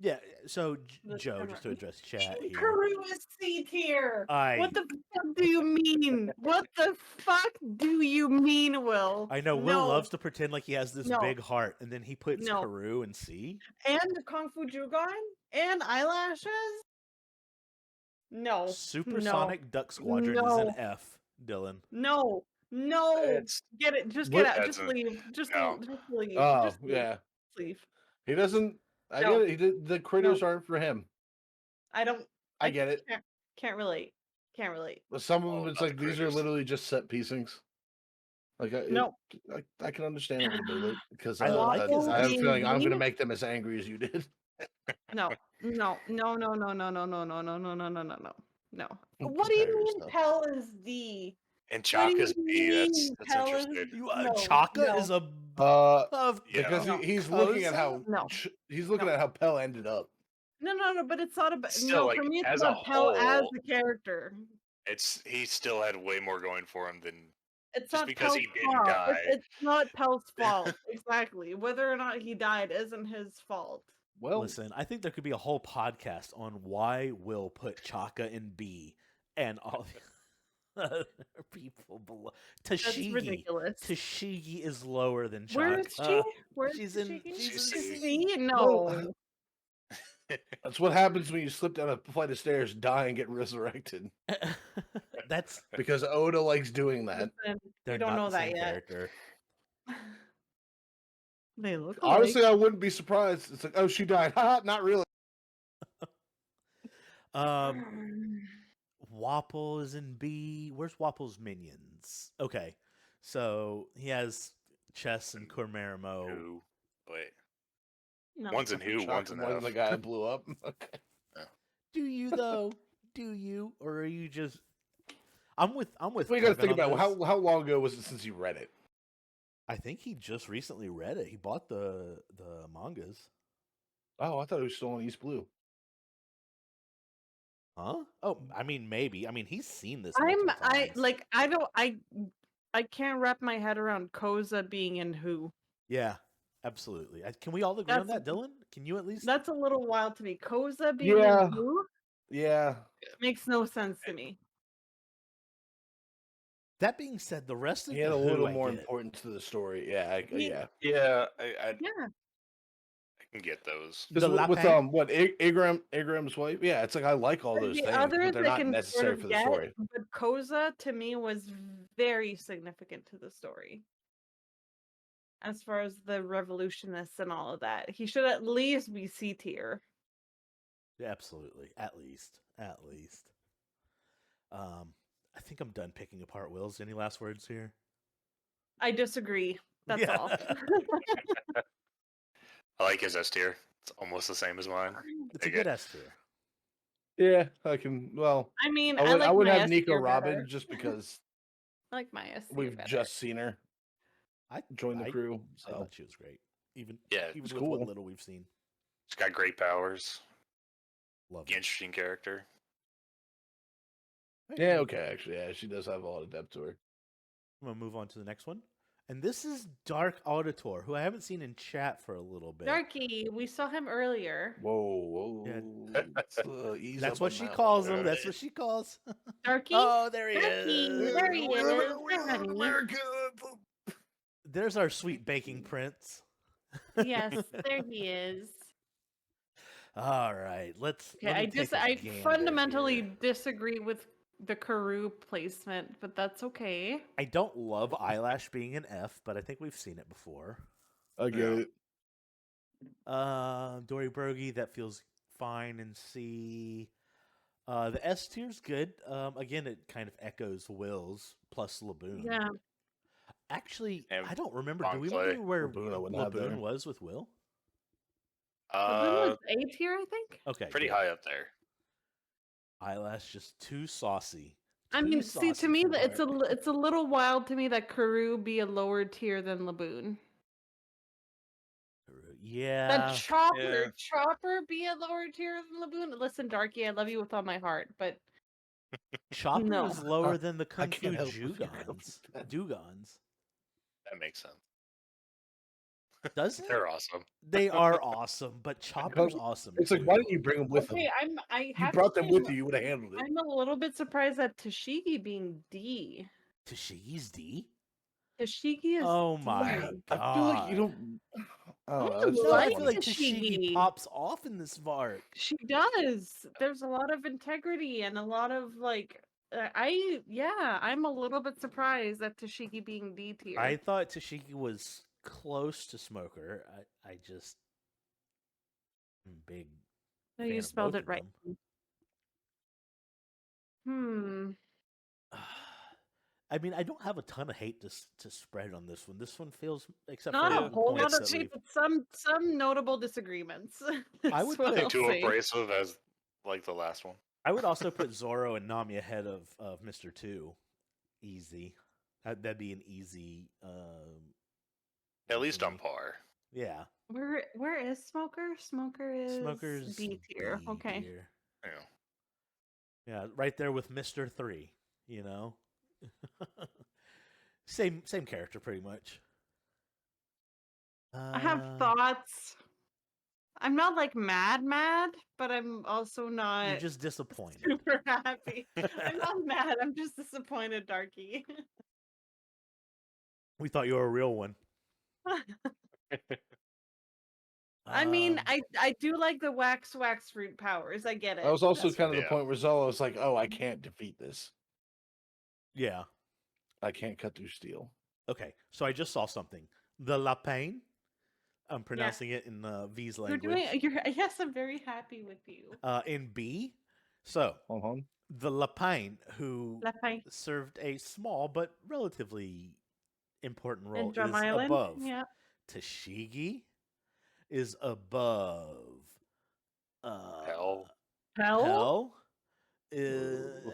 Yeah, so this Joe, time just to around. address chat here. Karu is C tier. I What the fuck do you mean? What the fuck do you mean, Will? I know Will loves to pretend like he has this No. big heart, and then he puts No. Karu in C. And Kung Fu Jugon and eyelashes. No. Supersonic Duck Squadron is an F, Dylan. No. Get it. Just get out. Just leave. Just leave. Oh, Just leave. yeah. Leave. He doesn't. I No. get it. The critters aren't for him. I don't. I get it. Can't relate. Can't relate. But some of them, it's like these are literally just set piecings. Like I can understand a little bit of it because I like his I have a feeling I'm being gonna make them as angry as you did. No. What Compare do you mean yourself. Pell is D? And What do Chaka's you B. That's mean Pell is- interesting. Chaka is above because No. he's looking at how No. he's looking at how Pell ended up. No, but it's not about Still, like, for me it's as a about Pell as whole, a character. He still had way more going for him than It's just not because Pell's he didn't fault. die. It's not Pell's fault. Exactly. Whether or not he died isn't his fault. Well, listen, I think there could be a whole podcast on why Will put Chaka in B and all the other people below. That's Tashigi. ridiculous. Tashigi is lower than Chaka. Where is she? Where is she's she? in She's C? No. that's what happens when you slip down a flight of stairs, die, and get resurrected. That's because Oda likes doing that. Listen, they're you don't not know the that same yet. character. They look Honestly, alike. I wouldn't be surprised. It's like, oh, she died. Haha, not really. Wapple is in B. Where's Wapple's minions? Okay, so he has Chess and Cormerimo. Who? Wait. No. One's in who? One's in One F. the guy that blew up. Okay. Do you though? Do you, or are you just? I'm with. We got to Kevin think on about this. how long ago was it since you read it? I think he just recently read it. He bought the mangas. Oh, I thought it was still on East Blue. Huh? Oh, I mean, maybe. I mean, he's seen this. I multiple times. I can't wrap my head around Koza being in who. Yeah, absolutely. Can we all agree on that, Dylan? Can you at least? That's a little wild to me. Koza being Yeah. in who Yeah. makes no sense to me. That being said, the rest of He had the a Who little I more get. importance to the story. Yeah. Yeah. Yeah, I Yeah. can get those. The With Lapin? what Igram's wife? Yeah, it's like I like all those The things, others but they're I not can necessary sort of for the get, story. but Koza to me was very significant to the story. As far as the revolutionists and all of that, he should at least be C tier. Yeah, absolutely. At least. I think I'm done picking apart Wills. Any last words here? I disagree. That's all. I like his S tier. It's almost the same as mine. It's a good S tier. Yeah, I can. Well, I mean, I would my have S Nico tier Robin better. just because I like my S tier we've better. just seen her join the crew. I So thought she was great. Even it's with cool. what little we've seen. She's got great powers. Love it. Interesting character. Yeah, okay, actually, yeah, she does have a lot of depth to her. I'm gonna move on to the next one. And this is Dark Auditor, who I haven't seen in chat for a little bit. Darky, we saw him earlier. Whoa. Yeah. That's what she calls him. That's what she calls. Darky? Oh, there he Darky, is. there he is. Hi, honey. America. There's our sweet baking prince. Yes, there he is. All right, let's. Okay, I fundamentally disagree with the Karu placement, but that's okay. I don't love Eyelash being an F, but I think we've seen it before. I get it. Dory Brogy, that feels fine in C. The S tier's good. Again, it kind of echoes Will's plus Laboon. Yeah. Actually, And I don't remember. Do we Bonkley. remember where Laboon I wouldn't have there. Laboon was with Will? Was A tier, I think. Okay, pretty good. high up there. Eyelash just too saucy. I mean, see, to me, it's a little wild to me that Karu be a lower tier than Laboon. Yeah. That Chopper be a lower tier than Laboon. Listen, Darky, I love you with all my heart, but Chopper No. is lower than the Kung Fu can't help but feel comfortable Dugons. with that. Dugons. That makes sense. Does it? They're awesome. They are awesome, but Chopper's awesome It's like, too. why didn't you bring them with Okay, them? I You have brought to them say, with you. You would have handled it. I'm a little bit surprised at Tashigi being D. Tashigi's D? Tashigi is Oh D. my I feel like you god. don't. I don't know. I It's No, tough I like feel one. like Tashigi Tashigi. pops off in this VARC. She does. There's a lot of integrity and a lot of like. I'm a little bit surprised at Tashigi being D tier. I thought Tashigi was close to Smoker. I just am a big No, fan you of spelled both it of right. them. I mean, I don't have a ton of hate to spread on this one. This one feels, except Not for a the whole lot points of that hate, we've. but some notable disagreements. I would That's what put I'll Too say. abrasive as like the last one. I would also put Zoro and Nami ahead of Mr. Two. Easy. That'd be an easy. At one least for on me. par. Yeah. Where is Smoker? Smoker is Smoker's B tier. B Okay. tier. Yeah. Yeah, right there with Mr. Three. You know. same character, pretty much. I have thoughts. I'm not like mad, but I'm also You're not just disappointed. super happy. I'm not mad. I'm just disappointed, Darky. We thought you were a real one. I mean, I do like the wax fruit powers. I get it. That was also That's kind of Yeah. the point where Zella was like, "Oh, I can't defeat this. Yeah. I can't cut through steel." Okay, so I just saw something. The lapin. I'm pronouncing it in V's You're language. yes, I'm very happy with you. In B. So Uh-huh. the lapin, who Lapin. served a small but relatively important role, In Drum is Island. above. Yeah. Tashigi is above. Hell. Hell. The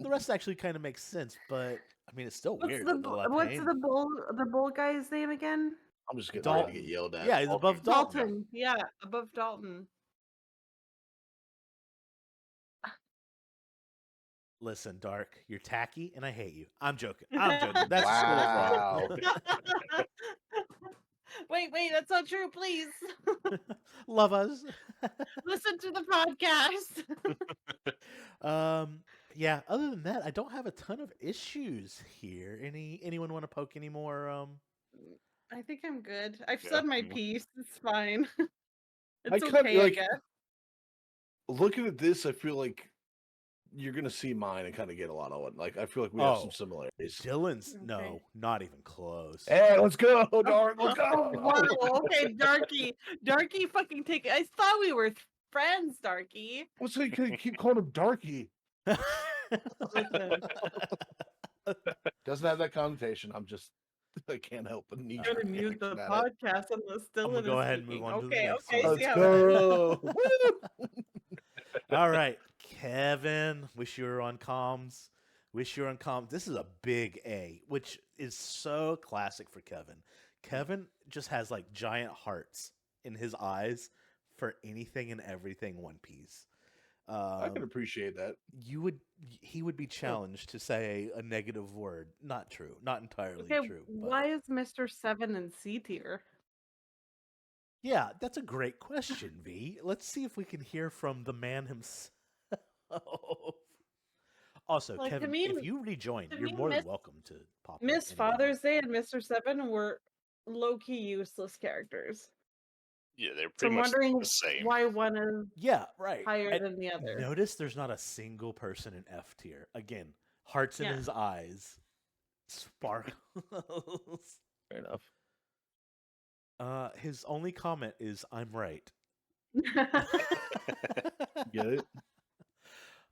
rest actually kind of makes sense, but I mean, it's still weird. that What's lapin- the bull guy's name again? I'm just getting Dalton. ready to get yelled at. Yeah, he's above Dalton. Dalton. Yeah, above Dalton. Listen, Dark, you're tacky, and I hate you. I'm joking. I'm joking. That's Wow. Wait, that's not true. Please love us. listen to the podcast. Yeah. Other than that, I don't have a ton of issues here. Anyone want to poke any more? I think I'm good. I've Yeah. said my piece. It's fine. I It's kinda, okay, I like, guess. Looking at this, I feel like you're gonna see mine and kind of get a lot of it. Like I feel like we have some similarities. Dylan's Okay. no, not even close. Hey, let's go, Dark. Let's Oh, go. wow. Okay, Darky, fucking take it. I thought we were friends, Darky. What's you keep calling him Darky? Listen, Doesn't have that connotation. I can't help but need I'm gonna mute the podcast unless Dylan go is ahead and speaking. move on to the Okay, next okay. one. see Let's how- go. All right, Kevin. Wish you were on comms. Wish you were on comms. This is a big A, which is so classic for Kevin. Kevin just has like giant hearts in his eyes for anything and everything One Piece. I can appreciate that. He would be challenged to say a negative word. Not true. Not entirely Okay, true. But why is Mr. 7 in C tier? yeah, that's a great question, V. Let's see if we can hear from the man himself. Also, Like, to Kevin, me- if you rejoin, to you're me, more than Miss- welcome to pop. up Miss anytime. Father's Day and Mr. 7 were low-key useless characters. Yeah, they're So pretty I'm much wondering the same. why one is Yeah, right. higher And than the other. notice there's not a single person in F tier. Again, hearts in Yeah. his eyes, sparkles. Fair enough. His only comment is, "I'm right." Get it?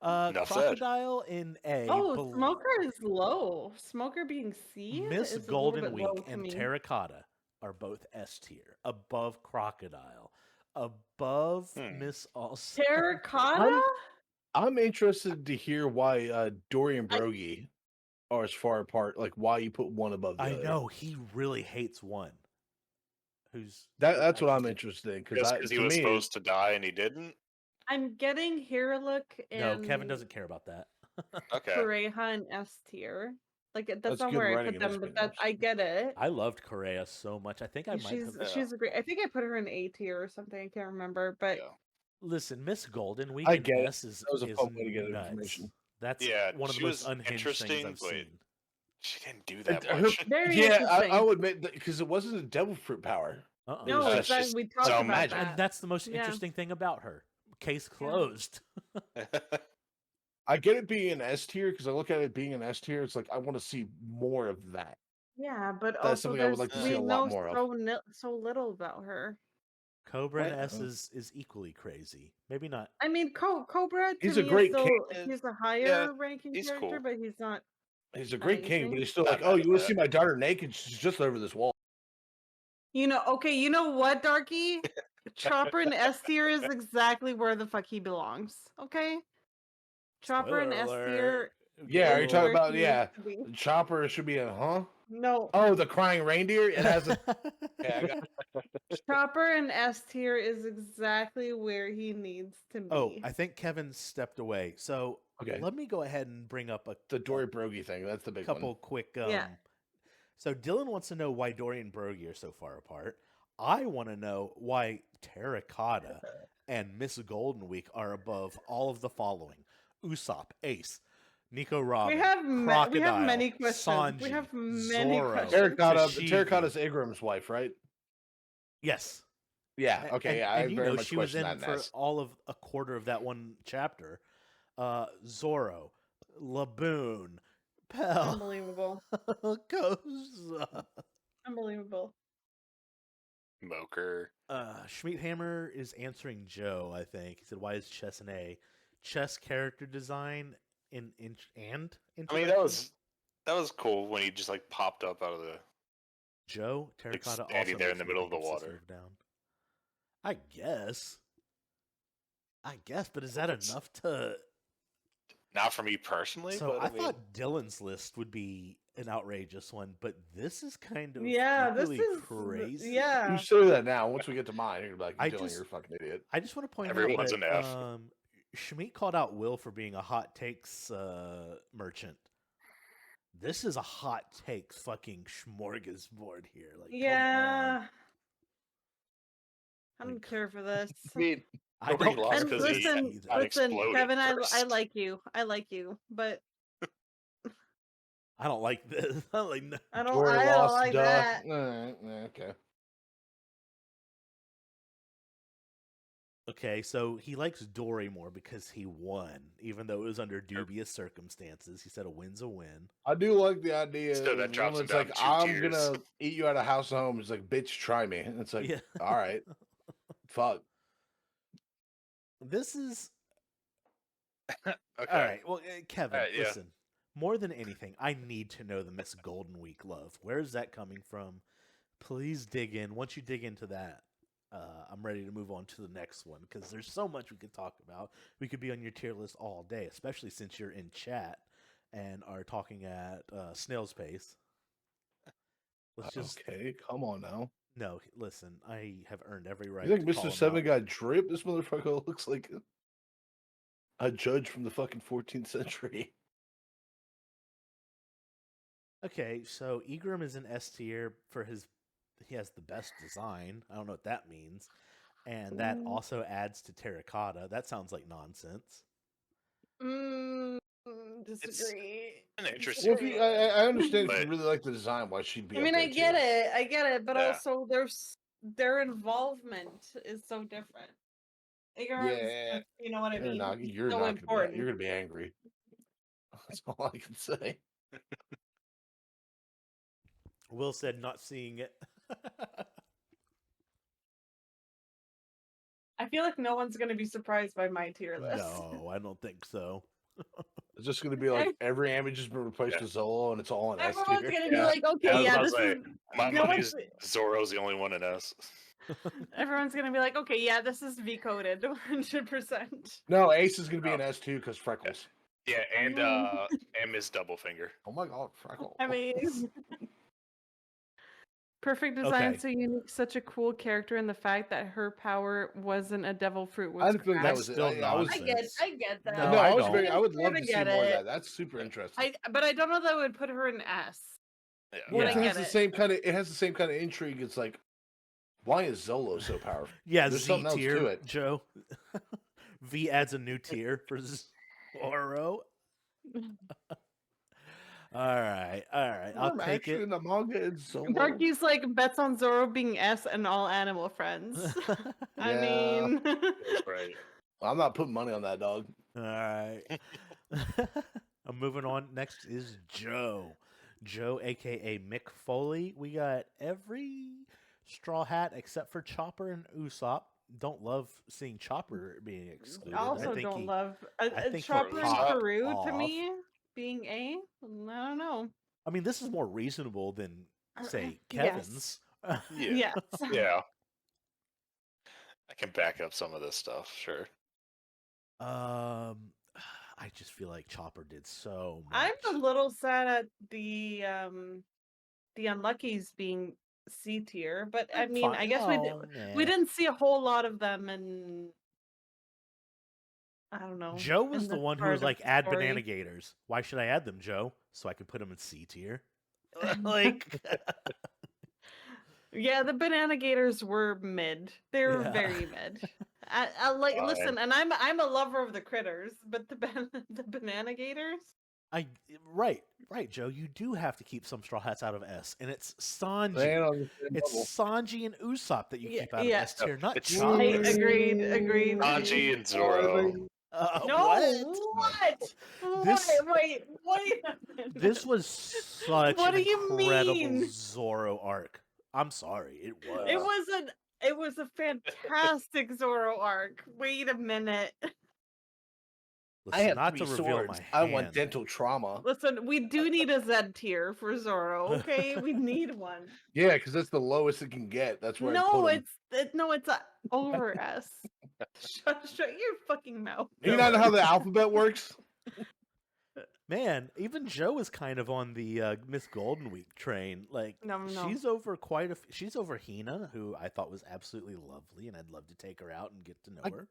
Enough said. Crocodile in A. Oh, Smoker is low. Smoker being C Miss is a Golden little bit low Week to and me. Terracotta are both S tier, above Crocodile, above Miss All. Terracotta? I'm interested to hear why Dory and Brogy are as far apart. Like why you put one above the I other. know he really hates one. Who's That's what I'm actually- interested in Just because he was supposed to die and he didn't. I'm getting hair look and No, Kevin doesn't care about that. Okay. Kureha and S tier. Like that's That's not good where I writing put in this them, but that spin-offs. I get it. I loved Correa so much. I think I might have. She's a great. I think I put her in A tier or something. I can't remember, but Yeah. Listen, Miss Golden Week I in get it. S is That was a fun way to get nuts. information. That's Yeah, one of the she most was unhinged things interesting, I've but seen. she didn't do that Her- much. very yeah, interesting. I would admit because it wasn't a devil fruit power. Uh-uh. No, was exactly. just We talked some about magic. that. And that's the most Yeah. interesting thing about her. Case closed. I get it being an S tier because I look at it being an S tier. It's like I want to see more of that. Yeah, but That's also something I would there's like to see we a know lot more of. so little about her. Cobra and What? S is equally crazy. Maybe not. I mean, Cobra to He's a me great is still king. he's a Yeah, higher ranking he's character, cool. but he's not. He's a great king, but Amazing. he's still Not like, mad oh, at you want to that. see my daughter naked? She's just over this wall. You know, okay, you know what, Darky? Chopper in S tier is exactly where the fuck he belongs. Okay, Chopper in Spoiler S alert. tier. Yeah, are you is talking where about he yeah? needs to be. The chopper should be a huh? No, Oh, the crying reindeer. It has a. Yeah, I got Chopper in S tier is exactly where he needs to be. Oh, I think Kevin stepped away. So Okay. let me go ahead and bring up the Dory Brogy thing. That's the big couple one. quick. Yeah. So Dylan wants to know why Dory and Brogy are so far apart. I want to know why Terracotta and Miss Golden Week are above all of the following: Usopp, Ace, Nico Robin, we have Crocodile, many questions. Sanji, We have many Zorro, questions. Tashivi. Terracotta's Igram's wife, right? Yes. Yeah. Okay. Yeah. I And you very know much she was question in that. for Ness. all of a quarter of that one chapter. Zorro, Laboon, Pell, Unbelievable. Koza. Unbelievable. Moker. Schmiedhammer is answering Joe, I think. He said, why is Chess an A? Chess character design and I mean, introduction? that was cool when he just like popped up out of the. Joe, Terracotta standing also there in makes the me middle of think the of water. Sister of Down. I guess, but is that enough to... Not for me personally, So but I I mean, thought Dylan's list would be an outrageous one, but this is kind of Yeah, this really is crazy. yeah. You say that now. Once we get to mine, you're gonna be like, Dylan, just- you're a fucking idiot. I just want to point Everyone's out an F. that Schmidt called out Will for being a hot takes merchant. This is a hot takes fucking smorgasbord here. Like, Yeah. I don't Like, care for this. I mean, I Dory don't lost And care 'cause for he this listen, either. got listen, exploded Kevin, I first. like you. I like you, but I don't like this. I don't like. I don't. Dory I don't lost like duck. that. Okay. Okay, so he likes Dory more because he won, even though it was under dubious circumstances. He said a win's a win. I do like the idea. Still, of that drops him it's down like 2 I'm tiers. gonna eat you out of house and home. It's like, bitch, try me. And it's like, Yeah. all right, fuck. This is Okay. all right. Well, Kevin, All right, yeah. listen. More than anything, I need to know the Miss Golden Week love. Where is that coming from? Please dig in. Once you dig into that, I'm ready to move on to the next one because there's so much we could talk about. We could be on your tier list all day, especially since you're in chat and are talking at snail's pace. Let's just Okay, come on now. no. Listen, I have earned every right. You think to call Mr. him Seven out. got drip? This motherfucker looks like a judge from the fucking 14th century. Okay, so Egram is an S tier for his. He has the best design. I don't know what that means, and that also adds to Terracotta. That sounds like nonsense. Disagree. An interesting. Well, if you, I understand if But- you really like the design, why she'd be. I up mean, there I get too. it, but Yeah. also their involvement is so different. Ignorance, Yeah, you know what I mean? not, He's you're so not important. gonna be. You're gonna be angry. That's all I can say. Will said not seeing it. I feel like no one's gonna be surprised by my tier list. No, I don't think so. It's just gonna be like every image has been replaced Yeah. with Zolo, and it's all in S Everyone's tier. gonna be Yeah. like, I okay, was yeah, about to this say, is. My no money's one's- Zoro's the only one in S. Everyone's gonna be like, okay, yeah, this is V coded, 100%. No, Ace is gonna be Oh. an S too because Freckles. Yeah, and Mm. Miss Doublefinger. Oh my god, Freckles. I mean, Perfect design, Okay. so unique, such a cool character, and the fact that her power wasn't a devil fruit was I didn't feel that That's was it. still I was nonsense. I get that. No, no, I I was don't. very. I would love I to see get more of it. that. That's super interesting. But I don't know that would put her in S. Yeah. Well, I it get has the it. same kind of. It has the same kind of intrigue. It's like, why is Zolo so powerful? Yeah, There's Z something else tier, to it. Joe. V adds a new tier for Zoro. All right. I'll take actually it. in the manga, it's Zolo. Darky's like bets on Zoro being S and all animal friends. I Yeah. mean, That's right. I'm not putting money on that dog. All right. I'm moving on. Next is Joe. Joe, aka Mick Foley. We got every Straw Hat except for Chopper and Usopp. Don't love seeing Chopper being excluded. I also don't love Chopper and Usopp Peru to off. me being A. I don't know. I mean, this is more reasonable than, say, Kevin's. Yes. Yeah. I can back up some of this stuff, sure. I just feel like Chopper did so much. I'm a little sad at the Unluckies being C tier, but I mean, Fine. I guess we didn't see a whole lot of them, and I don't know. Joe was in the this one who part was of like, the add story. banana gators. Why should I add them, Joe? So I can put them in C tier. Like, Yeah, the banana gators were mid. They were Yeah. very mid. I like Fine. listen, and I'm a lover of the critters, but the banana gators. right, Joe. You do have to keep some Straw Hats out of S, and it's Sanji. Staying on the same It's level. Sanji and Usopp that you Yeah, keep out yeah. of S tier, not It's- Chopper. Agreed. Sanji and Zoro. No, what? This- Wait a minute. This was such What an do you incredible mean? Zoro arc. I'm sorry, it was. It was a fantastic Zoro arc. Wait a minute. Listen, I have not 3 to reveal swords. my hand. I want dental trauma. Listen, we do need a Z tier for Zoro, okay? We need one. Yeah, because that's the lowest it can get. That's where I put him. It's a over S. Shut your fucking mouth. You not know how the alphabet works? Man, even Joe is kind of on the Miss Golden Week train. Like, No. she's over she's over Hina, who I thought was absolutely lovely, and I'd love to take her out and get to know her.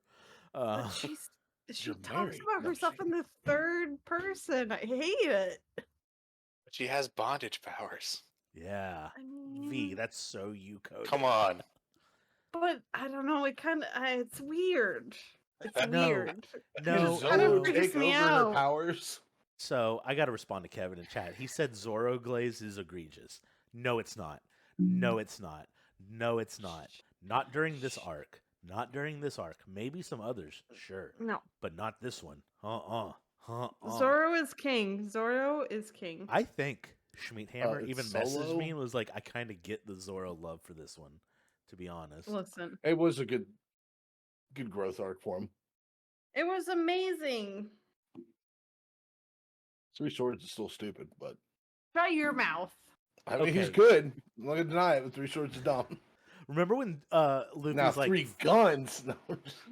But she You're talks married. about No, herself she- in the third person. I hate it. But she has bondage powers. Yeah. I mean, V, that's so you code. Come on. but I don't know. It kind of it's weird. It's No. weird. No, Did kinda Zoro freaks take me over out. her powers? So I got to respond to Kevin in chat. He said Zoro glaze is egregious. No, it's not. No, it's not. No, it's not. Not during this arc. Not during this arc. Maybe some others, sure, No, but not this one. Zoro is king. Zoro is king. I think Schmidt Hammer It's even messaged Solo? me and was like, I kind of get the Zoro love for this one, to be honest. Listen, It was a good growth arc for him. it was amazing. 3 swords is still stupid, but Shut your mouth. I mean he's Okay. good. I'm not gonna deny it, but 3 swords is dumb. Remember when Luffy's Now like, 3 guns. No.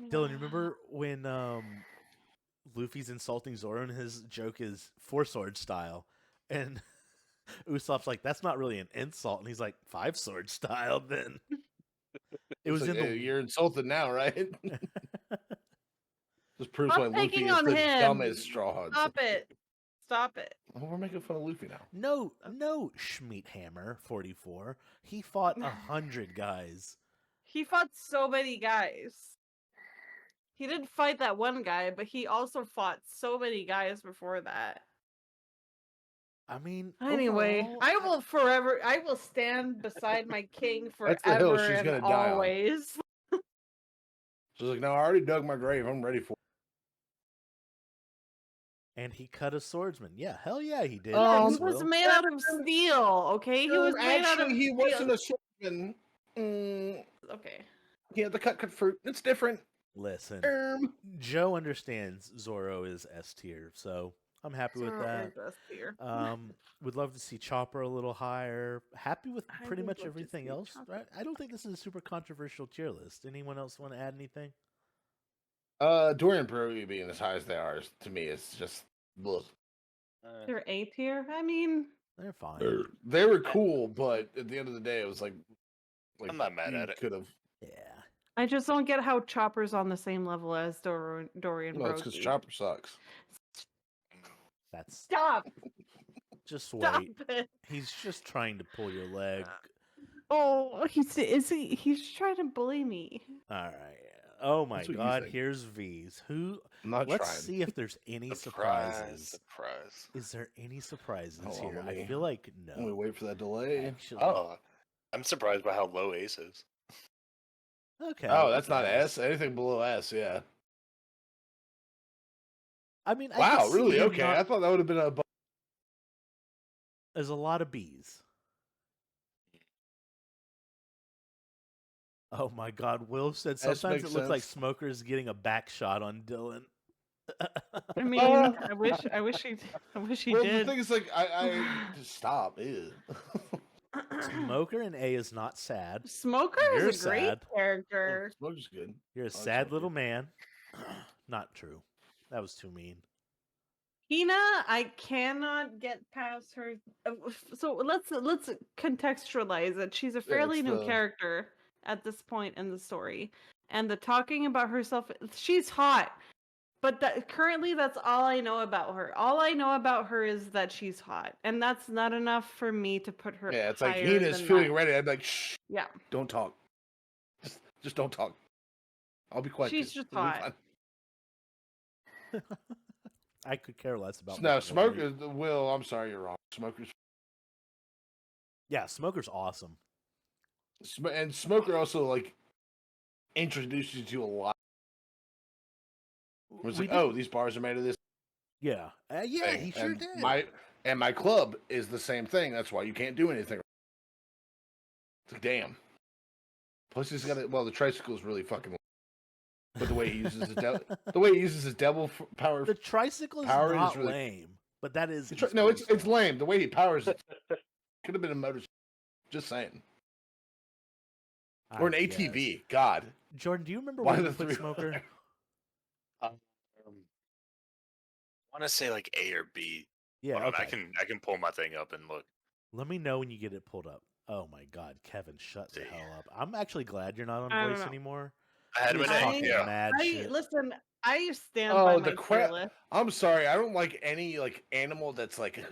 Dylan, remember when Luffy's insulting Zoro and his joke is 4-sword style? And Usopp's like, that's not really an insult. And he's like, 5-sword style then. It was It's in like, the... "Hey, you're insulted now, right? Just proves why Stop Luffy picking is on the him. dumbest straw hat. Stop it. Stop it. Oh, we're making fun of Luffy now. No, Schmidt Hammer 44. He fought 100 guys. He fought so many guys. He didn't fight that one guy, but he also fought so many guys before that. I mean, Anyway, overall, I will stand beside my king That's the hill forever she's and gonna die on. always. She's like, no, I already dug my grave. I'm ready for it. And he cut a swordsman. Yeah, hell yeah, he did. Yeah, Thanks, he was Will. made out of steel, okay? He was made out of Actually, he steel. wasn't a swordsman. Okay. He had the cut fruit. It's different. Listen, Joe understands Zoro is S tier, so I'm happy with Zoro that. is S tier. Would love to see Chopper a little higher. Happy with I pretty would much love to everything see else, Chopper. right? I don't think this is a super controversial tier list. Anyone else want to add anything? Dorian Peru being as high as they are to me is just ugh. They're A tier? I mean, They're fine. They were cool, but at the end of the day, it was like I'm not mad at it. Could have. Yeah. I just don't get how Chopper's on the same level as Dorian No, it's because Brody. Chopper sucks. That's Stop! just Stop wait. it! He's just trying to pull your leg. Oh, he's trying to bully me. All right. Oh my That's what you God! think. Here's V's. I'm not Let's trying. see if there's any surprises. Surprise. Is there any surprises Hold on, here? let I me- feel like no. Let me wait for that delay. Actually, Oh, I'm surprised by how low Ace is. okay. Oh, that's not S. Anything below S, yeah. I mean, I Wow, could see really? him Okay, not- I thought that would have been a. There's a lot of B's. Oh my God! Will said S sometimes it makes looks like sense. Smoker is getting a back shot on Dylan. I mean, I wish he Well, did. the thing is, like, I just stop. Ew. Smoker and A is not sad. Smoker You're is a great sad. character. Smoker's good. You're a like sad Smoker. little man. Not true. That was too mean. Hina, I cannot get past her. So let's contextualize it. She's a fairly it's new the- character at this point in the story, and the talking about herself. She's hot, but currently that's all I know about her. All I know about her is that she's hot, and that's not enough for me to put her. Yeah, it's like higher Hina's than feeling that. ready. I'd be like, shh, Yeah, don't talk. Just don't talk. I'll be quiet. she's too. just It'll be hot. fine. I could care less about. No, Miss Wolverine. Smoker. Will, I'm sorry, you're wrong. Smoker's Yeah, Smoker's awesome. and Smoker also like introduces you to a lot. It was We like, did- oh, these bars are made of this. yeah, yeah, thing. he sure and did. My club is the same thing. That's why you can't do anything. It's like, damn. Plus, he's got it. Well, the tricycle is really fucking. But the way he uses his devil power. The tricycle is Power is not really- lame, but that is No, it's inspirational. lame. The way he powers it could have been a motorcycle. Just saying, or an I ATV. guess. God, Jordan, do you remember why when the you put three? Smoker? I want to say like A or B. Yeah, Hold on, okay. I can pull my thing up and look. Let me know when you get it pulled up. Oh my God, Kevin, shut the See. hell up! I'm actually glad you're not on I don't voice know. anymore. I had He him was in A. talking Yeah. mad shit. Listen. I stand by Oh, my the crap! tier list. I'm sorry. I don't like any like animal that's like.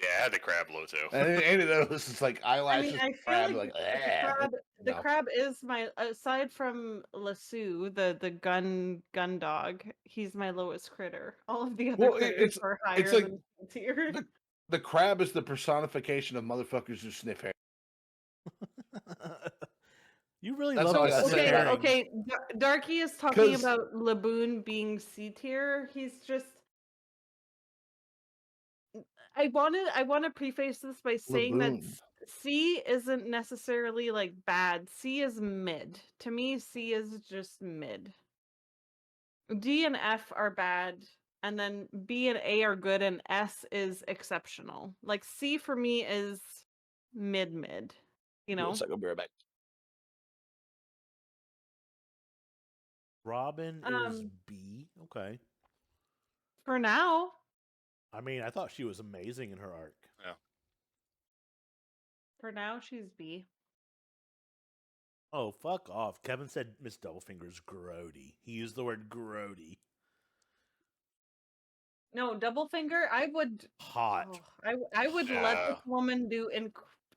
Yeah, I had the crab low too. Any of those, it's like I eyelashes. mean, I feel crab, like "Ah." the No. crab is my aside from Lasso, the gun dog. He's my lowest critter. All of the other Well, critters are higher it's like than tier. the crab is the personification of motherfuckers who sniff hair. You really That's love all I this gotta say. pairing. Okay. Darky is talking 'Cause- about Laboon being C tier. He's just. I want to preface this by saying that Laboon. C isn't necessarily like bad. C is mid. To me, C is just mid. D and F are bad, and then B and A are good, and S is exceptional. Like C for me is mid. You know? I'll be right back. Robin is Um, B. Okay. For now. I mean, I thought she was amazing in her arc. For now, she's B. Oh, fuck off. Kevin said Miss Doublefinger's grody. He used the word grody. No, double finger. I would. Hot. I would let Yeah. this woman do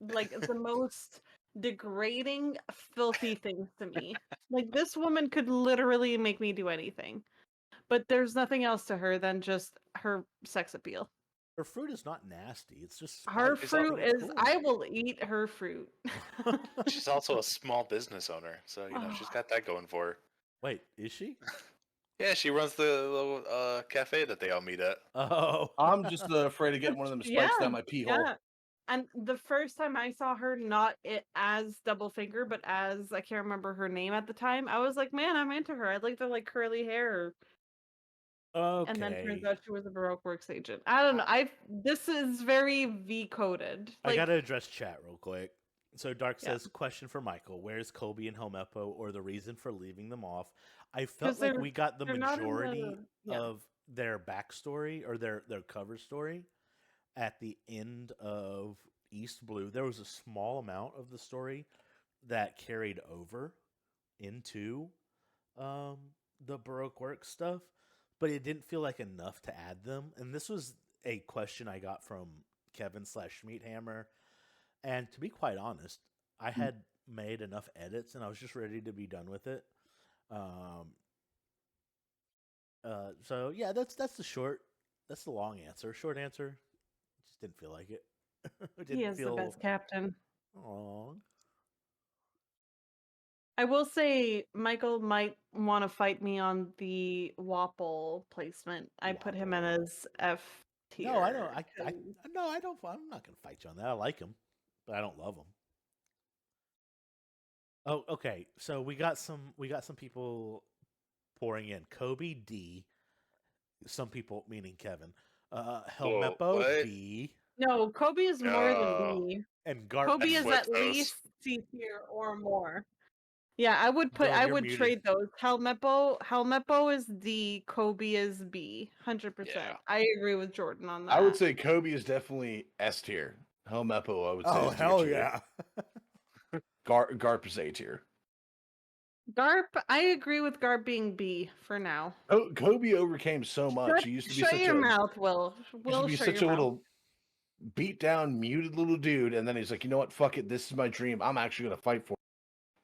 like the most degrading, filthy things to me. Like this woman could literally make me do anything, but there's nothing else to her than just her sex appeal. Her fruit is not nasty. It's just Her spicy. fruit It's is. cool. I will eat her fruit. She's also a small business owner, so she's got that going for her. Wait, is she? Yeah, she runs the little cafe that they all meet at. Oh. I'm just afraid of getting one of them spikes down my pee hole. Yeah. And the first time I saw her, not as double finger, but as I can't remember her name at the time, I was like, man, I'm into her. I like the curly hair. Okay. And then turns out she was a Baroque Works agent. I don't know. This is very V coded. I gotta address chat real quick. So Dark Yeah. says, question for Michael: where's Kobe and Helmeppo, or the reason for leaving them off? I felt 'Cause like they're- we got the they're not in the- majority yeah. of their backstory or their cover story, at the end of East Blue, there was a small amount of the story that carried over into the Baroque work stuff, but it didn't feel like enough to add them. And this was a question I got from Kevin / Meathammer. And to be quite honest, I had made enough edits and I was just ready to be done with it. So yeah, that's the long answer. Short answer, just didn't feel like it. He is the best captain. Aww. I will say Michael might want to fight me on the Wapple placement. I put him in as F tier. No, I don't. I don't. I'm not gonna fight you on that. I like him, but I don't love him. Oh, okay. So we got some people pouring in. Kobe D. Some people, meaning Kevin. Helmeppo B. No, Kobe is more than B. And Garp. Kobe is at least C tier or more. Yeah, I would put. Dylan, I would muted. trade those. Helmeppo is D. Kobe is B. 100%. I agree with Jordan on that. I would say Kobe is definitely S tier. Helmeppo, I would say. Oh, hell yeah. Garp is A tier. Garp, I agree with Garp being B for now. Oh, Kobe overcame so much. He used to be such your mouth, Will. Will, used to be such a little beat down, muted little dude, and then he's like, you know what? Fuck it. This is my dream. I'm actually gonna fight for it.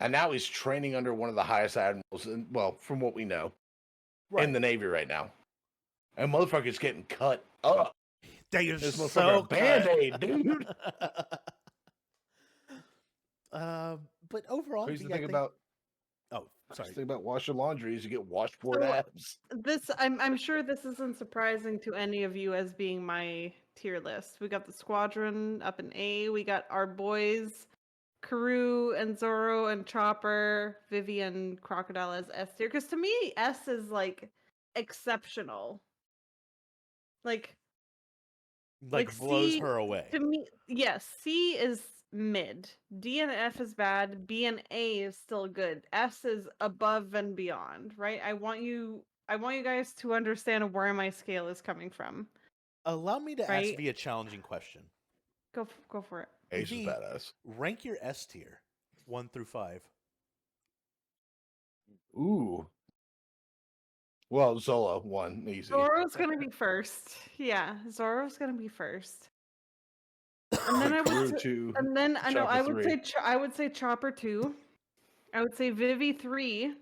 And now he's training under one of the highest admirals, and well, from what we know, in the Navy right now. And motherfucker's getting cut up. They are this so Band-Aid, dude. But overall, Crazy thing about sorry. Think about washing laundry is you get washboard abs. This I'm sure this isn't surprising to any of you as being my tier list. We got the squadron up in A. We got our boys, Karoo and Zoro and Chopper, Vivian, Crocodile as S tier. Because to me, S is like exceptional. Like blows C, her away. To me, yes, C is mid. D and F is bad. B and A is still good. S is above and beyond, right? I want you guys to understand where my scale is coming from. Allow me to ask V a challenging question. Go for it. Ace is badass. Rank your S tier, 1 through 5. Ooh. Well, Zolo 1, easy. Zoro's gonna be first. Yeah, Zoro's gonna be first. And then I would say Chopper 2. I would say Vivi 3,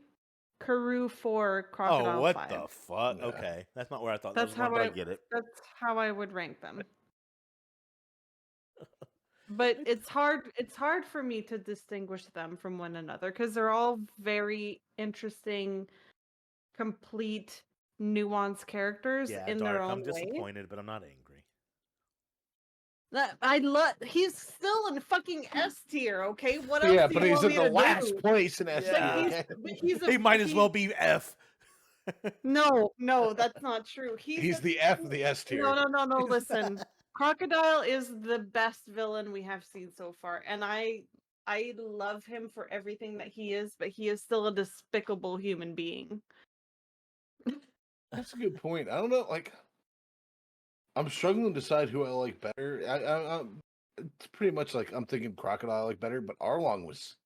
Karoo 4, Crocodile 5. Oh, what the fuck? Yeah. Okay, that's not where I thought that was going, but I get it. That's how I would rank them. But it's hard for me to distinguish them from one another because they're all very interesting, complete, nuanced characters in their own way. I'm disappointed, but I'm not angry. He's still in fucking S tier, okay? What else? Yeah, but he's in the last place in S tier. He might as well be F. No, that's not true. He's the F of the S tier. No. Listen, Crocodile is the best villain we have seen so far, and I love him for everything that he is, but he is still a despicable human being. That's a good point. I don't know, like, I'm struggling to decide who I like better. It's pretty much like I'm thinking Crocodile I like better, but Arlong was,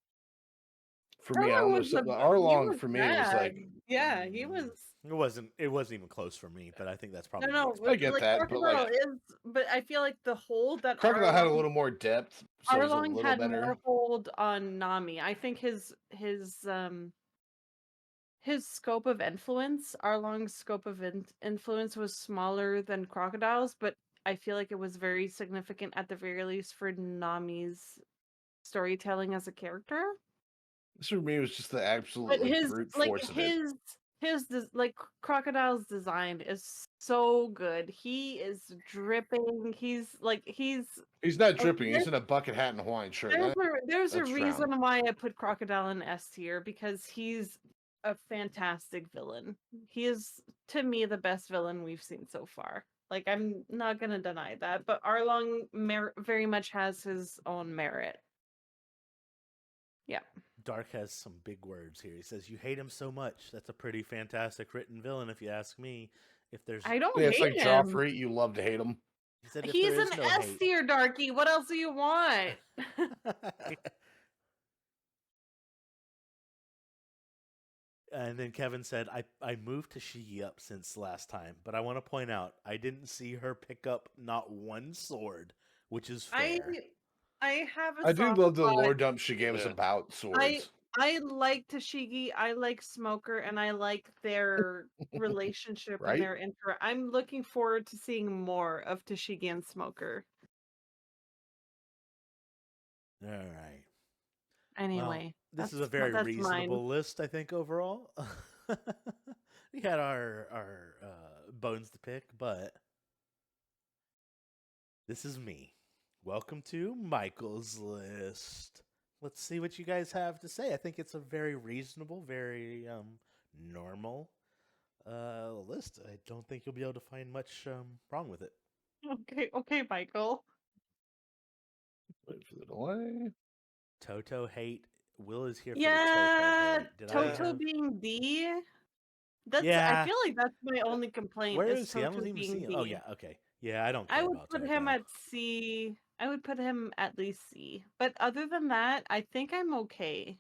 for me, Arlong was like, yeah, he was. It wasn't even close for me, but I think that's probably no. I get that, Crocodile but I feel like the hold that Crocodile had a little more depth. So Arlong had better. more hold on Nami. I think his scope of influence, Arlong's scope of influence was smaller than Crocodile's, but I feel like it was very significant at the very least for Nami's storytelling as a character. This for me was just the absolute brute force of it. His Crocodile's design is so good. He is dripping. He's not dripping. He's in a bucket hat and a Hawaiian shirt. There's a reason why I put Crocodile in S tier, because he's a fantastic villain. He is, to me, the best villain we've seen so far. Like, I'm not gonna deny that, but Arlong very much has his own merit. Yeah. Dark has some big words here. He says, "You hate him so much. That's a pretty fantastic written villain, if you ask me. If there's, I don't hate him. It's like Joffrey. You love to hate him. He said if He's there is an no S hate. tier darky. What else do you want? And then Kevin said, I moved Tashigi up since last time, but I want to point out I didn't see her pick up not one sword, which is fair. I have a I do soft love the spot. lore dump she gave us Yeah. about swords. I like Tashigi, I like Smoker, and I like their relationship Right? and their I'm looking forward to seeing more of Tashigi and Smoker. All right. Anyway, well, this is a very that's reasonable mine. list, I think, overall. We had our bones to pick, but this is me. Welcome to Michael's list. Let's see what you guys have to say. I think it's a very reasonable, very normal list. I don't think you'll be able to find much wrong with it. Okay, Michael. Wait for the delay. Toto hate. Will is here for Yeah, the Toto hate. Toto being D. That's Yeah. I feel like that's my only complaint. Where is is he? I Toto don't even being see him. D. Oh yeah, okay. Yeah, I don't care I would about put Toto. him at C. I would put him at least C. But other than that, I think I'm okay.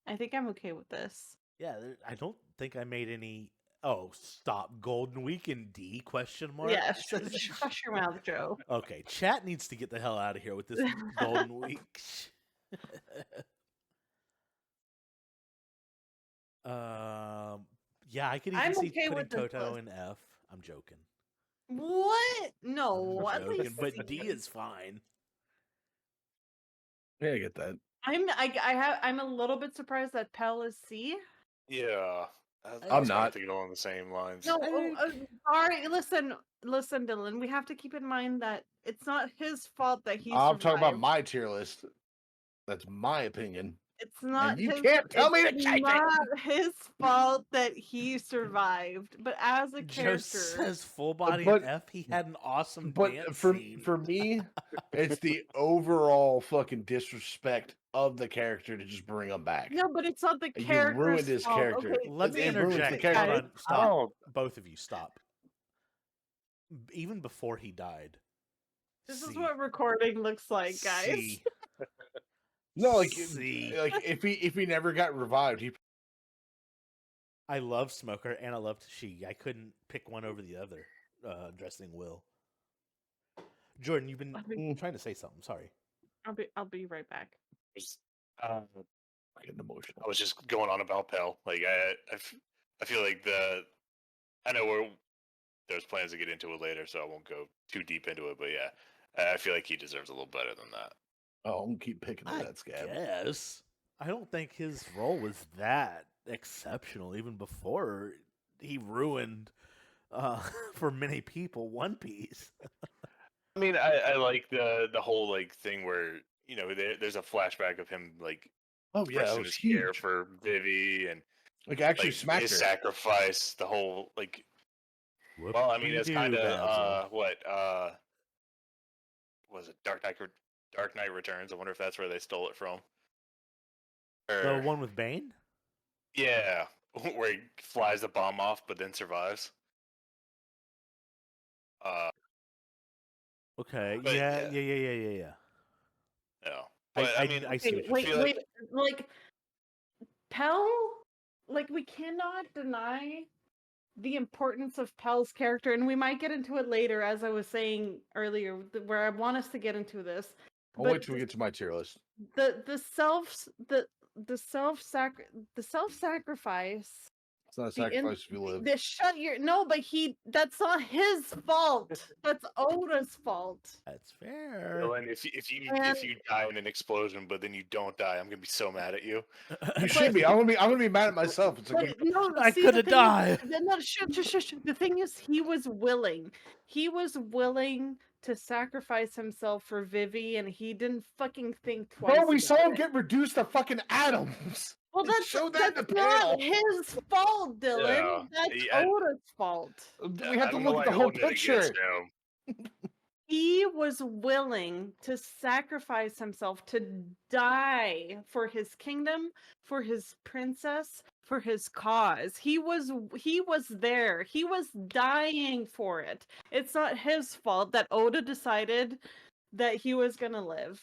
I think I'm okay with this. Yeah, I don't think I made any. Oh, stop! Golden Week in D? Question mark. Yeah, shut your mouth, Joe. Okay, chat needs to get the hell out of here with this Golden Week. Yeah, I could even I'm see okay putting with this Toto list. in F. I'm joking. What? No, I'm at joking, least but C. D is fine. Yeah, I get that. I'm a little bit surprised that Pell is C. Yeah. I'm was not. thinking along the same lines. No, I sorry. Listen, Dylan. We have to keep in mind that it's not his fault that he I'm talking about survived. my tier list. That's my opinion. It's not And you his. can't tell me to it's change it. not his fault that he survived. But as a Joe character, says full body but- in F. He had an awesome But dance for scene. for me, it's the overall fucking disrespect of the character to just bring him back. no, but it's not the You character's ruined his fault. character. Okay, Let me It ruins the interject. character. Hold on, stop. Oh, Both of you, stop. Even before he died. this C. is what recording looks like, guys. C. No, like C. if he never got revived, he I love Smoker and I love Tashigi. I couldn't pick one over the other. Addressing Will. Jordan, you've been trying to say something. Sorry. I'll be right back. getting emotional. I was just going on about Pell. Like I feel like I know there's plans to get into it later, so I won't go too deep into it. But yeah, I feel like he deserves a little better than that. Oh, I'm gonna keep picking at that scab. Yes. I don't think his role was that exceptional even before he ruined for many people One Piece. I mean, I like the whole like thing where there's a flashback of him like Oh yeah, expressing it was his care huge. for Vivi and Like actually like smacked his her. sacrifice. The whole like. Well, I mean, it's kind of what was it? Dark Knight Returns. I wonder if that's where they stole it from. The one with Bane? Yeah, where he flies the bomb off, but then survives. Okay. but Yeah. yeah. But I mean, I see what you're Wait, saying. wait, like Pell, like we cannot deny the importance of Pell's character, and we might get into it later, as I was saying earlier, where I want us to get into this. I'll But wait till we get to my tier list. the self sacrifice. It's not a sacrifice if you live. That's not his fault. That's Oda's fault. That's fair. Dylan, if you die in an explosion, but then you don't die, I'm gonna be so mad at you. You should be. I'm gonna be mad at myself. It's like I could have died. No, shush. The thing is, he was willing. He was willing to sacrifice himself for Vivi, and he didn't fucking think twice. bro, we saw him it. get reduced to fucking atoms. Well, They that's showed that in that's the not panel. his fault, Dylan. Yeah. That's I- Oda's fault. We have to I don't look know at the why whole holding it against picture. him. He was willing to sacrifice himself, to die for his kingdom, for his princess, for his cause. He was there. He was dying for it. It's not his fault that Oda decided that he was going to live.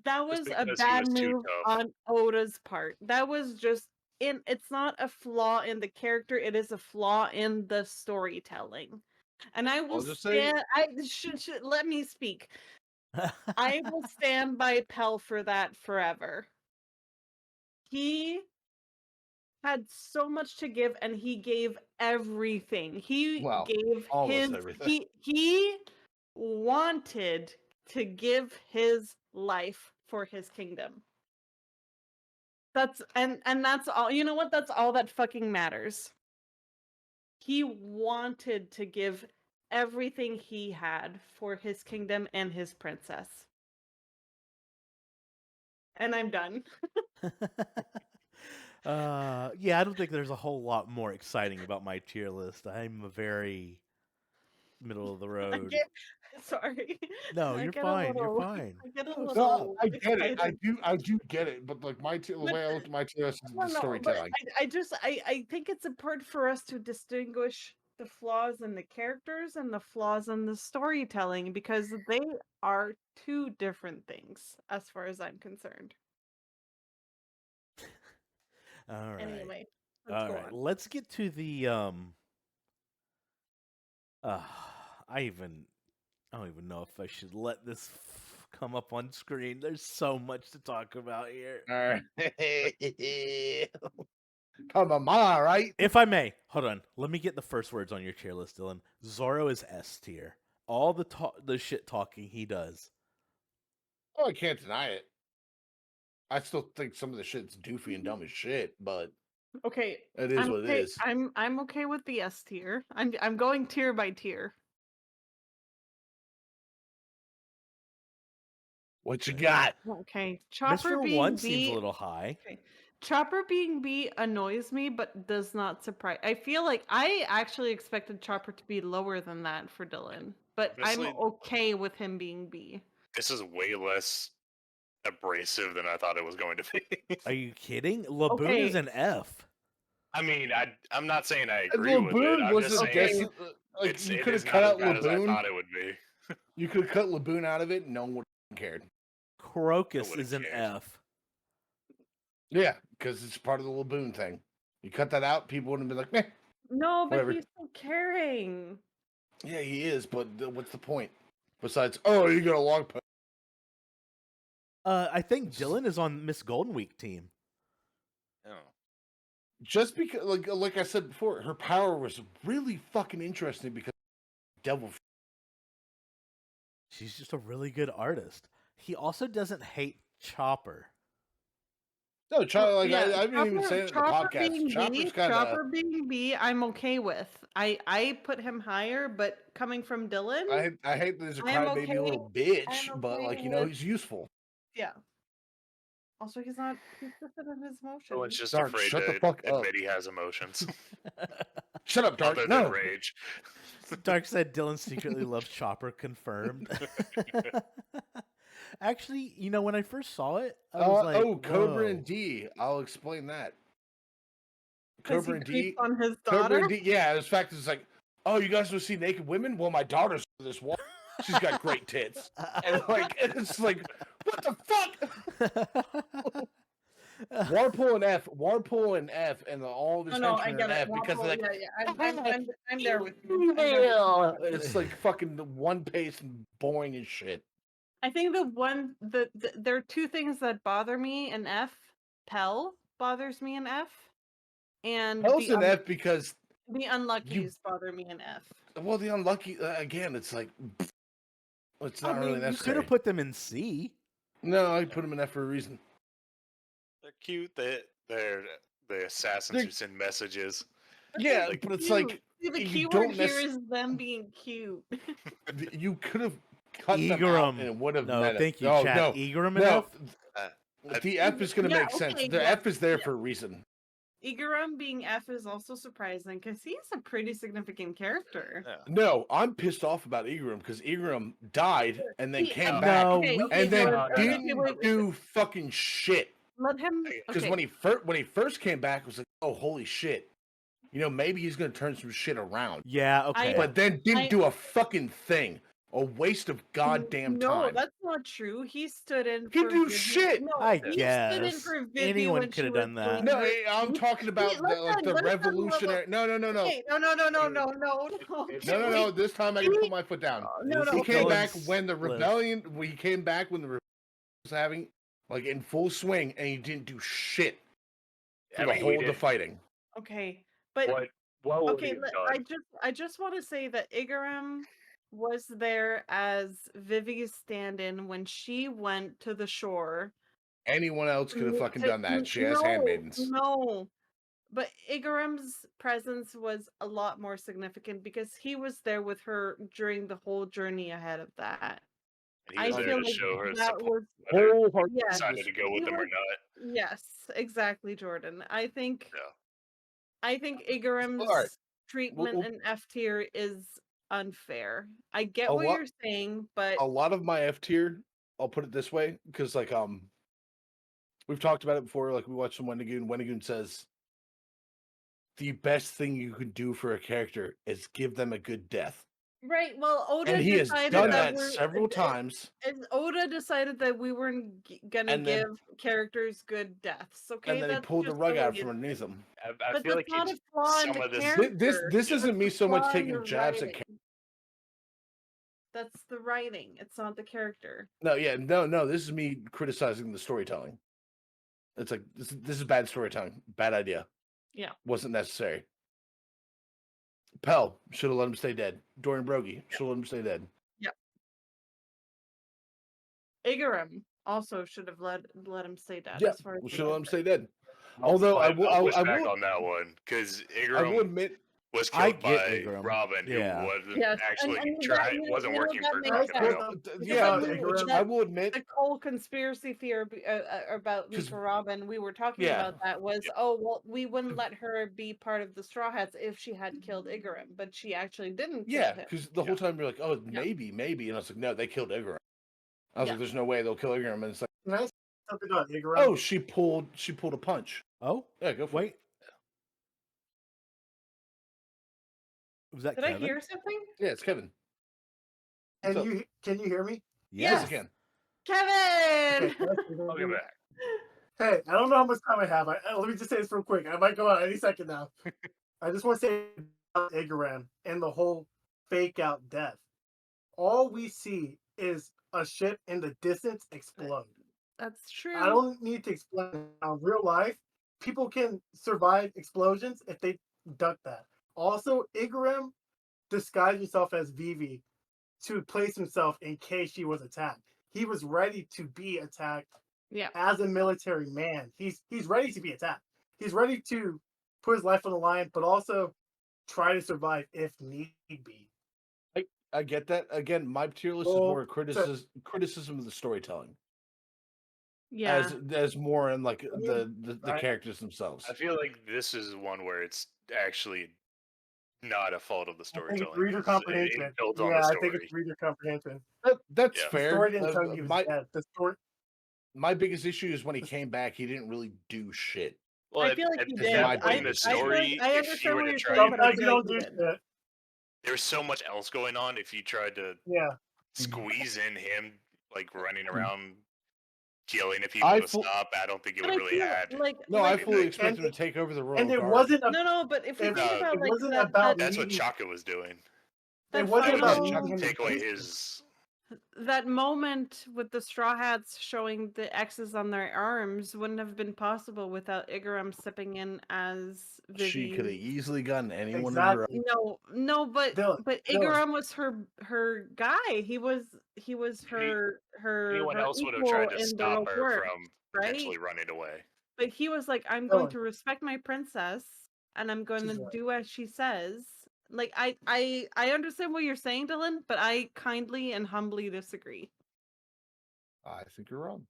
That was a bad move on Oda's part. That was just it's not a flaw in the character, it is a flaw in the storytelling. And I will stand. Let me speak. I will stand by Pell for that forever. He had so much to give, and he gave everything. He gave everything. He wanted to give his life for his kingdom. That's all. You know what? That's all that fucking matters. He wanted to give everything he had for his kingdom and his princess. And I'm done. Yeah, I don't think there's a whole lot more exciting about my tier list. I'm a very middle of the road. Sorry. No, you're fine. You're fine. I get a little. No, I get it. I do get it. But like the way I look at my tier list is the storytelling. I think it's important for us to distinguish the flaws in the characters and the flaws in the storytelling, because they are two different things as far as I'm concerned. All right. Anyway, all right. Let's get to the I don't even know if I should let this come up on screen. There's so much to talk about here. All right. Come on, right? If I may, hold on. Let me get the first words on your tier list, Dylan. Zoro is S tier. All the shit talking he does. Oh, I can't deny it. I still think some of the shit's doofy and dumb as shit, but okay, it is what it is. I'm okay with the S tier. I'm going tier by tier. What you got? Okay, Chopper Mr. being One B seems a little high. Okay. Chopper being B annoys me, but does not surprise. I feel like I actually expected Chopper to be lower than that for Dylan, but Honestly, I'm okay with him being B. This is way less abrasive than I thought it was going to be. Are you kidding? Laboon is an F. I mean, I'm not saying I agree with it. I'm just saying you could have cut out Laboon. I thought it would be. You could have cut Laboon out of it, and no one would have cared. Crocus is an F. Yeah, because it's part of the Laboon thing. You cut that out, people wouldn't be like, meh. No, but he's so caring. Yeah, he is, but what's the point? Besides, you got a long post. I think Dylan is on Miss Golden Week team. Oh. Just because, like I said before, her power was really fucking interesting because devil. She's just a really good artist. He also doesn't hate Chopper. No, I didn't even say it in the podcast. Chopper being B, I'm okay with. I put him higher, but coming from Dylan, I hate that he's a crybaby little bitch, but he's useful. Yeah. Also, he's consistent in his emotions. So it's just Dark, afraid shut to the fuck up. admit he has emotions. Shut up, Dark. Other no. than rage. Dark said Dylan secretly loves Chopper. Confirmed. Actually, when I first saw it, I was like, Cobra and D. I'll explain that. Cobra and D. On his daughter? Cobra and D. Yeah, the fact is like, oh, you guys want to see naked women? Well, my daughter's this one. She's got great tits. And it's like, what the fuck? Warpool and F, and all this I get F it. because Warpool, I'm there with you. It's like fucking one pace and boring as shit. I think there are two things that bother me in F. Pell bothers me in F, and Pell's an F because the unluckies bother me in F. Well, the unlucky again, it's like it's not really necessary. You could have put them in C. No, I put them in F for a reason. They're cute. They're the assassins who send messages. Yeah, but it's like the keyword here is them being cute. You could have cut them out and it would have. No, thank you, chat. No, Egram and F. The F is going to make sense. The F is there for a reason. Igaram being F is also surprising because he's a pretty significant character. Yeah. No, I'm pissed off about Igaram because Igaram died and then came No, back and then wait. do fucking shit. Let him. Because Okay. when he first came back, it was like, oh holy shit, maybe he's gonna turn some shit around. Yeah, okay. But then didn't do a fucking thing. A waste of goddamn No, time. that's not true. He stood in. He for do Vivi. shit. No, I he guess stood in for Vivi anyone when could she have was done that. doing No, her- I'm talking about the revolutionary. No. Okay, No. This time I can put my foot down. He came back when the rebellion. He came back when the rebellion was having in full swing, and he didn't do shit for the whole of the fighting. Okay, but what would okay, he have done? I just want to say that Igaram was there as Vivi's stand-in when she went to the shore. Anyone else could have fucking done that. She has handmaidens. No, but Igaram's presence was a lot more significant because he was there with her during the whole journey ahead of that. He was there to show her that support, was whether he decided to go with them or not. Yes, exactly, Jordan. I think Alright. Igaram's treatment in F tier is unfair. I get what you're saying, but a lot of my F tier, I'll put it this way, because we've talked about it before. Like we watched some Wendigoon. Wendigoon says the best thing you can do for a character is give them a good death. right. Well, Oda And he has done that several times. And Oda decided that we weren't gonna give characters good deaths. Okay, And then he pulled the rug out from underneath them. I feel like not a flaw in some the of this. character. This isn't me so much flaw in taking the jabs at. writing. That's the writing. It's not the character. No. This is me criticizing the storytelling. It's like this is bad storytelling. Bad idea. Yeah. Wasn't necessary. Pell should have let him stay dead. Dorian Broggie should have let him stay dead. Yep. Igaram also should have let him stay dead. Yeah, as far as should have let him stay dead. Although I will back on that one because Igaram was killed by Robin, who wasn't actually wasn't working for Crocodile. I will admit the whole conspiracy theory about me for Robin. We were talking about that was we wouldn't let her be part of the Straw Hats if she had killed Igaram, but she actually didn't. Yeah, because the whole time you're like, oh, maybe, and I was like, no, they killed Igaram. I was like, there's no way they'll kill Igaram, and it's like, can I say something about Igaram? Oh, she pulled a punch. Oh, yeah, go for it. Was that Did Kevin? I hear something? Yeah, it's Kevin. Can you hear me? Yes, I can. Kevin! Welcome back. Hey, I don't know how much time I have. Let me just say this real quick. I might go out any second now. I just want to say about Igaram and the whole fake out death. All we see is a ship in the distance explode. That's true. I don't need to explain how real life people can survive explosions if they duck that. Also, Igaram disguised himself as Vivi to place himself in case she was attacked. He was ready to be attacked. Yeah. As a military man, he's ready to be attacked. He's ready to put his life on the line, but also try to survive if need be. I get that. Again, my tier list is more criticism of the storytelling. Yeah. As more in like the characters themselves. I feel like this is one where it's actually not a fault of the storytelling. I think it's reader comprehension. I think it's reader comprehension. That's fair. The story didn't tell you he was dead. The story. My biggest issue is when he came back, he didn't really do shit. Well, I feel like he did. I understand what you're saying, sometimes you don't do shit. There's so much else going on. If you tried to squeeze in him like running around yelling at people to stop, I don't think it would really add. I fully expect him to take over the Royal And it Guard. wasn't but if you think about like that's what Chaka was doing. It wasn't about take away his. That moment with the Straw Hats showing the X's on their arms wouldn't have been possible without Igaram stepping in as Vivi. She could have easily gotten anyone in her. No, but Igaram was her guy. He was her anyone else would have tried to stop her from potentially running away. But he was like, I'm going to respect my princess and I'm going to do as she says. Like I understand what you're saying, Dylan, but I kindly and humbly disagree. I think you're wrong.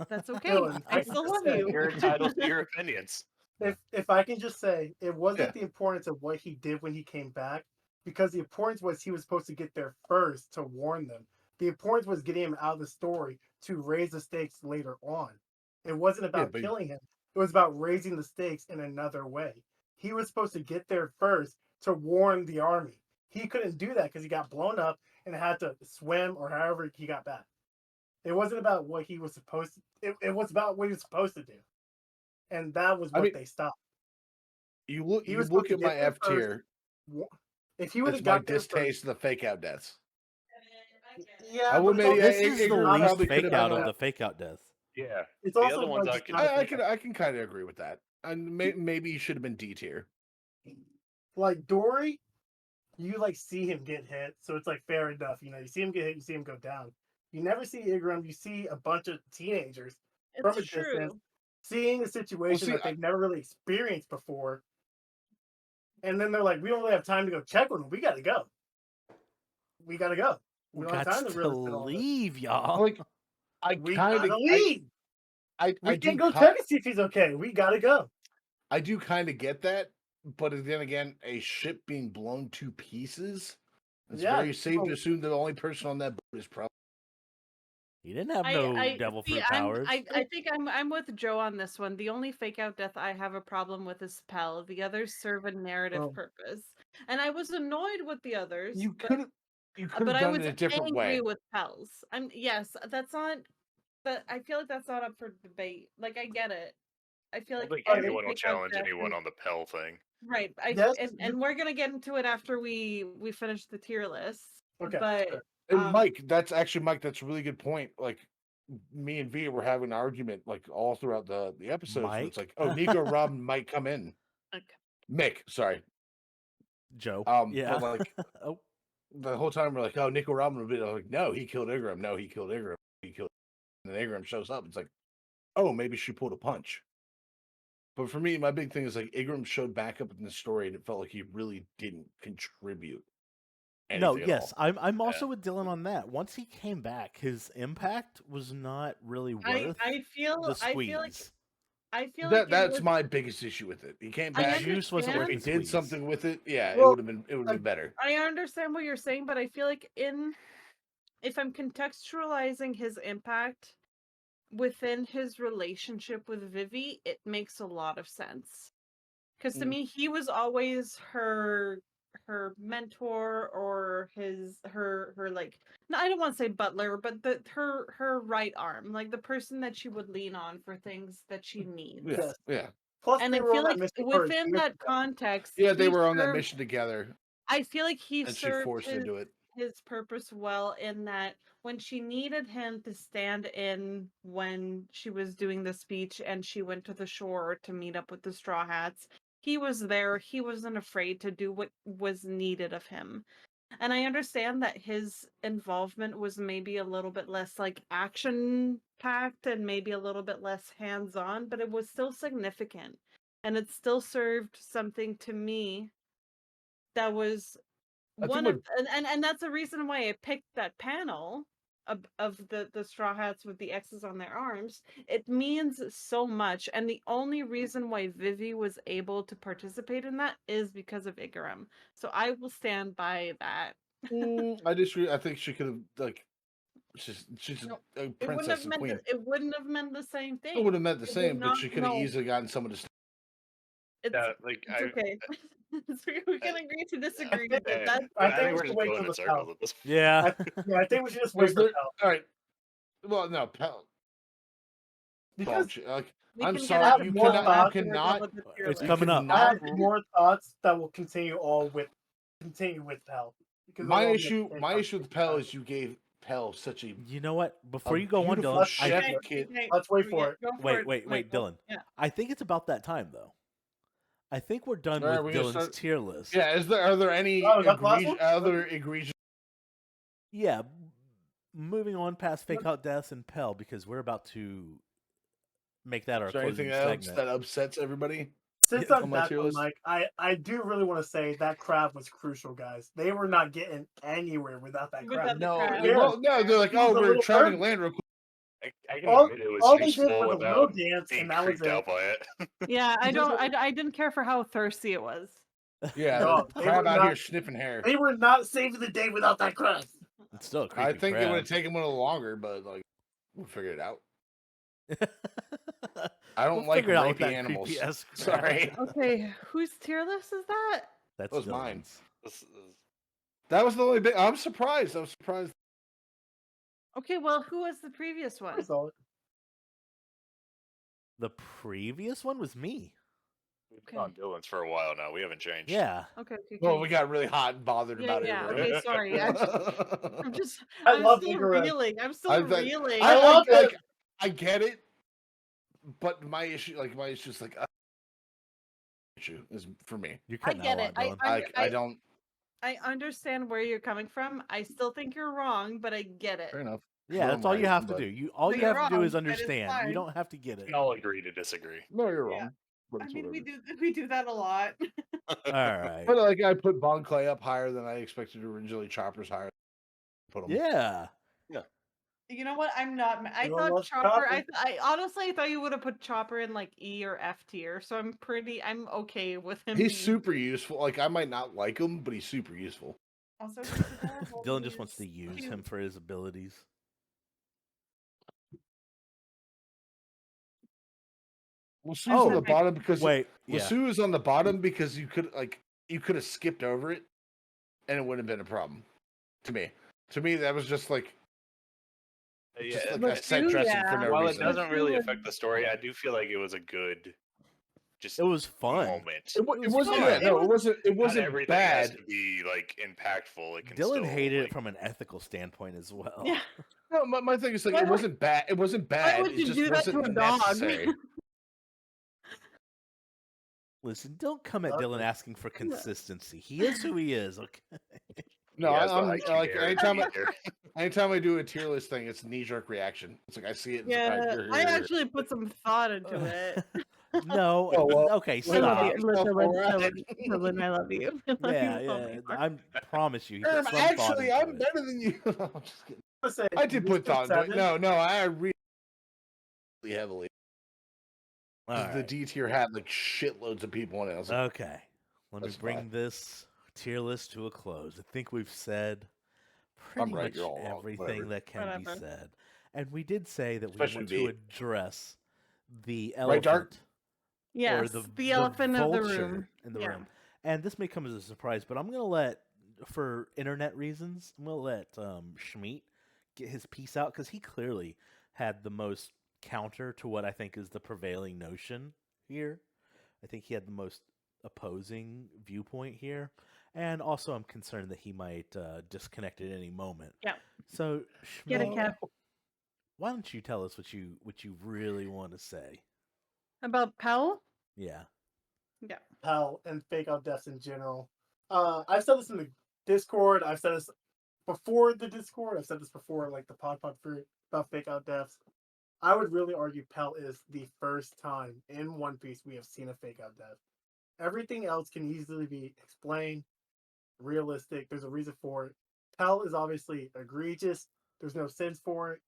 That's okay. Dylan, I still love you. You're entitled to your opinions. If I can just say, it wasn't the importance of what he did when he came back, because the importance was he was supposed to get there first to warn them. The importance was getting him out of the story to raise the stakes later on. It wasn't about killing him. It was about raising the stakes in another way. He was supposed to get there first to warn the army. He couldn't do that because he got blown up and had to swim or however he got back. It wasn't about what he was supposed to. It was about what he was supposed to do, and that was what they stopped. You look at my F tier. If he would have got my got there distaste of the fake out deaths. Yeah, I but this is the least fake out of the fake out deaths. Yeah, it's the also other ones like I can kind of agree with that. And maybe he should have been D tier. Like Dory, you like see him get hit, so it's like fair enough. You know, you see him get hit, you see him go down. You never see Igram. You see a bunch of teenagers from a distance, seeing a situation that they've never really experienced before, and then they're like, "We don't really have time to go check on him. We got to go. We got to go. We don't have time to really leave, y'all." Like, we gotta leave. We can't go check and see if he's okay. We gotta go. I do kind of get that, but then again, a ship being blown to pieces, it's very safe to assume the only person on that boat is probably. He didn't have no devil fruit powers. I think I'm with Joe on this one. The only fake out death I have a problem with is Pell. The others serve a narrative purpose, and I was annoyed with the others. You could have done it a different way. I was angry with Pell's. That's not. But I feel like that's not up for debate. Like I get it. I feel like anyone will challenge anyone on the Pell thing. Right. And we're gonna get into it after we finish the tier list. Okay. But and Mike, that's a really good point. Like me and Via were having an argument like all throughout the episodes. Where it's like, oh, Nico Robin might come in. Okay. Mick, sorry. Joe. But like the whole time we're like, oh, Nico Robin would be like, no, he killed Igram. No, he killed Igram. He killed. And then Igram shows up. It's like, oh, maybe she pulled a punch. But for me, my big thing is like Igram showed back up in the story, and it felt like he really didn't contribute. No, yes, I'm also with Dylan on that. Once he came back, his impact was not really worth the squeeze. I feel that's my biggest issue with it. He came back. Juice wasn't worth if he did something with it, it would have been better. I understand what you're saying, but I feel like if I'm contextualizing his impact within his relationship with Vivi, it makes a lot of sense. Because to me, he was always her mentor or her like, no, I don't want to say butler, but her right arm, like the person that she would lean on for things that she needs. Yeah. Plus, and I feel like within that context, they were on that mission together. I feel like he served his purpose well in that when she needed him to stand in when she was doing the speech and she went to the shore to meet up with the Straw Hats, he was there. He wasn't afraid to do what was needed of him. And I understand that his involvement was maybe a little bit less like action packed and maybe a little bit less hands on, but it was still significant. And it still served something to me that was and that's the reason why I picked that panel of the Straw Hats with the X's on their arms. It means so much, and the only reason why Vivi was able to participate in that is because of Igaram. So I will stand by that. I disagree. I think she could have like she's a princess and queen. It wouldn't have meant the same thing. It would have meant the same, but she could have easily gotten someone to. It's okay. We can agree to disagree. I think we should wait till the Pell. Yeah. I think we should just wait for Pell. All right. Well, no, Pell. Because I'm sorry, you cannot. It's coming up. I have more thoughts that will continue with Pell. My issue with Pell is you gave Pell such a. You know what? Before you go on, Dylan, let's wait for it. Wait, Dylan. Yeah. I think it's about that time though. I think we're done with Dylan's tier list. Yeah, are there any other egregious? Yeah, moving on past fake out deaths and Pell because we're about to make that our closing anything segment. else that upsets everybody? Since I'm back on Mike, I do really want to say that crab was crucial, guys. They were not getting anywhere without that crab. No, they're like, oh, we're traveling land real quick. I can All, admit it was all they did useful was a little without dance, being and that was creeped it. out by it. Yeah, I Just- don't. I didn't care for how thirsty it was. Yeah, No, they crab were out not- here sniffing hair. They were not saving the day without that crust. It's still a creepy I think it would crab. have taken a little longer, but like we'll figure it out. I We'll don't like figure it out with rapey that animals. creepy-ass crab. Sorry, Okay, whose tier list is that? That's That was mine. Dylan's. that was the only bit. I'm surprised. I was surprised. Okay, well, who was the previous I one? saw it. The previous one was me. We've been on Dylan's for a while now. We haven't changed. Yeah. Okay. Well, we got really hot and bothered about it. Okay, sorry. I'm love still Igor. reeling. I'm still reeling. I love it. I get it, but my issue is like issue is for me. You're I cutting get out it. a lot, Dylan. I don't. I understand where you're coming from. I still think you're wrong, but I get it. Fair enough. Yeah, Well, that's all you right, have to but- do. All But you you're have to do wrong, is but it's understand. You fine. don't have to get it. We all agree to disagree. No, you're Yeah. wrong. But I it's mean, whatever. we do that a lot. All right. But like I put Bon Clay up higher than I expected originally. Chopper's higher. Put him. Yeah. You know what? I'm not. I Everyone thought loves Chopper. Chopper. I honestly thought you would have put Chopper in like E or F tier. So I'm okay with him. He's being- super useful. Like I might not like him, but he's super useful. Also, he's adorable. Dylan just wants to He's use cute. him for his abilities. Lasu's Oh, on the bottom because Wait. Yeah. Lasu is on the bottom because you could have skipped over it, and it wouldn't have been a problem. To me, that was just like Yeah, like a set Lasu, dressing for yeah. no while reason. it doesn't really Lasu affect the story, I do feel like it was a good, just It was fun. moment. It was wasn't. fun. Yeah, no, it wasn't. It Not wasn't everything has bad. to be like impactful. It can Dylan still, hated like, it from an ethical standpoint as well. Yeah. No, my thing is like Why it would- wasn't bad. It wasn't bad. would It you just do that to wasn't a dog? necessary. Listen, don't come at Okay. Dylan asking for consistency. He is who he is. Okay. No, he has the I'm IQ like there. anytime I do a tier list thing, it's a knee jerk reaction. It's like I see it. And it's like, Yeah, all right, here, I here, here. actually put some thought into it. No. Oh, well, Okay. I love Stop. you, Stop. Dylan, I love you. I love Yeah. you so Yeah. much. I promise you. He put some thought Actually, into I'm it. better than you. I'm just kidding. I'm gonna say, I did put Mr. thought into it. Seven, No, I really heavily. All The right. D tier had like shitloads of people in it. I was like, Okay. Let me That's bring fine. this tier list to a close. I think we've said pretty right, much you're all wrong, everything whatever. that can be Whatever. said. And we did say that we Especially want B. to address the Right, elephant. Dark? Yes, the elephant of the vulture room. in the Yeah. room. And this may come as a surprise, but I'm going to let, for internet reasons, I'm going to let Schmeat get his piece out because he clearly had the most counter to what I think is the prevailing notion here. I think he had the most opposing viewpoint here. And also, I'm concerned that he might disconnect at any moment. Yeah. So, Get it, Schmeat, Kev. why don't you tell us what you really want to say? About Pell? Yeah. hell and fake out deaths in general. I've said this in the Discord. I've said this before the Discord. I've said this before, like the pod fruit about fake out deaths. I would really argue Pell is the first time in One Piece we have seen a fake out death. Everything else can easily be explained, realistic. There's a reason for it. Pell is obviously egregious. There's no sense for it.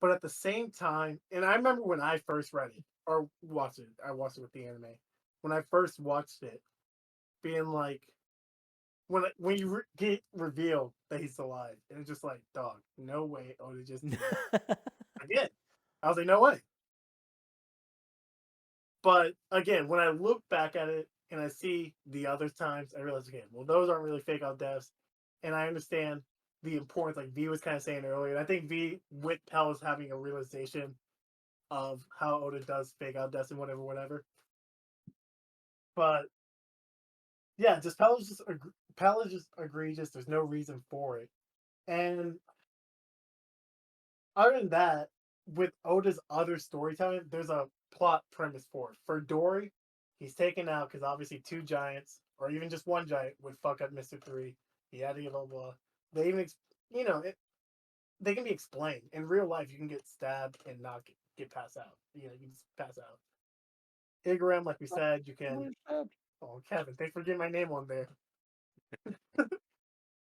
But at the same time, and I remember when I first read it or watched it, I watched it with the anime. When I first watched it, being like, when you get revealed that he's alive, and it's just like, dog, no way. Oda just did it. I did. I was like, no way. But again, when I look back at it and I see the other times, I realize again, well, those aren't really fake out deaths, and I understand the importance, like V was kind of saying earlier. And I think V with Pell is having a realization of how Oda does fake out deaths and whatever. But yeah, just Pell is just egregious. There's no reason for it. And other than that, with Oda's other storytelling, there's a plot premise for it. For Dory, he's taken out because obviously two giants, or even just one giant, would fuck up Mr. 3. He had to get blah blah. They even, they can be explained. In real life, you can get stabbed and not get passed out. You can just pass out. Igaram, like we said, you can. Oh, Kevin, thanks for getting my name on there.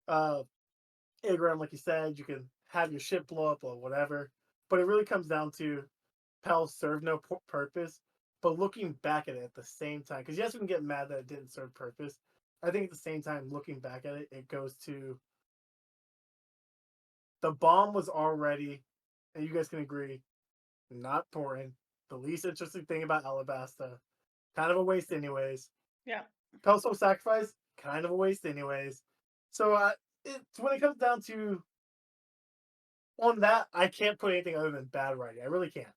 Igaram, like you said, you can have your ship blow up or whatever. but it really comes down to Pell served no purpose. But looking back at it at the same time, because yes, we can get mad that it didn't serve purpose. I think at the same time, looking back at it, it goes to the bomb was already, and you guys can agree, not important. The least interesting thing about Alabasta, kind of a waste anyways. Yeah. Pelso sacrifice, kind of a waste anyways. So when it comes down to on that, I can't put anything other than bad writing. I really can't.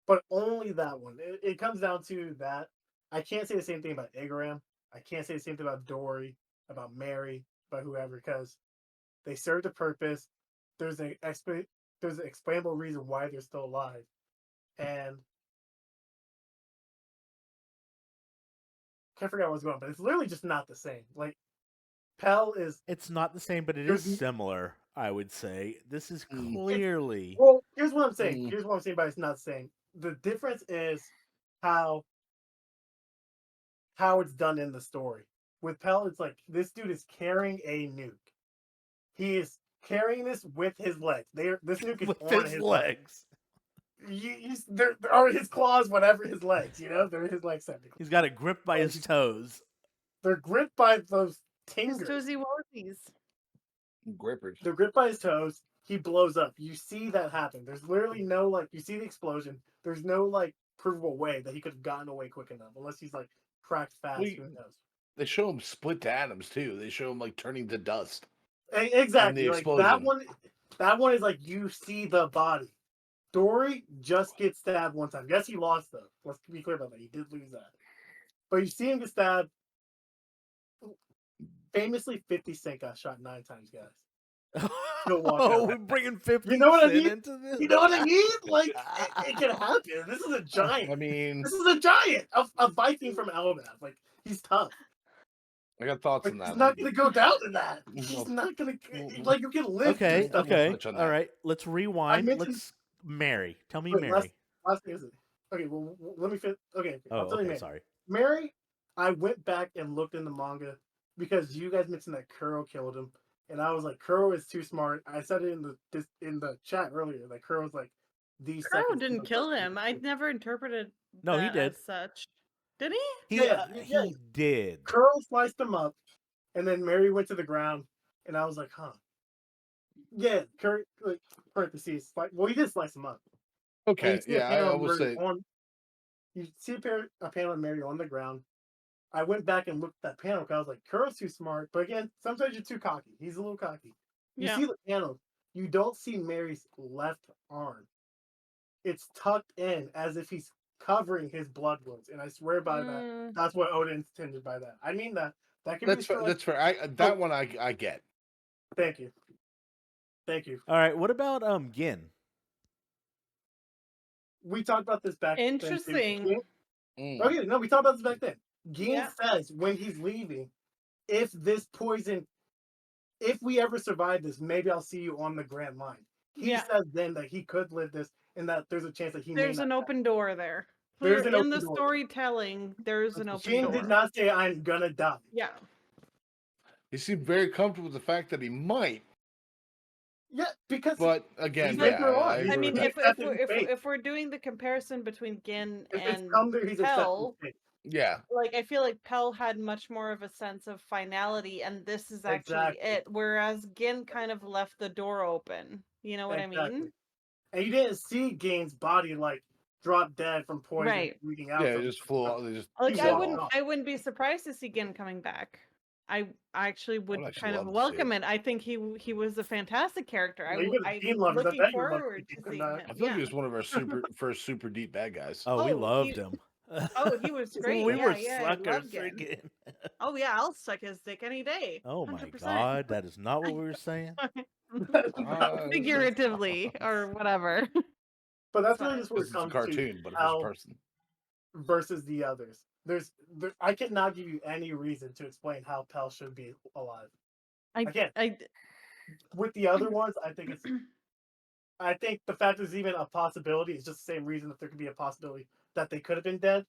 But only that one. It comes down to that. I can't say the same thing about Igaram. I can't say the same thing about Dory, about Mary, about whoever, because they served a purpose. There's an explainable reason why they're still alive. And can't figure out what's going on, but it's literally just not the same. Like Pell is It's not the same, but it is similar, I would say. This is clearly well, here's what I'm saying. Here's what I'm saying by it's not the same. The difference is how it's done in the story. With Pell, it's like this dude is carrying a nuke. He is carrying this with his legs. This nuke is with on his his legs. There are his claws, whatever his legs. They're his legs technically. He's got it gripped by his toes. They're gripped by those His tingers. toesy woesies. Grippers. They're gripped by his toes. He blows up. You see that happen. There's literally no you see the explosion. There's no provable way that he could have gotten away quick enough, unless he's cracked fast. Who knows? They show him split to atoms too. They show him turning to dust. Exactly. The explosion. That one is you see the body. Dory just gets stabbed one time. Yes, he lost though. Let's be clear about that. He did lose that. But you see him get stabbed. Famously, 50 Cent got shot 9 times, guys. We're bringing 50 You know what I mean? into this? You know what I mean? It can happen. This is a giant. I mean, this is a giant. A Viking from Alabasta. He's tough. I got thoughts on that. He's not going to go down in that. He's not going to... you can live Okay, through okay. stuff. All right, let's rewind. Let's... Mary. Tell me Mary. Last thing is it. Okay, well, let me fit. Okay, I'll tell you Mary. Sorry. Mary, I went back and looked in the manga because you guys mentioned that Kuro killed him. And I was like, Kuro is too smart. I said it in the chat earlier. Like Kuro's the Kuro second. didn't kill him. I never interpreted. No, he did. As such. Did he? He did. Kuro sliced him up, and then Mary went to the ground, and I was like, huh. Yeah, parentheses. Well, he did slice him up. Okay, yeah, I will say. You see a panel of Mary on the ground. I went back and looked at that panel because I was like, Kuro's too smart. But again, sometimes you're too cocky. He's a little cocky. You see the panel. You don't see Mary's left arm. It's tucked in as if he's covering his blood wounds. And I swear by that, that's what Oda intended by that. I mean that. That can that's be that's fair. One I get. Thank you. All right, what about Gin? We talked about this back then. Interesting. Okay, no, we talked about this back then. Gin says when he's leaving, if we ever survive this, maybe I'll see you on the Grand Line. He says then that he could live this and that there's a chance that there's an open door there. There's an in the storytelling, there's an open door. Gin did not say I'm gonna die. Yeah. He seemed very comfortable with the fact that he might. Yeah, because but again, I mean, if we're doing the comparison between Gin and Pell, I feel like Pell had much more of a sense of finality, and this is actually it. Whereas Gin kind of left the door open. You know what I mean? And you didn't see Gin's body drop dead from poison, leaking out. Yeah, it just flew out. I wouldn't be surprised to see Gin coming back. I actually would kind of welcome it. I think he was a fantastic character. I'm looking forward to seeing him. I feel like he was one of our first super deep bad guys. Oh, we loved him. Oh, he was great. We were suckers. Oh yeah, I'll suck his dick any day. Oh 100%. My god, that is not what we were saying. Figuratively or whatever. But that's really just what it comes to. It's a cartoon, but it's a person. Versus the others. I cannot give you any reason to explain how Pell should be alive. With the other ones, I think the fact there's even a possibility is just the same reason that there could be a possibility that they could have been dead.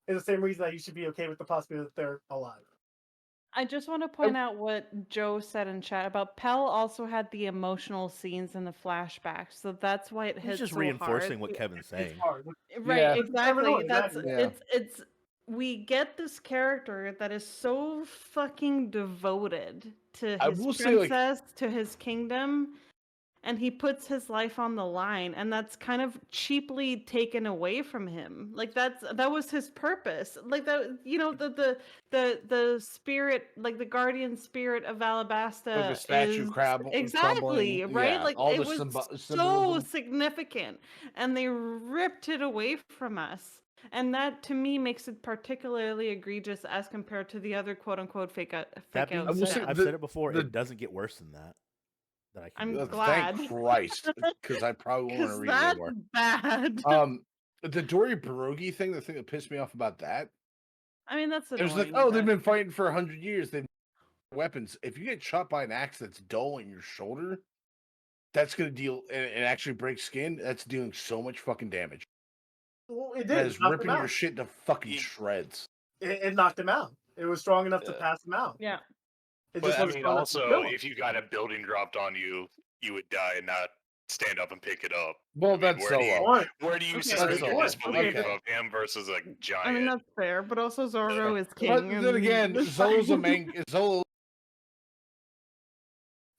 It's the same reason that you should be okay with the possibility that they're alive. I just want to point out what Joe said in chat about Pell also had the emotional scenes in the flashbacks, so that's why it He's hits just so reinforcing hard. what Kevin's It's saying. hard. Right, Yeah. exactly. That's Exactly. Yeah. it's we get this character that is so fucking devoted to I his will say, like- princess, to his kingdom, and he puts his life on the line, and that's kind of cheaply taken away from him. Like that was his purpose. Like that, you know, the spirit, like the guardian spirit of Alabasta, Like the statue is crumbling. exactly right. Yeah, Like all it the was so symbolism. significant, and they ripped it away from us. And that, to me, makes it particularly egregious as compared to the other quote-unquote fake That out being will say said, stuff. I've the- said it before. the- It doesn't get worse than that. That I can. I'm glad. Thank Christ, because I probably won't want to Because read it that's anymore. bad. The Dory Pierogi thing, the thing that pissed me off about that, I mean, that's it annoying. was like, oh, they've but- been fighting for 100 years. They've weapons. If you get shot by an axe that's dull in your shoulder, that's going to deal and actually break skin. That's dealing so much fucking damage. Well, it That did. is It knocked ripping him your out. shit to fucking shreds. It knocked him out. It was strong enough to pass him out. Yeah. It But just I wasn't mean, strong enough to also, kill him. if you got a building dropped on you, you would die and not stand up and pick it up. Well, I mean, that's where do you- Solo. Where do you Okay, suspend that's your Solo. disbelief Okay. of him versus a giant? I mean, that's fair, but also Zorro is king. But then and again, it's Zolo's a fine. main. Zolo.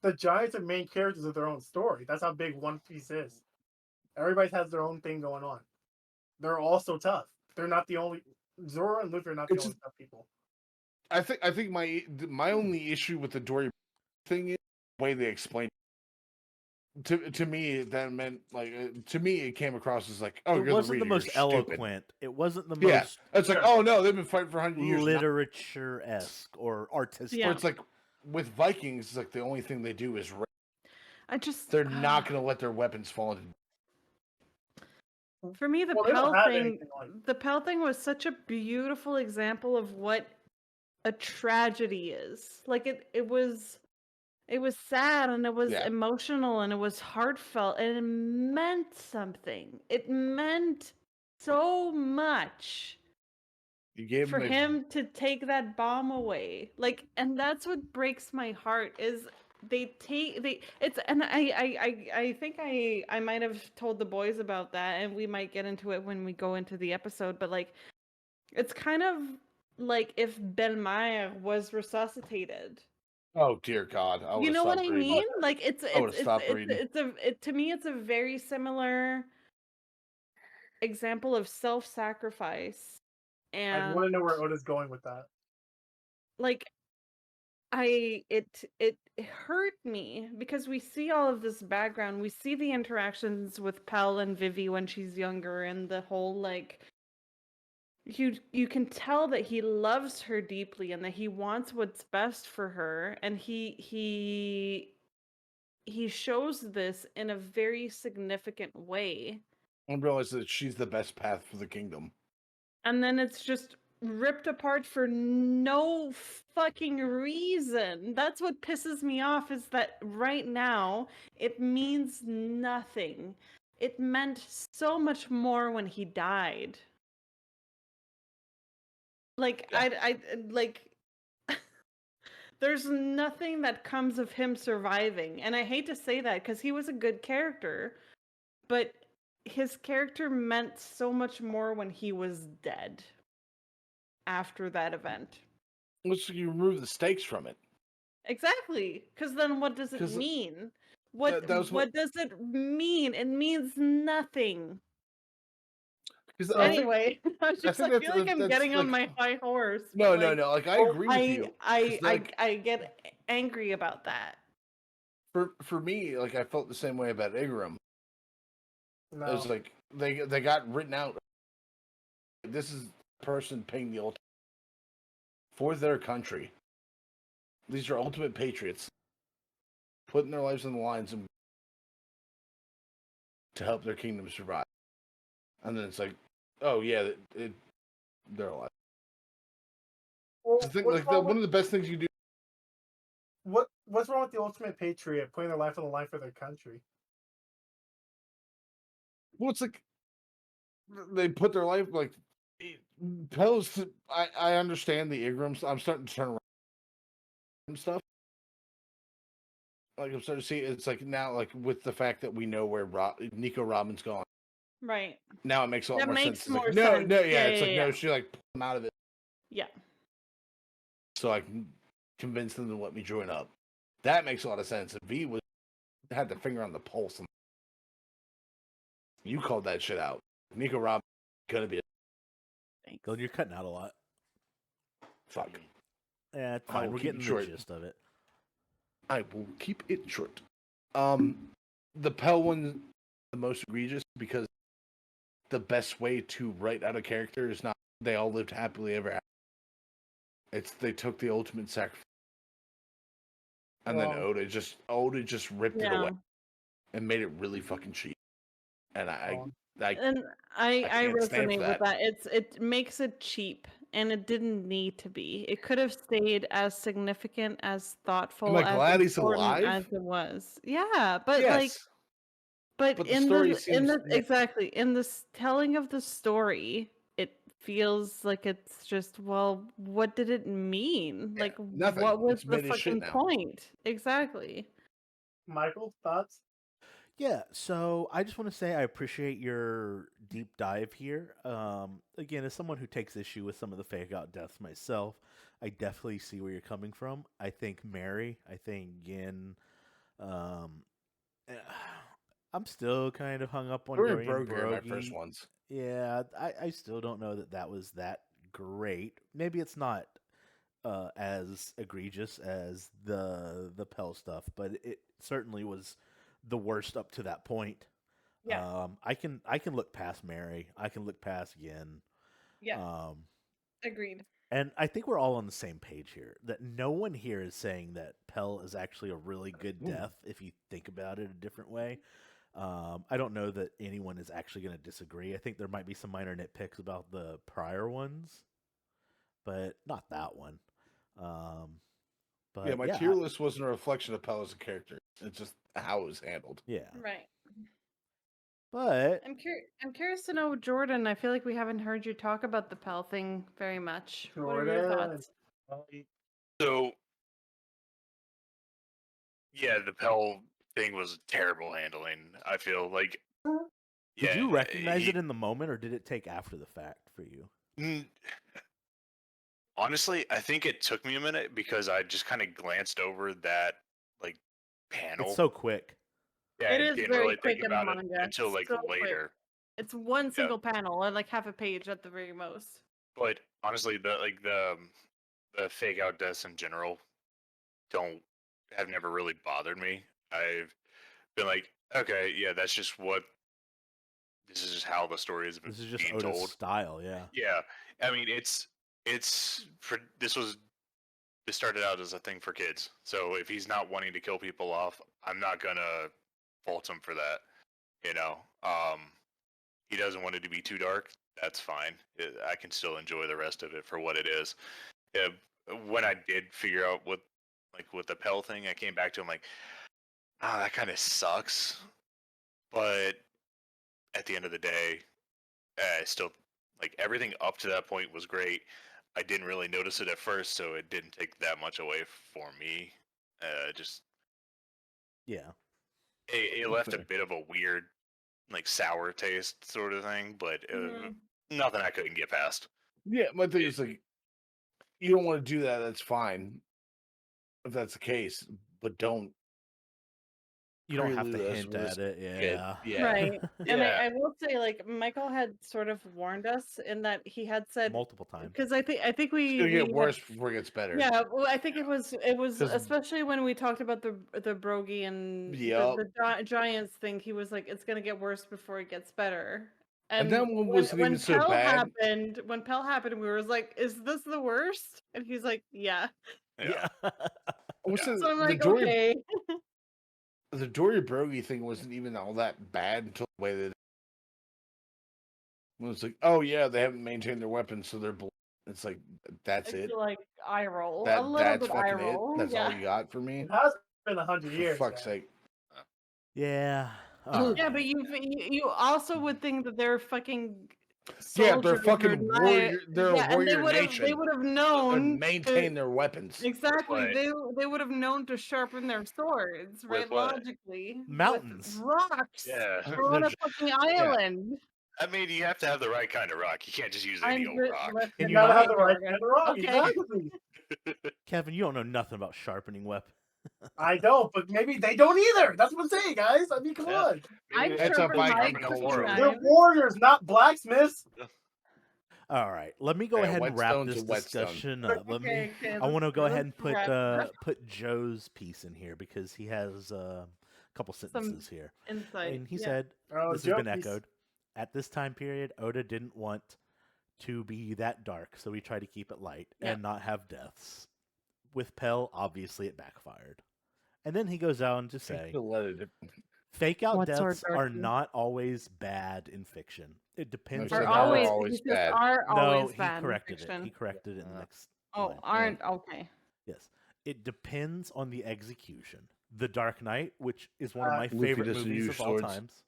The Giants are main characters of their own story. That's how big One Piece is. Everybody has their own thing going on. They're all so tough. They're not the only. Zoro and Luffy are not the It's only tough people. I think my only issue with the Dory thing is the way they explained it. To me that meant like to me it came across as like, oh, It you're wasn't the the reader, most you're stupid. eloquent. It wasn't the Yeah, most it's like, oh no, they've been fighting for 100 years. literature-esque or artistic. Yeah. Or it's like with Vikings, it's like the only thing they do is They're not going to let their weapons fall into. For me, the Well, they don't Pell have thing, anything like- the Pell thing was such a beautiful example of what a tragedy is. Like it was sad and it was Yeah. emotional and it was heartfelt and it meant something. It meant so much You gave for them him to take that bomb away. Like, and that's what breaks my heart is it's and I think I might have told the boys about that and we might get into it when we go into the episode, but like it's kind of like if Belmire was resuscitated. Oh dear God! You know what I mean? Like would've stopped reading. to me it's a very similar example of self-sacrifice. And I want to know where Oda's going with that. like it hurt me because we see all of this background. We see the interactions with Pell and Vivi when she's younger and the whole like you can tell that he loves her deeply and that he wants what's best for her, and he shows this in a very significant way. I realize that she's the best path for the kingdom. And then it's just ripped apart for no fucking reason. That's what pisses me off is that right now it means nothing. It meant so much more when he died. Like Yeah. I like there's nothing that comes of him surviving. And I hate to say that because he was a good character, but his character meant so much more when he was dead after that event. Let's you remove the stakes from it. Exactly. Because then what does it 'Cause mean? What that was what does it mean? It means nothing. Because Anyway, I think feel like I'm that's getting on like- my high horse. no, but, no, like, no. Like I agree with you. 'Cause, like, I get angry about that. for me, like I felt the same way about Igaram. No. It was like they got written out. This is the person paying the ultimate for their country. These are ultimate patriots, putting their lives on the lines and to help their kingdom survive. And then it's like, oh yeah, they're alive. Well, I think what's like wrong one with- of the best things you do. What's wrong with the ultimate patriot putting their life on the line for their country? Well, it's like they put their life like Pell's. I understand the Igrams. I'm starting to turn around. stuff. Like I'm starting to see it's like now, like with the fact that we know where Nico Robin's gone. Right. Now it makes a lot That more makes sense. It's more like, sense. No, Yeah, it's yeah, like yeah. no, she like pulled him out of it. Yeah. So I can convince them to let me join up. That makes a lot of sense. If V had the finger on the pulse, and you called that shit out. Nico Robin gonna be Thanks. Dylan, you're cutting out a lot. fuck. Yeah, it's I fine. will We're keep it getting the short. gist of it. I will keep it short. The Pell one, the most egregious because the best way to write out a character is not they all lived happily ever after. It's they took the ultimate sacrifice, and then Oda just ripped it away and made it really fucking cheap. And I and I can't stand for resonate with that. that. It makes it cheap, and it didn't need to be. It could have stayed as significant, as thoughtful, Am I as glad he's important alive? as it was. Yeah, but Yes. but But the in story the seems exactly in the telling of the story, it feels like it's just, well, what did it mean? Yeah, Like, nothing. what was It's the made as shit fucking now. point? Exactly. Michael, thoughts? Yeah, so I just want to say I appreciate your deep dive here. Again, as someone who takes issue with some of the fake out deaths myself, I definitely see where you're coming from. I think Mary, I think Gin, um, eh, I'm still kind of hung up on Dorian Dorian Brogy are my first Brogy. ones. Yeah, I still don't know that that was that great. Maybe it's not as egregious as the Pell stuff, but it certainly was the worst up to that point. Yeah. I can look past Mary. I can look past Yin. Yeah. Um, Agreed. and I think we're all on the same page here. That no one here is saying that Pell is actually a really good death if you think about it a different way. I don't know that anyone is actually going to disagree. I think there might be some minor nitpicks about the prior ones, but not that one. But My tier list wasn't a reflection of Pell as a character. It's just how it was handled. Yeah. Right. But I'm curious to know, Jordan. I feel like we haven't heard you talk about the Pell thing very much. What are your thoughts? So, yeah, the Pell thing was terrible handling. I feel like. Did you recognize it in the moment, or did it take after the fact for you? Honestly, I think it took me a minute because I just kind of glanced over that like panel. It's so quick. Yeah, It I is didn't very really quick think in about it manga. until like So quick. later. It's one single panel, or like half a page at the very most. But honestly, the fake out deaths in general have never really bothered me. I've been like, okay, yeah, that's just this is just how the story is This is just being Oda's told. style, yeah. Yeah, I mean, this started out as a thing for kids. So if he's not wanting to kill people off, I'm not gonna fault him for that. You know, he doesn't want it to be too dark. That's fine. I can still enjoy the rest of it for what it is. When I did figure out with the Pell thing, I came back to him like, that kind of sucks. But at the end of the day, still like everything up to that point was great. I didn't really notice it at first, so it didn't take that much away for me. It left a bit of a weird, like sour taste sort of thing, but nothing I couldn't get past. Yeah, my thing is like, you don't want to do that. That's fine if that's the case, but don't. You don't have to hint at it, yeah. Right. And I will say, like, Michael had sort of warned us in that he had said multiple times. Because I think we it's gonna get worse before it gets better. Yeah, well, I think it was especially when we talked about the Brogy and the Giants thing. He was like, it's gonna get worse before it gets better. And that one wasn't even so bad. When Pell happened, we were like, is this the worst? And he's like, yeah. Yeah. So I'm like, okay. The Dory Brogy thing wasn't even all that bad until the way that it was like, oh yeah, they haven't maintained their weapons, so they're. It's like that's it. Like eye roll, a little bit eye roll. That's all you got for me. It has been 100 years. For fuck's sake. Yeah. Yeah, but you also would think that they're fucking Yeah, they're soldiers or fucking not- warrior. They're yeah, a warrior and they nation. would have They known maintain to, their weapons. exactly. Right. They would have known to sharpen their swords, right? With what? Logically, Mountains. with rocks. Yeah. They're on a fucking island. I mean, you have to have the right kind of rock. You can't just use any old rock. And You you gotta know have the what? right kind of rock. Okay. Exactly. Kevin, you don't know nothing about sharpening weapons. I don't, but maybe they don't either. That's what I'm saying, guys. I mean, come Yeah. on. I've That's a sharpened my Viking cooking forum. knife. They're warriors, not blacksmiths. All right, let me go Yeah, ahead and wrap whetstone's this a whetstone. discussion up. Okay, I want to go ahead and let's put Joe's piece in here because he has a couple sentences here. insight. And he yeah. said, Oh, this has been Joe, he's- echoed. At this time period, Oda didn't want to be that dark, so we tried to keep it light Yeah. and not have deaths. With Pell, obviously it backfired. And then he goes on to say, fake out What sort deaths of are darkness? not always bad in fiction. It depends No, on so Are they're always, always he says bad. are No, always he bad in corrected it. fiction. He corrected it in the next Oh, line. aren't okay. Yes. It depends on the execution. The Dark Knight, which is one of my Luffy favorite doesn't movies use of all swords. times.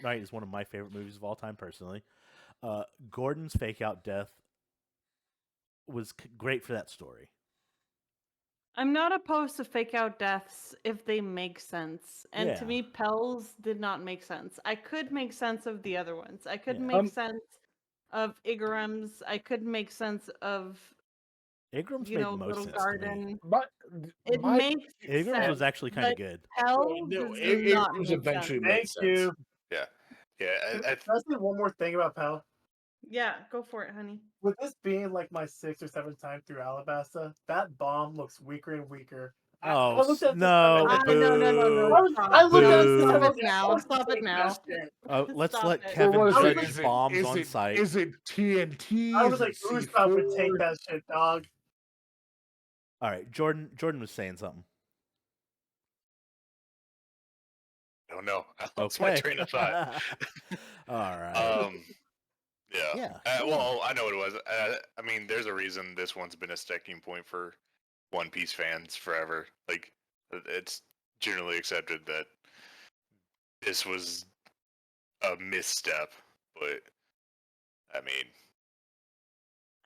Knight is one of my favorite movies of all time, personally. Gordon's fake out death was great for that story. I'm not opposed to fake out deaths if they make sense. And Yeah. to me, Pell's did not make sense. I could make sense of the other ones. I could Yeah. make sense of Igaram's. I could make sense of, Igram's you made know, most Little sense to me. Garden. But It my- makes Igram's sense. was actually kind of but good. Pell No, does it not was make eventually sense. made Thank sense. you. Yeah. Can I I say one more thing about Pell? Yeah, go for it, honey. With this being like my 6th or 7th time through Alabasta, that bomb looks weaker and weaker. Oh, I looked at this no, and I no, no, no, boo. no. I looked at it Boo. and Stop said, it now. "I Stop it take now. that shit." Let's Stop let it. Kevin Well, what is judge it? bombs on site. Is it TNT? I was Is like, it Usopp would take C4? that shit, dog. All right, Jordan was saying something. don't know. I lost my train of thought. All right. Yeah. Yeah. Well, I know what it was. I mean, there's a reason this one's been a sticking point for One Piece fans forever. Like, it's generally accepted that this was a misstep, but I mean,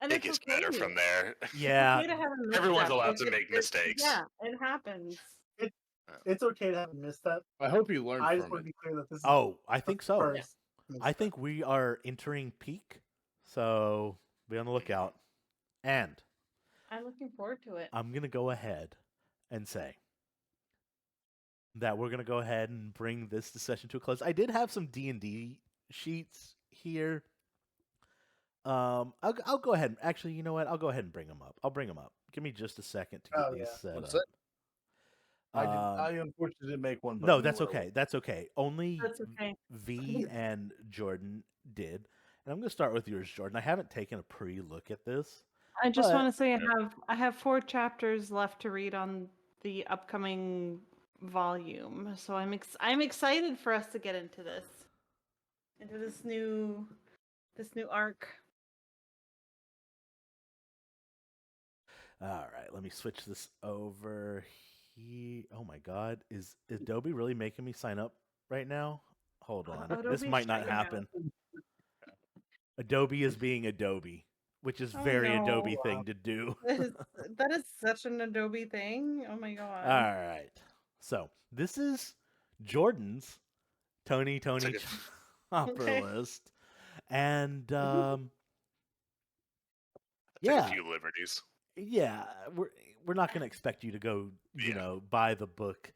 And it it's gets okay. better from there. Yeah. Okay to have a Everyone's misstep. allowed Like, to make mistakes. Yeah, it happens. It's okay to have a misstep. I hope you learned I just from want it. to be clear that this is Oh, I think so. first I think we are entering peak, so be on the lookout. And I'm looking forward to it. I'm gonna go ahead and say that we're gonna go ahead and bring this discussion to a close. I did have some D&D sheets here. I'll go ahead. Actually, you know what? I'll go ahead and bring them up. I'll bring them up. Give me just a second to get Oh, these yeah. set What's up. it? I unfortunately didn't make one. But No, you that's were. okay. That's okay. Only That's okay. V and Jordan did. And I'm going to start with yours, Jordan. I haven't taken a pre-look at this. I just But- want to say I have 4 chapters left to read on the upcoming volume, so I'm excited for us to get into this new arc. All right, let me switch this over here. Oh my God, is Adobe really making me sign up right now? Hold on, this Adobe's might not checking out. happen. Adobe is being Adobe, which is Oh, very no. Adobe thing to do. That is such an Adobe thing. Oh my god. All right, so this is Jordan's Tony like a- Chopper Okay. list, and Take yeah. a few liberties. yeah, we're not going to expect you to go, you Yeah. know, buy the book.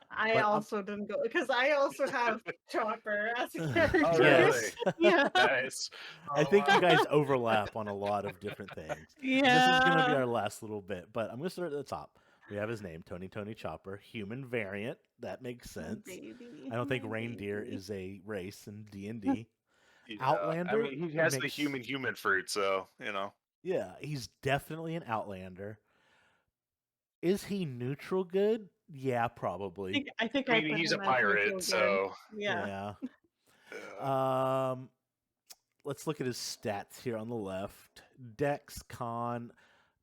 I but I'm- also didn't go because I also have Chopper as a character. Oh, Yes. Yeah. Nice. I think you guys overlap on a lot of different things. Yeah. This is going to be our last little bit, but I'm going to start at the top. We have his name, Tony Chopper, human variant. That makes My sense. baby, I don't think my reindeer baby. is a race in D&D. Yeah, Outlander I mean, he has the makes- human fruit, so you know. Yeah, he's definitely an Outlander. Is he neutral good? Yeah, probably. I think I I mean, put he's a him as neutral pirate, good. so Yeah. Let's look at his stats here on the left. Dex, Con.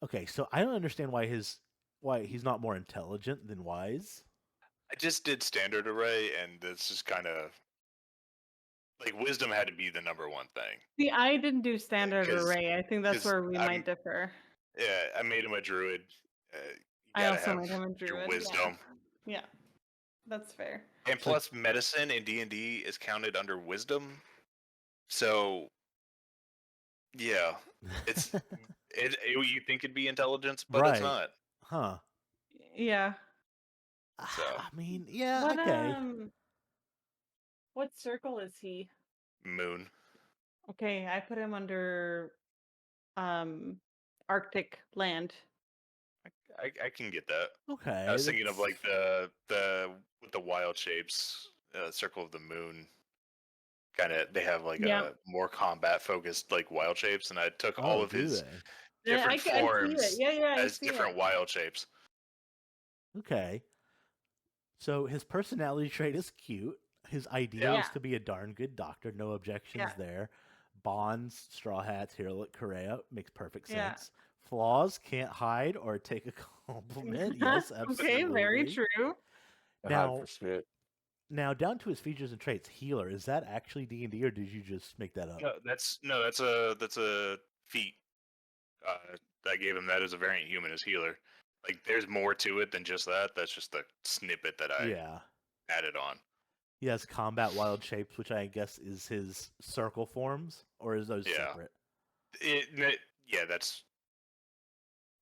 Okay, so I don't understand why he's not more intelligent than wise. I just did standard array, and it's just kind of like wisdom had to be the number one thing. See, I didn't do standard 'Cause- array. I think that's 'cause where we might differ. Yeah, I made him a druid. You I gotta also have made him a your druid. wisdom. Yeah, that's fair. And plus, medicine in D&D is counted under wisdom. So, yeah, it's you think it'd be intelligence, but it's Right. not. Huh. Yeah. So. I mean, yeah, What okay. what circle is he? Moon. Okay, I put him under Arctic land. I can get that. Okay. I was thinking of like the with the wild shapes, circle of the moon. Kind of, they have like a more combat focused like wild shapes, and I took all of his different forms as different wild shapes. Okay. So his personality trait is cute. His ideal is to be a darn good doctor. No objections there. Bonds, Straw Hats, Hero Correa makes perfect sense. Flaws, can't hide or take a compliment. Yes, absolutely. Okay, very true. Now down to his features and traits. Healer, is that actually D&D or did you just make that up? No, that's a feat. I gave him that as a variant human as healer. Like, there's more to it than just that. That's just the snippet that I added on. He has combat wild shapes, which I guess is his circle forms, or is those separate?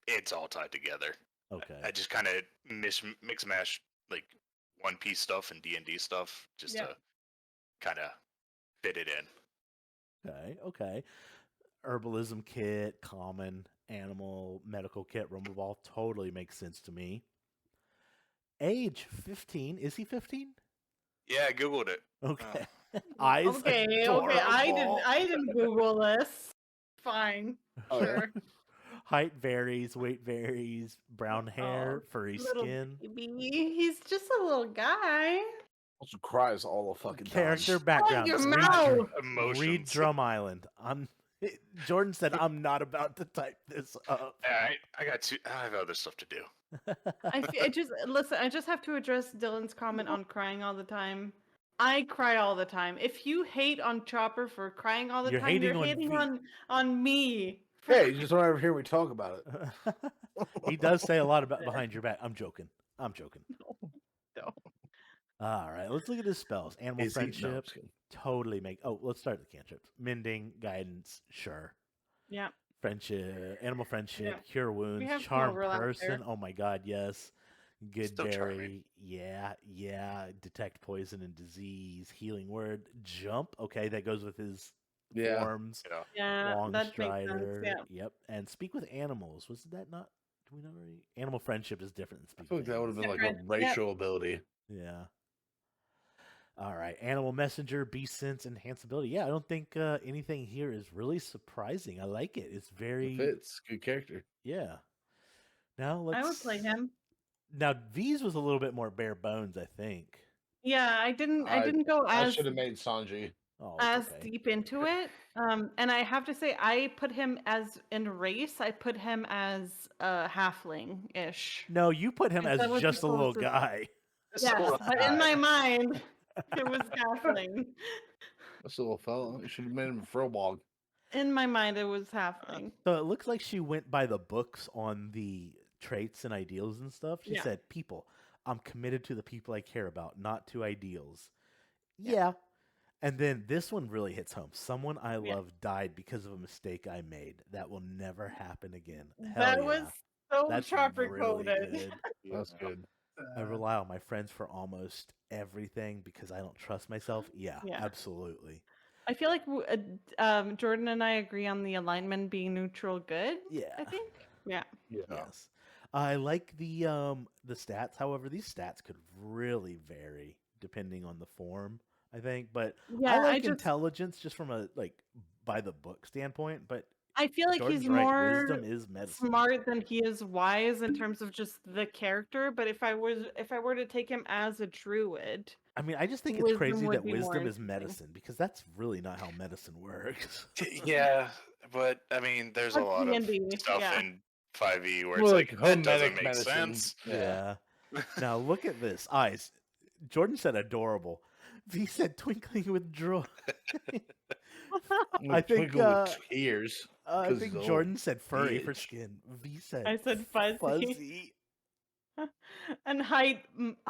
It's all tied together. Okay. I just kind of mix mash like One Piece stuff and D&D stuff just to kind of fit it in. Okay. Herbalism kit, common, animal, medical kit, rumble ball, totally makes sense to me. Age 15. Is he 15? Yeah, I googled it. Okay. Eyes. Okay. I didn't Google this. Fine. Sure. Height varies, weight varies, brown hair, furry skin. Baby. He's just a little guy. Also cries all the fucking Character time. background. Your mouth. Read Drum Island. Jordan said, I'm not about to type this up. I have other stuff to do. I just have to address Dylan's comment on crying all the time. I cry all the time. If you hate on Chopper for crying all the time, you're hating on me. Hey, you just don't ever hear me talk about it. He does say a lot about behind your back. I'm joking. No. All right, let's look at his spells. Animal friendship, totally make. Oh, let's start with the cantrips. Mending, guidance, sure. Yeah. Friendship, animal friendship, cure wounds, charm person. Oh my God, yes. Good berry, yeah. Detect poison and disease. Healing word, jump. Okay, that goes with his forms. Yeah, long that strider. Makes sense, Yep, and speak with animals. Was that not? Do we not already? Animal friendship is different than speak. I feel like that would have been like a racial ability. Yeah. All right, animal messenger, beast sense, enhanceability. Yeah, I don't think anything here is really surprising. I like it. It's very fits. Good character. Yeah. Now I would play him. Now V's was a little bit more bare bones, I think. Yeah, I didn't go as. I should have made Sanji. Deep into it. And I have to say, I put him as in race. I put him as a halfling-ish. No, you put him as just a little guy. Yes, but in my mind, it was halfling. That's a little fella. You should have made him a Frobog. In my mind, it was halfling. So it looks like she went by the books on the traits and ideals and stuff. She said, people, I'm committed to the people I care about, not to ideals. Yeah. And then this one really hits home. Someone I love died because of a mistake I made. That will never happen again. That was so Chopper coded. Really That's good. I rely on my friends for almost everything because I don't trust myself. Yeah, absolutely. I feel like Jordan and I agree on the alignment being neutral good. Yeah. I think. Yeah. Yes. I like the stats. However, these stats could really vary depending on the form, I think. But I like intelligence just from a by the book standpoint. But I feel like Jordan's he's more wisdom is medicine. Smart than he is wise in terms of just the character. But if I were to take him as a druid, I mean, I just think it's crazy that wisdom is medicine because that's really not how medicine works. Yeah, but I mean, there's a lot of stuff in 5e where it's like that doesn't make sense. Yeah. Now look at this eyes. Jordan said adorable. V said twinkling with joy. I think with tears. I think Jordan said furry for bitch. skin. V said I said fuzzy. fuzzy. And height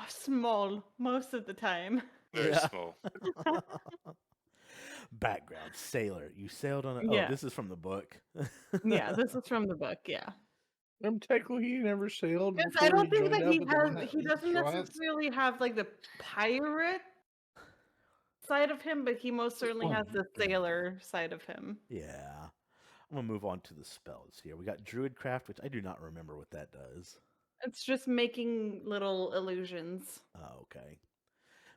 small most of the time. Very Yeah. small. Background sailor. You sailed on a. Oh, Yeah. this is from the book. Yeah, this is from the book. Yeah. Technically, he never sailed. Because Before I don't he think joined that up with the one he doesn't Straw Hats. necessarily have like the pirate side of him, but he most certainly has the sailor side of him. Yeah. I'm gonna move on to the spells here. We got Druidcraft, which I do not remember what that does. It's just making little illusions. Oh, okay.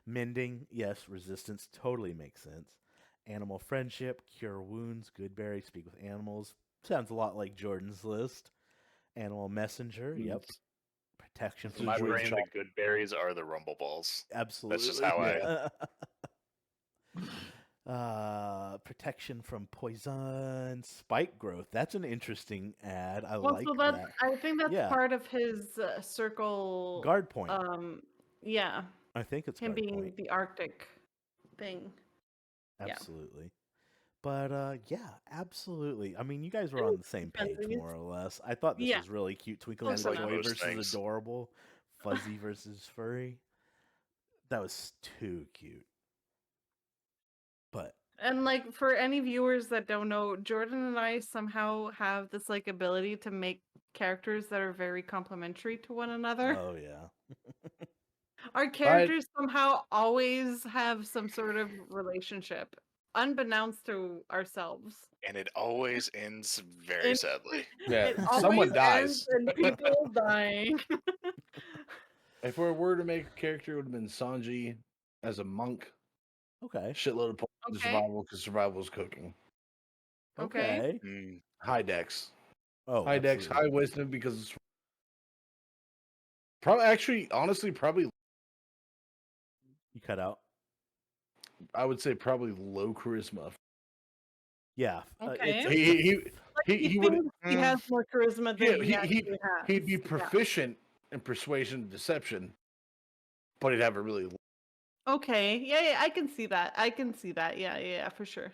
Mending, yes. Resistance totally makes sense. Animal friendship, cure wounds, good berry, speak with animals. Sounds a lot like Jordan's list. Animal messenger, yep. Protection In from my poison. brain, the good berries are the rumble balls. Absolutely. That's just how protection from poison, spike growth. That's an interesting ad. I Well, like so that. I think that's Yeah. part of his circle Guard point. Yeah. I think it's Him guard being point. the Arctic thing. Absolutely. But yeah, absolutely. I mean, you guys were on the same page more or less. I thought this was really cute. Twinkling with like joy most versus things. adorable, fuzzy versus furry. That was too cute. But And like for any viewers that don't know, Jordan and I somehow have this like ability to make characters that are very complementary to one another. oh yeah. Our characters somehow always have some sort of relationship, unbeknownst to ourselves. And it always ends very sadly. Yeah, It someone always dies. ends in people dying. If we were to make a character, it would have been Sanji as a monk. Okay. Shitload of points in Okay. survival because survival is cooking. Okay. High dex. Oh, high dex, absolutely. high wisdom because it's probably honestly, You cut out. I would say probably low charisma. Yeah. Okay. He would. He has more charisma than he actually has. He'd be proficient in persuasion and deception, but he'd have a really. Okay. Yeah, I can see that. Yeah, for sure.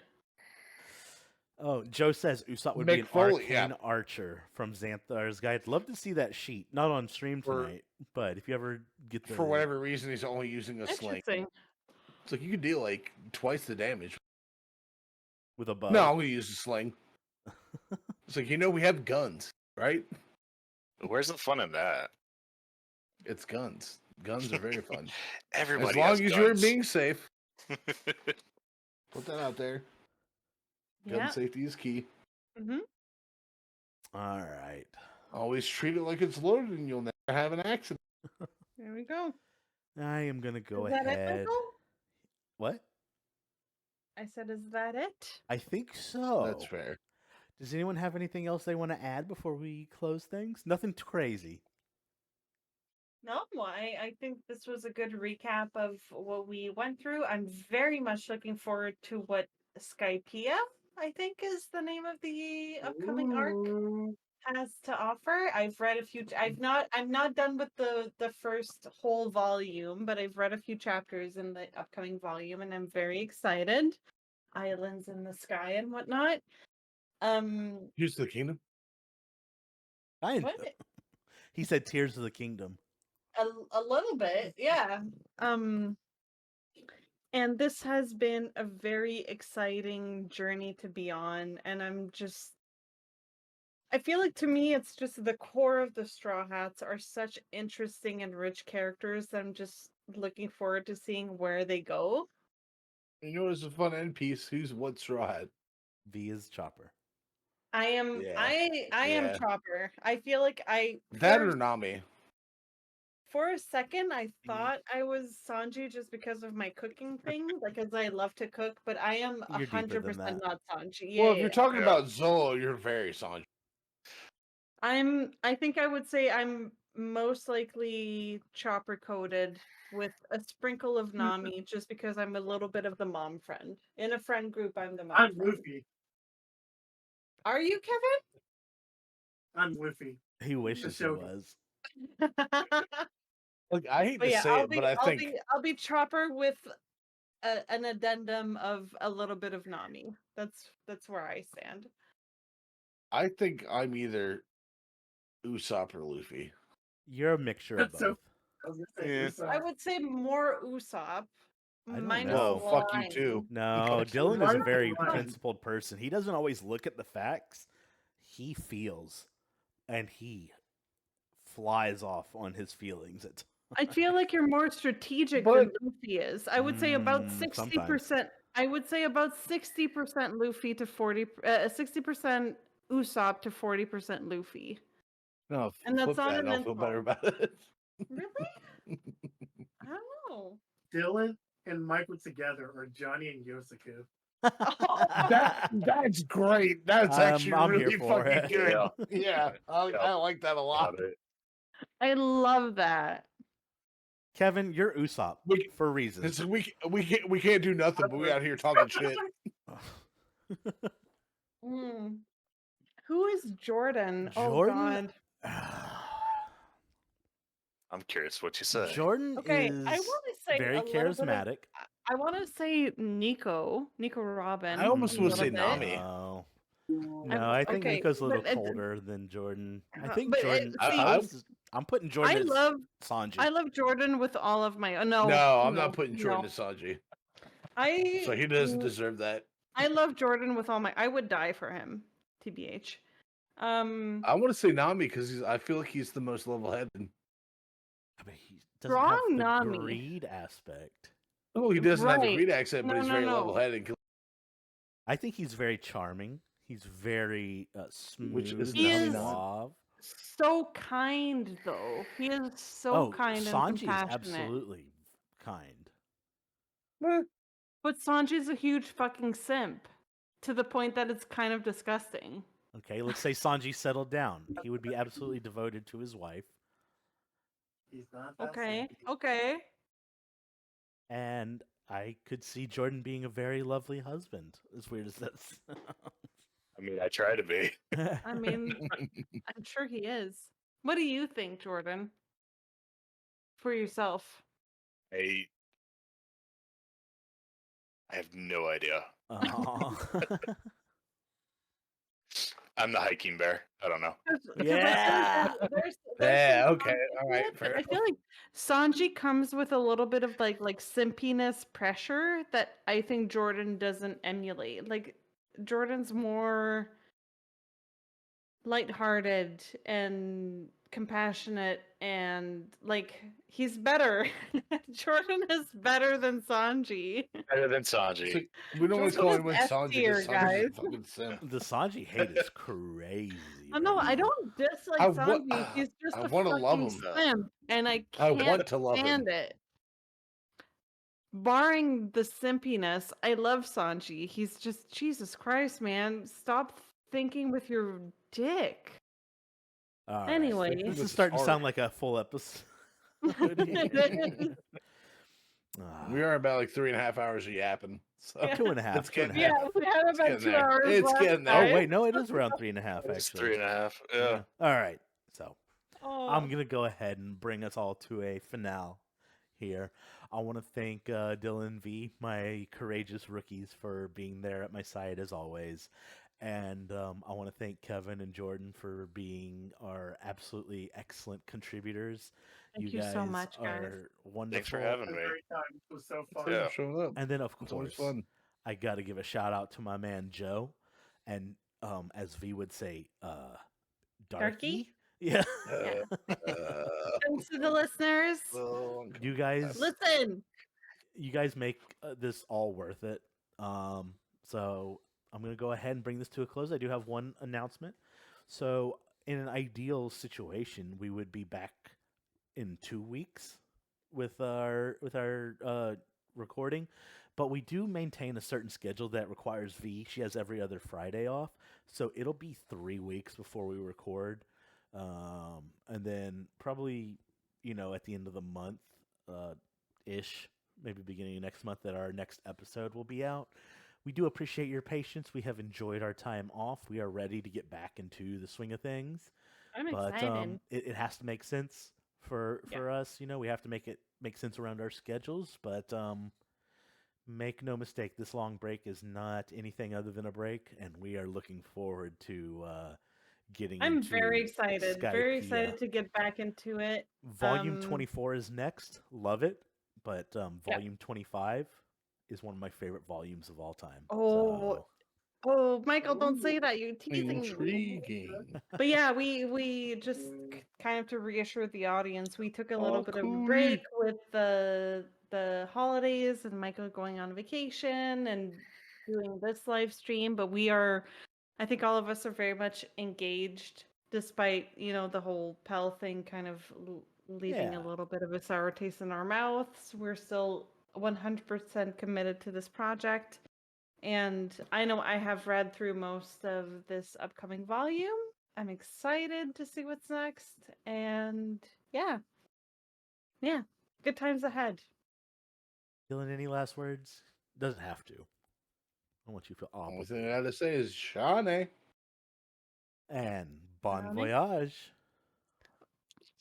Oh, Joe says Usopp would be an arcane archer from Xanthar's Guide. Love to see that sheet. Not on stream tonight, but if you ever get the... For whatever reason, he's only using a sling. It's like you could deal like twice the damage. With a bow? No, I'm going to use a sling. It's like, we have guns, right? Where's the fun in that? It's guns. Guns are very fun. Everybody as long has as guns. you're being safe. Put that out there. Gun safety is key. Mm-hmm. All right. Always treat it like it's loaded and you'll never have an accident. There we go. I am going to go Is that ahead. it, Michael? What? I said, is that it? I think so. That's fair. Does anyone have anything else they want to add before we close things? Nothing too crazy. No, I think this was a good recap of what we went through. I'm very much looking forward to what Skypiea, I think is the name of the upcoming arc, has to offer. I've read a few. I'm not done with the first whole volume, but I've read a few chapters in the upcoming volume, and I'm very excited. Islands in the sky and whatnot. Here's the kingdom. What? He said Tears of the Kingdom. A little bit, yeah. And this has been a very exciting journey to be on, and I feel like to me it's just the core of the Straw Hats are such interesting and rich characters that I'm just looking forward to seeing where they go. You know what's a fun end piece? Who's what Straw Hat? V is Chopper. I am Chopper. I feel like that or Nami. For a second, I thought I was Sanji just because of my cooking thing, because I love to cook, but I am 100% not Sanji. Well, if you're talking about Zolo, you're very Sanji. I think I would say I'm most likely Chopper coded with a sprinkle of Nami, just because I'm a little bit of the mom friend. In a friend group, I'm the mom friend. I'm Luffy. Are you, Kevin? I'm Luffy. He wishes he was. Look, I hate to say it, but I think I'll be Chopper with an addendum of a little bit of Nami. That's where I stand. I think I'm either Usopp or Luffy. You're a mixture of both. So I was gonna say Yeah. Usopp. I would say more Usopp. I don't minus know. Well, fuck you line. too. No, Because- Dylan is a Right, very right. principled person. He doesn't always look at the facts. He feels, and he flies off on his feelings at I feel like you're more strategic But- than Luffy is. I would say about Mm, 60%. I would say about 60% Luffy to 60% Usopp to 40% Luffy. No, And that's flip that and I'll feel ornamental. better about it. Really? I don't know. Dylan and Michael together are Johnny and Yosuke. That's great. That's actually I'm here really for fucking it. good. Yeah. Yeah, I like that a lot. Got it. I love that. Kevin, you're Usopp We- for reasons. It's, we can't do nothing, but we out here talking shit. Mm. Who is Jordan? Oh Jordan? God. I'm curious what you say. Jordan Okay, is I want to say very a little bit of- charismatic. I want to say Nico Robin. I almost a would little say bit. Nami. No, I'm- I think okay, Nico's a little but it- colder than Jordan. I Uh, think but it- Jordan. see, I'm putting Jordan I as love Sanji. Jordan with all of my. No, I'm not putting no. Jordan to Sanji. I So he doesn't deserve that. I love Jordan with all my. I would die for him, tbh. I want to say Nami because I feel like he's the most level-headed. But he doesn't Strong have the Nami. greed aspect. Oh, he doesn't have a Right. great accent, but No, he's no, very no. level-headed. I think he's very charming. He's very smooth Which is and He is- suave. So kind though. He is so Oh, kind and Sanji's compassionate. absolutely kind. But Sanji's a huge fucking simp to the point that it's kind of disgusting. Okay, let's say Sanji settled down. He would be absolutely devoted to his wife. He's not that Okay. simpy. Okay. And I could see Jordan being a very lovely husband, as weird as that sounds. I mean, I try to be. I mean, I'm sure he is. What do you think, Jordan? For yourself. I have no idea. Aw. I'm the hiking bear. I don't know. Yeah. Yeah, some okay, Sanji all right, shit, but fair I feel like Sanji comes with a little bit of like simpiness pressure that I think Jordan doesn't emulate. Like Jordan's more lighthearted and compassionate and like he's better. Jordan is better than Sanji. Better than Sanji. So, we don't want to call Jordan's anyone S Sanji tier, because Sanji's a guys. fucking simp. The Sanji hate is crazy. Oh, no, right I now. don't dislike I Sanji. wa- He's just I a wanna love fucking him. simp, and I I can't want to love him. stand it. Barring the simpiness, I love Sanji. He's just Jesus Christ, man. Stop thinking with your dick. All right. Anyway. This With is his starting to sound heart. like a full episode. Ah, We are about like 3.5 hours of yapping. So Yeah. 2.5. It's getting 2.5. Yeah, we had It's about getting 2 there. hours It's left, getting there. Oh guys. wait, no, it is around 3.5 It's actually. 3.5. Yeah. All right. So Oh. I'm gonna go ahead and bring us all to a finale here. I want to thank Dylan V, my courageous rookies, for being there at my side as always, and I want to thank Kevin and Jordan for being our absolutely excellent contributors. Thank you guys so much, guys. are wonderful. Thanks for having It was me. a great time. It was so fun. Yeah. showing up. And then of It's always course, fun. I got to give a shout out to my man Joe, and as V would say, Darky. Yeah. Thanks to the listeners. You guys, Listen. you guys make this all worth it. So I'm gonna go ahead and bring this to a close. I do have one announcement. So in an ideal situation, we would be back in 2 weeks with our recording, but we do maintain a certain schedule that requires V. She has every other Friday off, so it'll be 3 weeks before we record, and then probably at the end of the month, ish, maybe beginning of next month, that our next episode will be out. We do appreciate your patience. We have enjoyed our time off. We are ready to get back into the swing of things. I'm But excited. it has to make sense for us. We have to make it make sense around our schedules. But Make no mistake, this long break is not anything other than a break, and we are looking forward to getting I'm into very excited. Skype. Very excited to get back into it. Volume 24 is next. Love it. But Yeah. Volume 25 is one of my favorite volumes of all time. Oh, oh, Michael, don't say Ooh, that. You're teasing me. Intriguing. But yeah, we just kind of to reassure the audience, we took a little Oh, bit of a cool. break with the holidays and Michael going on vacation and doing this live stream, but I think all of us are very much engaged despite, the whole Pell thing kind of leaving a little bit of a sour taste in our mouths. We're still 100% committed to this project. And I know I have read through most of this upcoming volume. I'm excited to see what's next. And yeah, good times ahead. Dylan, any last words? Doesn't have to. I want you to feel Only obligated. thing I had to say is Shane. And bon Shane. voyage.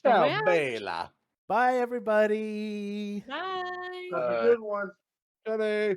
Ciao, voyage. Bella. Bye, everybody. Bye. Have a good one. Shane.